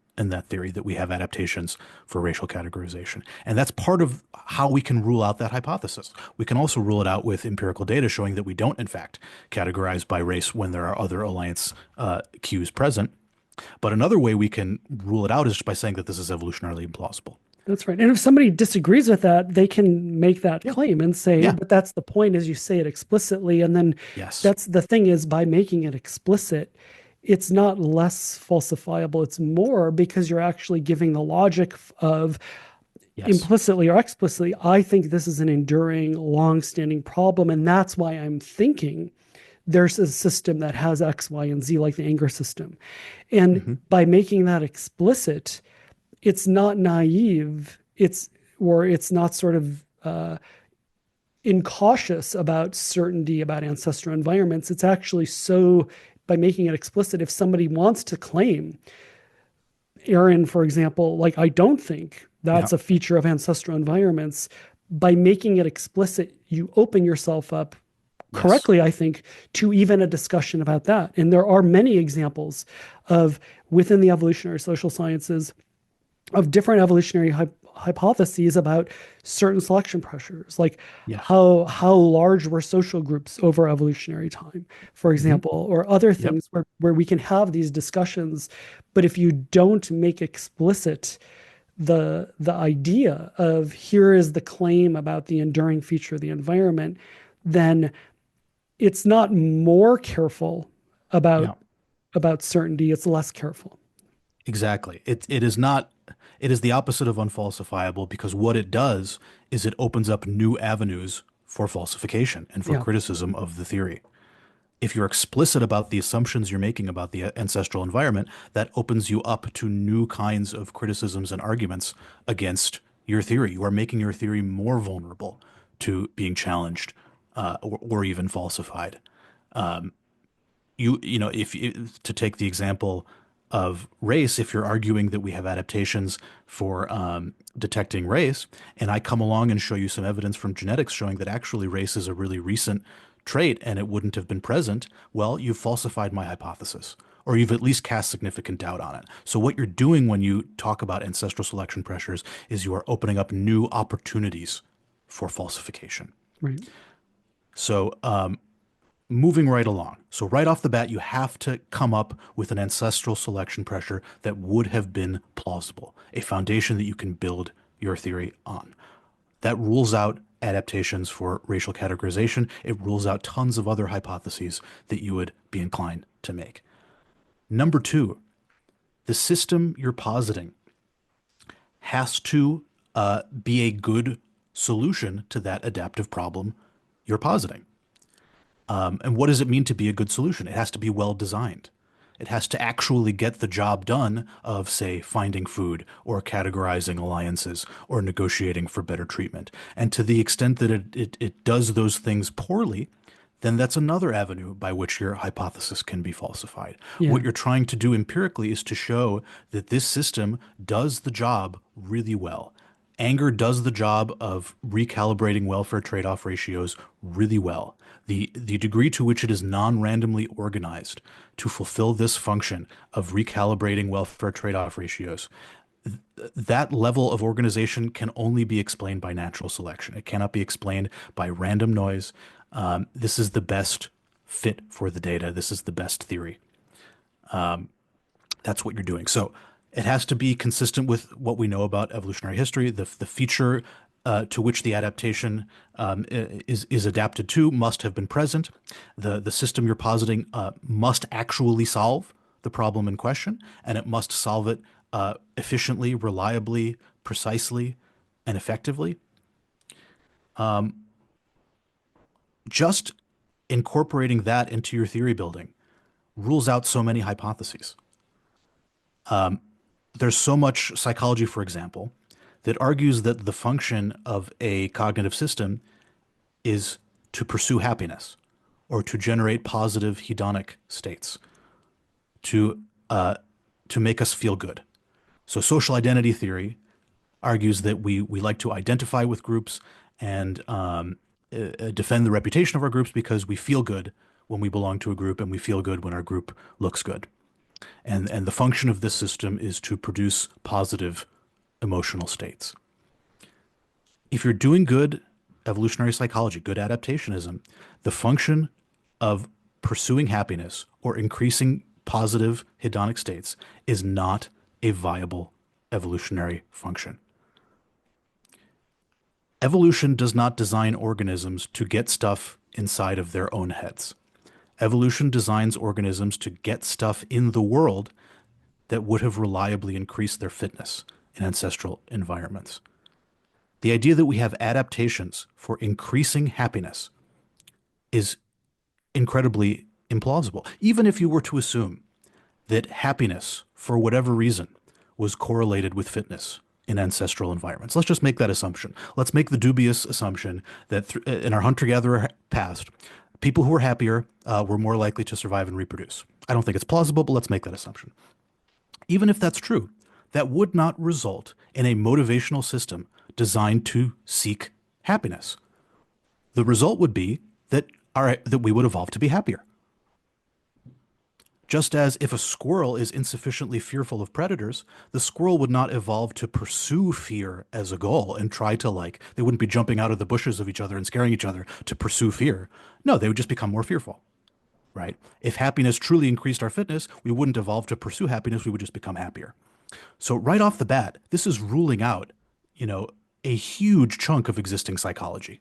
A: theory that we have adaptations for racial categorization. And that's part of how we can rule out that hypothesis. We can also rule it out with empirical data showing that we don't, in fact, categorize by race when there are other alliance cues present. But another way we can rule it out is just by saying that this is evolutionarily implausible.
B: That's right. And if somebody disagrees with that, they can make that
A: Yeah.
B: claim and say,
A: Yeah.
B: but that's the point, is you say it explicitly. And then
A: Yes.
B: that's the thing, is by making it explicit, it's not less falsifiable, it's more, because you're actually giving the logic of
A: Yes.
B: implicitly or explicitly, I think this is an enduring, long-standing problem. And that's why I'm thinking there's a system that has X, Y, and Z, like the anger system. And
A: Hmm.
B: by making that explicit, it's not naive. It's not sort of incautious about certainty about ancestral environments. It's actually so, by making it explicit, if somebody wants to claim, Aaron, for example, like, I don't think
A: Yeah.
B: that's a feature of ancestral environments, by making it explicit, you open yourself up
A: Yes.
B: correctly, I think, to even a discussion about that. And there are many examples of, within the evolutionary social sciences, of different evolutionary hypotheses about certain selection pressures, like
A: Yes.
B: how large were social groups over evolutionary time, for
A: Hmm.
B: example, or other
A: Yep.
B: things where we can have these discussions. But if you don't make explicit the idea of, here is the claim about the enduring feature of the environment, then it's not more careful about
A: Yeah.
B: certainty, it's less careful.
A: Exactly. It is not, it is the opposite of unfalsifiable because what it does is it opens up new avenues for falsification and for
B: Yeah.
A: criticism of the theory. If you're explicit about the assumptions you're making about the ancestral environment, that opens you up to new kinds of criticisms and arguments against your theory. You are making your theory more vulnerable to being challenged, or even falsified. If to take the example of race, if you're arguing that we have adaptations for detecting race, and I come along and show you some evidence from genetics showing that actually race is a really recent trait and it wouldn't have been present, well, you've falsified my hypothesis, or you've at least cast significant doubt on it. So what you're doing when you talk about ancestral selection pressures is you are opening up new opportunities for falsification.
B: Right.
A: So moving right along. So right off the bat, you have to come up with an ancestral selection pressure that would have been plausible, a foundation that you can build your theory on. That rules out adaptations for racial categorization. It rules out tons of other hypotheses that you would be inclined to make. Number two, the system you're positing has to be a good solution to that adaptive problem you're positing. And what does it mean to be a good solution? It has to be well designed. It has to actually get the job done of, say, finding food or categorizing alliances or negotiating for better treatment. And to the extent that it does those things poorly, then that's another avenue by which your hypothesis can be falsified.
B: Yeah.
A: What you're trying to do empirically is to show that this system does the job really well. Anger does the job of recalibrating welfare trade-off ratios really well. The degree to which it is non-randomly organized to fulfill this function of recalibrating welfare trade-off ratios, that level of organization can only be explained by natural selection. It cannot be explained by random noise. This is the best fit for the data. This is the best theory. That's what you're doing. So it has to be consistent with what we know about evolutionary history. The feature to which the adaptation is adapted to must have been present. The system you're positing must actually solve the problem in question, and it must solve it efficiently, reliably, precisely, and effectively. Just incorporating that into your theory building rules out so many hypotheses. There's so much psychology, for example, that argues that the function of a cognitive system is to pursue happiness or to generate positive hedonic states, to uh, to make us feel good. So social identity theory argues that we like to identify with groups and defend the reputation of our groups because we feel good when we belong to a group and we feel good when our group looks good. And the function of this system is to produce positive emotional states. If you're doing good evolutionary psychology, good adaptationism, the function of pursuing happiness or increasing positive hedonic states is not a viable evolutionary function. Evolution does not design organisms to get stuff inside of their own heads. Evolution designs organisms to get stuff in the world that would have reliably increased their fitness in ancestral environments. The idea that we have adaptations for increasing happiness is incredibly implausible. Even if you were to assume that happiness, for whatever reason, was correlated with fitness in ancestral environments. Let's just make that assumption. Let's make the dubious assumption that in our hunter-gatherer past, people who were happier were more likely to survive and reproduce. I don't think it's plausible, but let's make that assumption. Even if that's true, that would not result in a motivational system designed to seek happiness. The result would be that that we would evolve to be happier. Just as if a squirrel is insufficiently fearful of predators, the squirrel would not evolve to pursue fear as a goal and try to, like, they wouldn't be jumping out of the bushes of each other and scaring each other to pursue fear. No, they would just become more fearful, right? If happiness truly increased our fitness, we wouldn't evolve to pursue happiness, we would just become happier. So right off the bat, this is ruling out, a huge chunk of existing psychology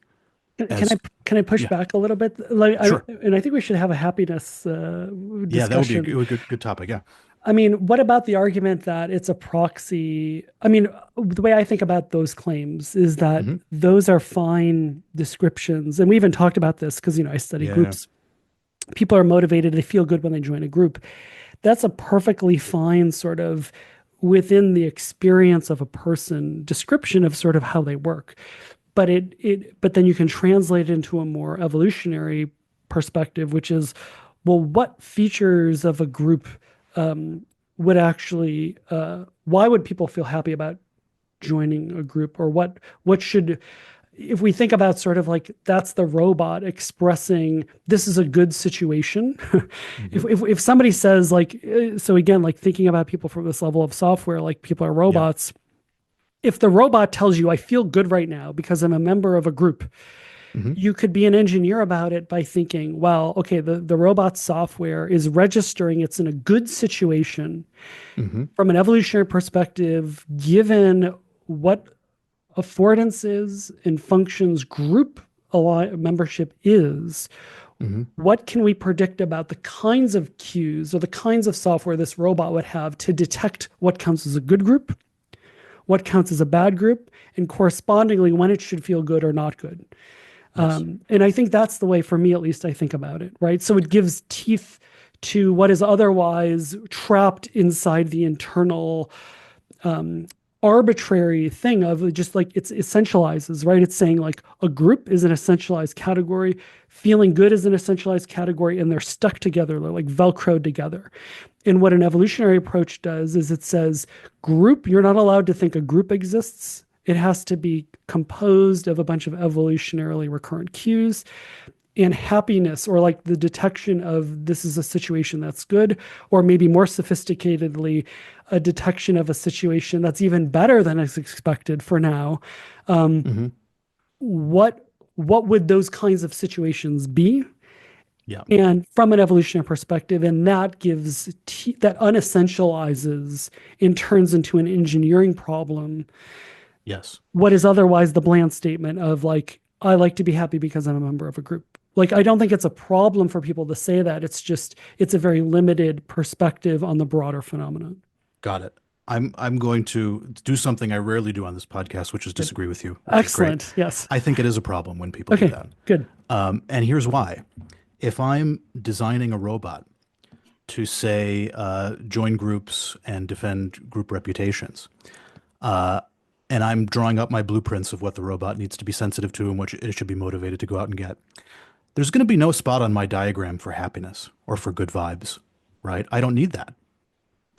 B: Can I
A: as,
B: can I push
A: yeah,
B: back a little bit? Like,
A: sure.
B: and I think we should have a happiness
A: Yeah, that would be a
B: discussion.
A: good topic. Yeah.
B: I mean, what about the argument that it's a proxy? I mean, the way I think about those claims is that
A: Hmm.
B: those are fine descriptions, and we even talked about this because I study
A: Yeah.
B: groups. People are motivated; they feel good when they join a group. That's a perfectly fine sort of within the experience of a person description of sort of how they work. But then you can translate it into a more evolutionary perspective, which is, well, what features of a group would actually why would people feel happy about joining a group, or what should, if we think about sort of like that's the robot expressing this is a good situation. if,
A: Hmm.
B: if if somebody says like so again, like thinking about people from this level of software, like people are
A: Yeah.
B: robots. If the robot tells you I feel good right now because I'm a member of a group,
A: Hmm.
B: you could be an engineer about it by thinking, well, okay, the robot software is registering it's in a good situation
A: Hmm.
B: from an evolutionary perspective, given what affordances and functions group membership is.
A: Hmm.
B: What can we predict about the kinds of cues or the kinds of software this robot would have to detect what counts as a good group, what counts as a bad group, and correspondingly when it should feel good or not good?
A: Yes.
B: And I think that's the way, for me at least, I think about it, right? So it gives teeth to what is otherwise trapped inside the internal arbitrary thing of just like it's essentializes, right? It's saying like a group is an essentialized category, feeling good is an essentialized category, and they're stuck together, they're like Velcroed together. And what an evolutionary approach does is it says, group, you're not allowed to think a group exists. It has to be composed of a bunch of evolutionarily recurrent cues, and happiness, or like the detection of this is a situation that's good, or maybe more sophisticatedly, a detection of a situation that's even better than is expected for now. Um,
A: Hmm.
B: what would those kinds of situations be?
A: Yeah.
B: And from an evolutionary perspective, and that gives that unessentializes and turns into an engineering problem
A: Yes.
B: what is otherwise the bland statement of like, I like to be happy because I'm a member of a group. Like, I don't think it's a problem for people to say that. It's just, it's a very limited perspective on the broader phenomenon.
A: Got it. I'm going to do something I rarely do on this podcast, which is
B: Good.
A: disagree with you, which is great.
B: Excellent. Yes.
A: I think it is a problem when people do
B: Okay.
A: that.
B: Good.
A: And here's why. If I'm designing a robot to say join groups and defend group reputations, uh, and I'm drawing up my blueprints of what the robot needs to be sensitive to and what it should be motivated to go out and get, there's going to be no spot on my diagram for happiness or for good vibes, right? I don't need that.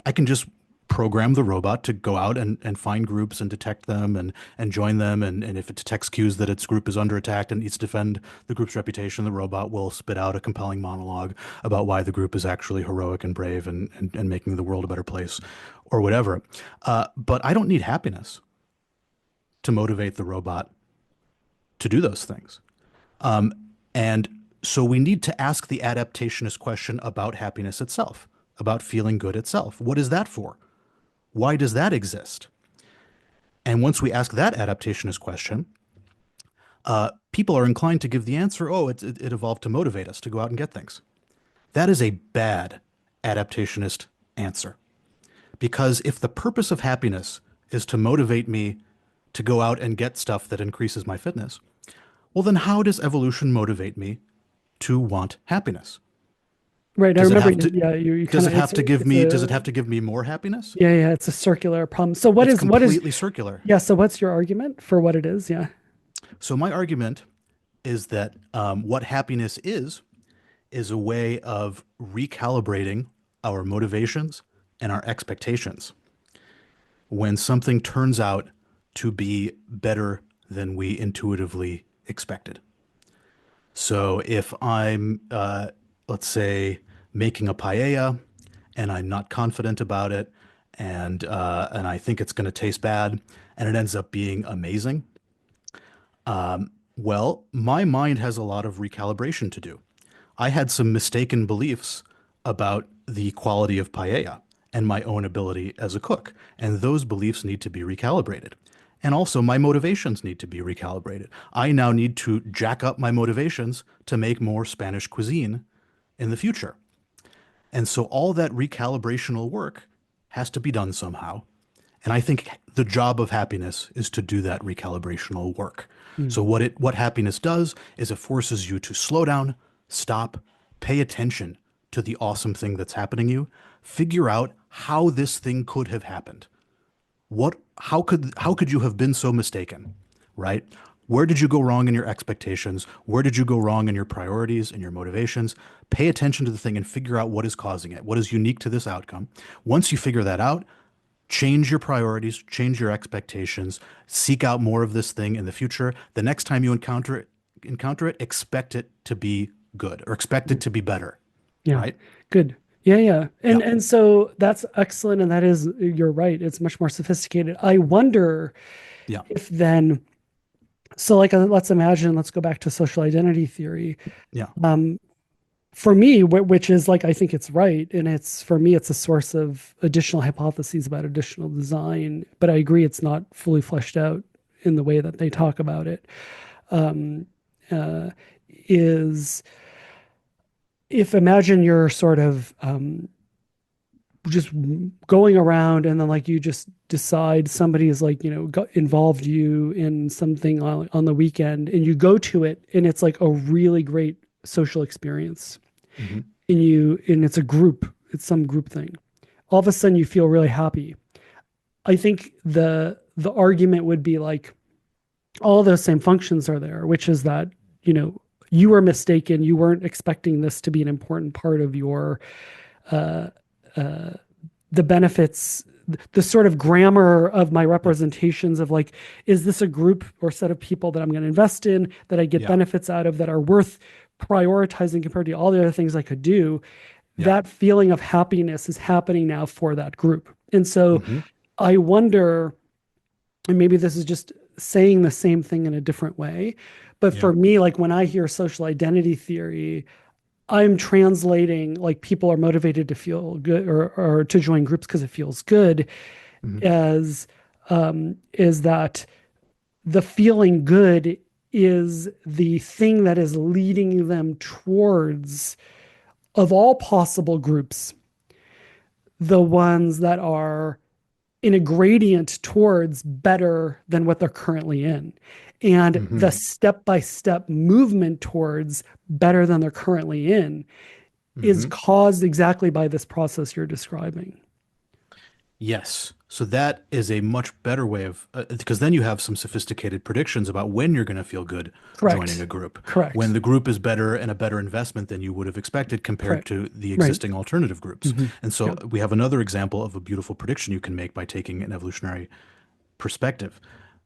A: I can just program the robot to go out and find groups and detect them and join them. And if it detects cues that its group is under attack and needs to defend the group's reputation, the robot will spit out a compelling monologue about why the group is actually heroic and brave and making the world a better place or whatever. But I don't need happiness to motivate the robot to do those things. And so we need to ask the adaptationist question about happiness itself, about feeling good itself. What is that for? Why does that exist? And once we ask that adaptationist question, people are inclined to give the answer, oh, it evolved to motivate us to go out and get things. That is a bad adaptationist answer. Because if the purpose of happiness is to motivate me to go out and get stuff that increases my fitness, well, then how does evolution motivate me to want happiness?
B: Right. I
A: Does it
B: remember,
A: have to
B: yeah, you kind
A: does it
B: of,
A: have to give
B: it's
A: me does it
B: a,
A: have to give me more happiness?
B: yeah, yeah, it's a circular problem. So
A: It's
B: what is,
A: completely circular.
B: yeah, so what's your argument for what it is? Yeah.
A: So my argument is that what happiness is a way of recalibrating our motivations and our expectations when something turns out to be better than we intuitively expected. So if I'm, let's say, making a paella and I'm not confident about it, and I think it's going to taste bad, and it ends up being amazing, well, my mind has a lot of recalibration to do. I had some mistaken beliefs about the quality of paella and my own ability as a cook, and those beliefs need to be recalibrated. And also, my motivations need to be recalibrated. I now need to jack up my motivations to make more Spanish cuisine in the future. And so, all that recalibrational work has to be done somehow. And I think the job of happiness is to do that recalibrational work.
B: Mm.
A: So what happiness does is it forces you to slow down, stop, pay attention to the awesome thing that's happening to you, figure out how this thing could have happened. How could you have been so mistaken, right? Where did you go wrong in your expectations? Where did you go wrong in your priorities and your motivations? Pay attention to the thing and figure out what is causing it. What is unique to this outcome? Once you figure that out, change your priorities, change your expectations, seek out more of this thing in the future. The next time you encounter it, expect it to be good or expect it to be better,
B: Yeah.
A: right?
B: Good. Yeah, yeah.
A: Yeah.
B: And so that's excellent. And that is, you're right. It's much more sophisticated. I wonder
A: Yeah.
B: if then, so like, let's imagine, let's go back to social identity theory.
A: Yeah.
B: Um, for me, which is like, I think it's right. And it's, for me, it's a source of additional hypotheses about additional design. But I agree, it's not fully fleshed out in the way that they talk about it. Um, uh, is if imagine you're sort of just going around and then like you just decide somebody is like, got involved you in something on the weekend and you go to it and it's like a really great social experience
A: Hmm.
B: and it's a group, it's some group thing. All of a sudden you feel really happy. I think the argument would be like all those same functions are there, which is that, you know, you were mistaken. You weren't expecting this to be an important part of your uh, uh, the benefits, the sort of grammar of my
A: Yeah.
B: representations of like, is this a group or set of people that I'm going to invest in that I get
A: Yeah.
B: benefits out of that are worth prioritizing compared to all the other things I could do?
A: Yeah.
B: That feeling of happiness is happening now for that group. And so
A: Hmm.
B: I wonder, and maybe this is just saying the same thing in a different way, but
A: Yeah.
B: for me, like when I hear social identity theory, I'm translating like people are motivated to feel good or to join groups because it feels good
A: Hmm.
B: as is that the feeling good is the thing that is leading them towards of all possible groups, the ones that are in a gradient towards better than what they're currently in. And the
A: Hmm.
B: step by step movement towards better than they're currently in is
A: Hmm.
B: caused exactly by this process you're describing.
A: Yes. So that is a much better way of, because then you have some sophisticated predictions about when you're going to feel good joining a
B: Correct.
A: group. When
B: Correct.
A: the group is better and a better investment than you would have expected compared
B: Correct.
A: to the
B: Right.
A: existing alternative groups.
B: Hmm.
A: And so
B: Yeah.
A: we have another example of a beautiful prediction you can make by taking an evolutionary perspective.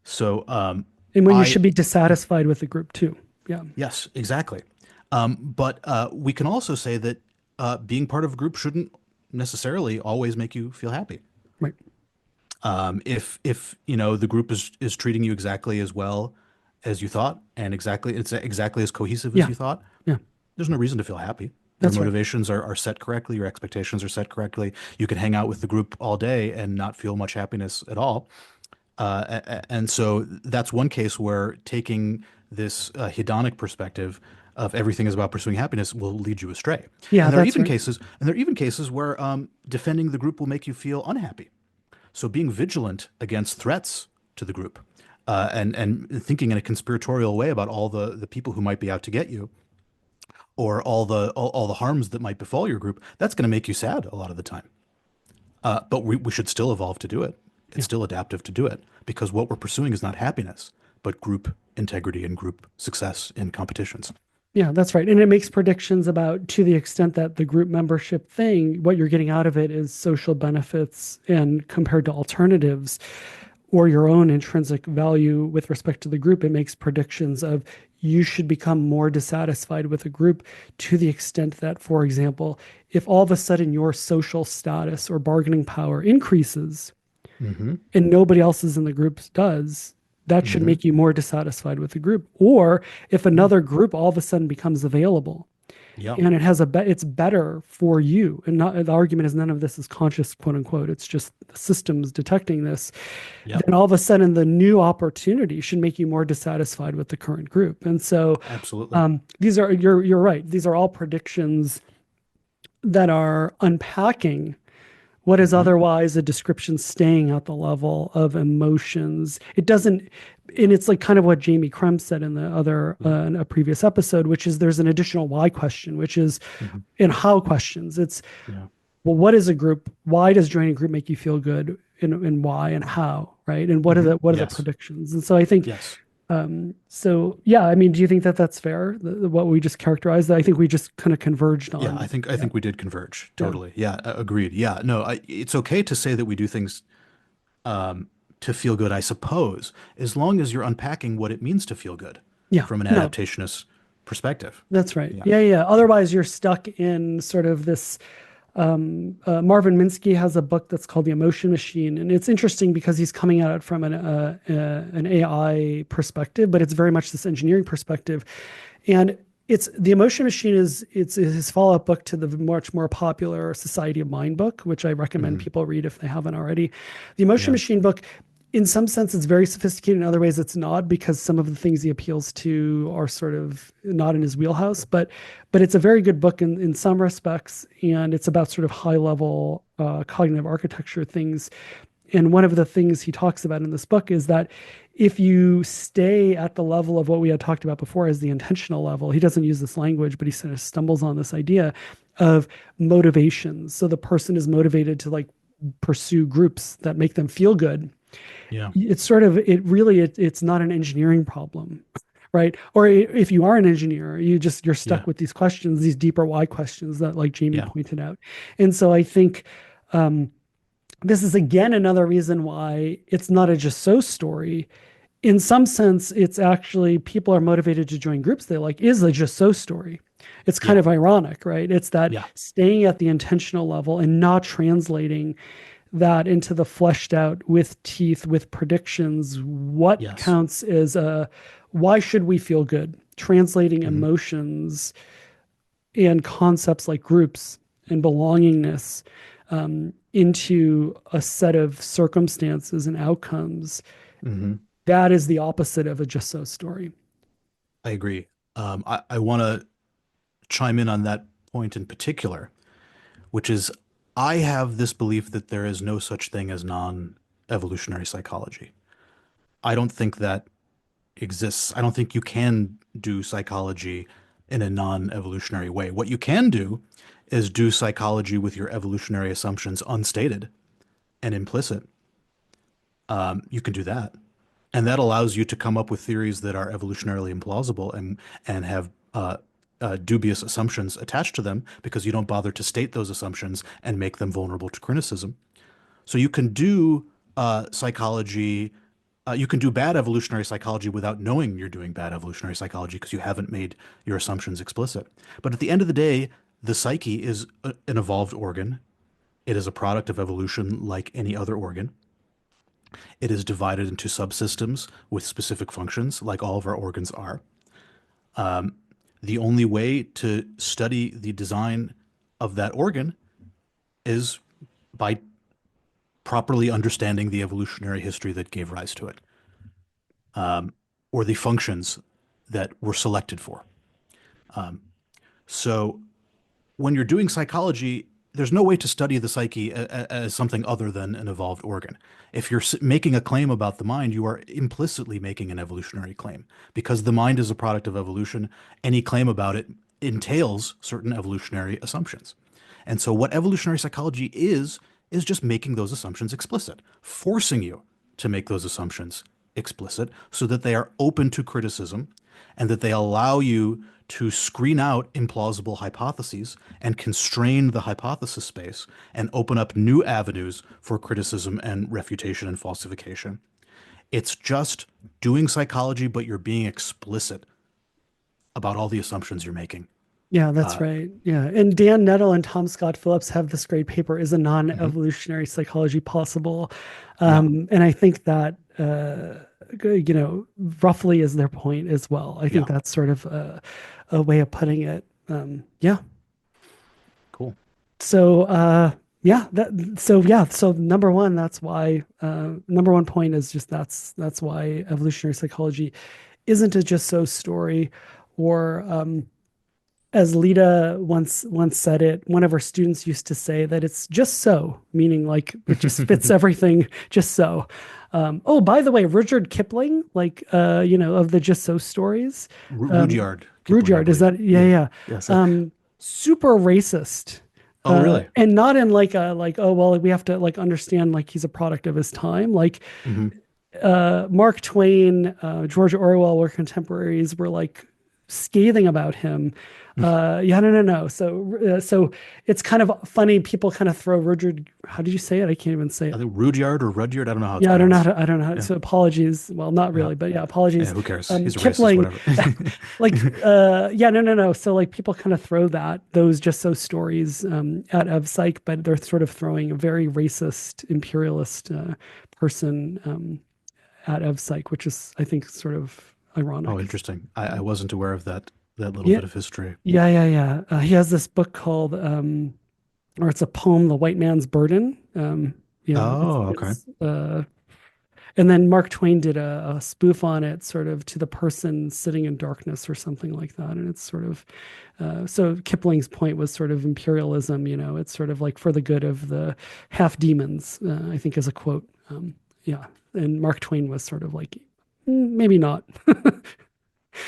A: So
B: And when you
A: I,
B: should be dissatisfied with the group too. Yeah.
A: yes, exactly. But we can also say that being part of a group shouldn't necessarily always make you feel happy.
B: Right.
A: If you know the group is treating you exactly as well as you thought, and it's exactly as cohesive as
B: Yeah.
A: you thought,
B: Yeah.
A: there's no reason to feel happy. Your
B: That's right.
A: motivations are set correctly, your expectations are set correctly. You can hang out with the group all day and not feel much happiness at all. And so that's one case where taking this hedonic perspective of everything is about pursuing happiness will lead you astray.
B: Yeah.
A: And there are
B: That's
A: even
B: right.
A: cases, and there are even cases where defending the group will make you feel unhappy. So being vigilant against threats to the group, and thinking in a conspiratorial way about all the people who might be out to get you, or all the harms that might befall your group, that's going to make you sad a lot of the time. But we should still evolve to do it. It's
B: Yeah.
A: still adaptive to do it because what we're pursuing is not happiness, but group integrity and group success in competitions.
B: Yeah, that's right. And it makes predictions about, to the extent that the group membership thing, what you're getting out of it is social benefits and compared to alternatives or your own intrinsic value with respect to the group, it makes predictions of you should become more dissatisfied with a group to the extent that, for example, if all of a sudden your social status or bargaining power increases
A: Mm-hmm.
B: and nobody else in the group does, that should
A: Mm-hmm.
B: make you more dissatisfied with the group. Or if
A: Mm.
B: another group all of a sudden becomes available
A: Yeah.
B: and it's better for you, and not, the argument is none of this is conscious, quote unquote, it's just the systems detecting this,
A: Yep.
B: then all of a sudden the new opportunity should make you more dissatisfied with the current group. And so
A: Absolutely.
B: these are, you're right, these are all predictions that are unpacking what is
A: Mm-hmm.
B: otherwise a description staying at the level of emotions. It doesn't, and it's like kind of what Jamie Krem said in the other, in a previous episode, which is there's an additional why question, which is
A: Mm-hmm.
B: in how questions. It's,
A: Yeah.
B: well, what is a group? Why does joining a group make you feel good? And why and how, right? And what are
A: Mm-hmm.
B: the
A: Yes.
B: predictions? And so I think,
A: Yes.
B: so yeah, I mean, do you think that that's fair? What we just characterized? I think we just kind of converged
A: Yeah,
B: on.
A: I
B: Yeah,
A: think we did converge
B: yeah,
A: totally. Yeah, agreed. Yeah, no, it's okay to say that we do things to feel good, I suppose, as long as you're unpacking what it means to feel good
B: yeah.
A: from an
B: No,
A: adaptationist perspective.
B: that's right.
A: Yeah.
B: Yeah, yeah. Otherwise, you're stuck in sort of this. Marvin Minsky has a book that's called The Emotion Machine, and it's interesting because he's coming at it from an AI perspective, but it's very much this engineering perspective. And it's The Emotion Machine is it's his follow-up book to the much more popular Society of Mind book, which I recommend
A: Hmm.
B: people read if they haven't already. The Emotion
A: Yeah.
B: Machine book, in some sense, it's very sophisticated. In other ways, it's not, because some of the things he appeals to are sort of not in his wheelhouse. But it's a very good book in some respects, and it's about sort of high level cognitive architecture things. And one of the things he talks about in this book is that if you stay at the level of what we had talked about before as the intentional level, he doesn't use this language, but he sort of stumbles on this idea of motivations. So the person is motivated to like pursue groups that make them feel good.
A: Yeah.
B: It's sort of, it's not an engineering problem, right? Or if you are an engineer, you're
A: Yeah.
B: stuck with these questions, these deeper why questions that, like Jamie
A: Yeah.
B: pointed out. And so I think, um, this is again another reason why it's not a just so story. In some sense, it's actually people are motivated to join groups they like is a just so story. It's kind
A: Yeah.
B: of ironic, right? It's that
A: Yeah.
B: staying at the intentional level and not translating that into the fleshed out with teeth, with predictions. What
A: Yes.
B: counts as a why should we feel good? Translating
A: Hmm.
B: emotions and concepts like groups and belongingness into a set of circumstances and outcomes.
A: Hmm.
B: That is the opposite of a just so story.
A: I agree. I want to chime in on that point in particular, which is I have this belief that there is no such thing as non-evolutionary psychology. I don't think that exists. I don't think you can do psychology in a non-evolutionary way. What you can do is do psychology with your evolutionary assumptions unstated and implicit. You can do that, and that allows you to come up with theories that are evolutionarily implausible and have dubious assumptions attached to them because you don't bother to state those assumptions and make them vulnerable to criticism. So you can do psychology. You can do bad evolutionary psychology without knowing you're doing bad evolutionary psychology because you haven't made your assumptions explicit. But at the end of the day, the psyche is an evolved organ. It is a product of evolution like any other organ. It is divided into subsystems with specific functions, like all of our organs are. The only way to study the design of that organ is by properly understanding the evolutionary history that gave rise to it, or the functions that were selected for. So when you're doing psychology, there's no way to study the psyche as something other than an evolved organ. If you're making a claim about the mind, you are implicitly making an evolutionary claim because the mind is a product of evolution. Any claim about it entails certain evolutionary assumptions. And so what evolutionary psychology is just making those assumptions explicit, forcing you to make those assumptions explicit so that they are open to criticism and that they allow you to screen out implausible hypotheses and constrain the hypothesis space and open up new avenues for criticism and refutation and falsification. It's just doing psychology, but you're being explicit about all the assumptions you're making.
B: Yeah, that's
A: Uh,
B: right. Yeah. And Dan Nettle and Tom Scott Phillips have this great paper, Is a
A: mhm.
B: Non-Evolutionary Psychology Possible?
A: Yeah.
B: And I think that, roughly is their point as well. I think
A: Yeah.
B: that's sort of a way of putting it. Yeah.
A: Cool.
B: So, so number one, that's why, number one point is just that's why evolutionary psychology isn't a just so story, or, as Lita once said it, one of her students used to say that it's just so, meaning like it just fits everything just so. Oh, by the way, Rudyard Kipling, of the just so stories, um,
A: Rudyard Kipling, I
B: Rudyard, is
A: believe.
B: that, yeah,
A: Yeah.
B: yeah.
A: Yes.
B: Super racist.
A: Oh, really?
B: And not in oh well, we have to like understand like he's a product of his time. Like
A: Hmm.
B: Mark Twain, George Orwell were contemporaries, were like scathing about him. Yeah, no, no, no. So it's kind of funny. People kind of throw Rudyard. How did you say it? I can't even say
A: I
B: it.
A: think Rudyard or Rudyard. I don't know how it's
B: Yeah, I don't know how
A: pronounced.
B: to, I don't know how,
A: Yeah.
B: so apologies. Well, not
A: Yeah.
B: really, but yeah,
A: Yeah.
B: apologies.
A: Who cares? He's a racist,
B: Kipling,
A: whatever.
B: yeah, no, no, no. So like people kind of throw those just so stories at EvPsych, but they're sort of throwing a very racist, imperialist person at EvPsych, which is, I think, sort of
A: Oh,
B: ironic.
A: interesting. I wasn't aware of that little
B: Yeah,
A: bit of history.
B: yeah, yeah, yeah. He has this book called, or it's a poem, "The White Man's Burden."
A: Oh, okay.
B: And then Mark Twain did a spoof on it, sort of to the person sitting in darkness or something like that. And it's sort of, so Kipling's point was sort of imperialism, it's sort of like for the good of the half demons, I think is a quote. Yeah. And Mark Twain was sort of like, maybe not."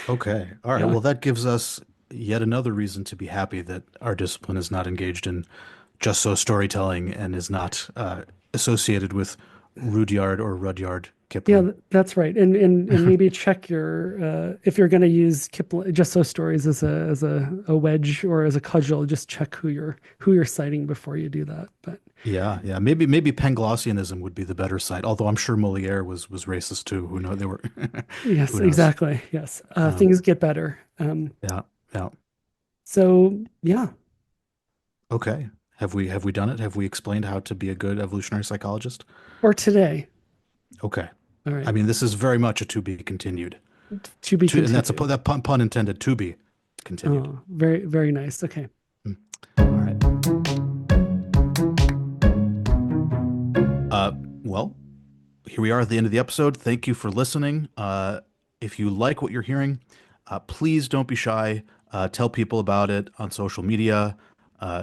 A: Okay. All right.
B: Yeah.
A: Well, that gives us yet another reason to be happy that our discipline is not engaged in just so storytelling and is not associated with Rudyard or Rudyard
B: Yeah,
A: Kipling.
B: that's right. And maybe check your if you're going to use Kipling, just so stories as a wedge or as a cudgel, just check who you're citing before you do that. But
A: Yeah, yeah. Maybe Panglossianism would be the better site. Although I'm sure Molière was racist too. Who know they were.
B: yes,
A: Who knows?
B: exactly. Yes,
A: Um,
B: things get better.
A: yeah, yeah.
B: So yeah,
A: Okay. Have we done it? Have we explained how to be a good evolutionary psychologist?
B: for today.
A: Okay.
B: All
A: I
B: right,
A: mean, this is very much a to be continued.
B: to be
A: And that's
B: continued.
A: that pun intended, to be continued.
B: Oh, very very nice. Okay.
A: Mm. All right. Well, here we are at the end of the episode. Thank you for listening. If you like what you're hearing, please don't be shy. Tell people about it on social media.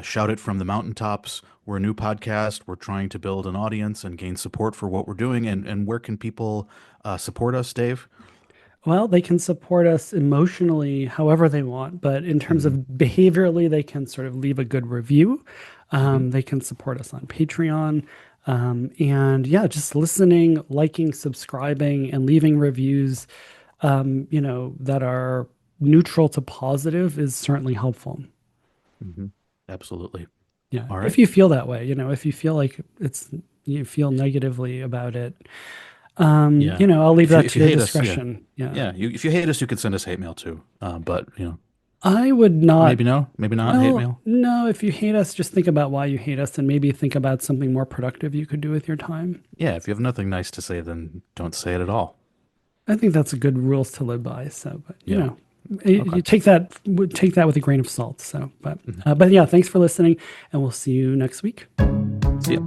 A: Shout it from the mountaintops. We're a new podcast. We're trying to build an audience and gain support for what we're doing. And where can people support us, Dave?
B: Well, they can support us emotionally however they want, but in terms of
A: Hmm.
B: behaviorally, they can sort of leave a good review.
A: Hmm.
B: They can support us on Patreon. And yeah, just listening, liking, subscribing, and leaving reviews, that are neutral to positive is certainly helpful.
A: Hmm. Absolutely.
B: Yeah.
A: All
B: If
A: right.
B: you feel that way, if you feel like you feel negatively about it,
A: Yeah.
B: I'll leave that
A: If
B: to
A: you
B: your
A: hate us, yeah.
B: discretion. Yeah.
A: Yeah. If you hate us, you could send us hate mail too. But
B: I would not.
A: maybe no, maybe not hate
B: Well,
A: mail.
B: no, if you hate us, just think about why you hate us and maybe think about something more productive you could do with your time.
A: Yeah. If you have nothing nice to say, then don't say it at all.
B: I think that's a good rules to live by. So, but
A: Yeah. Okay.
B: you take that with a grain of salt. So,
A: Mhm.
B: but yeah, thanks for listening, and we'll see you next week.
A: See ya.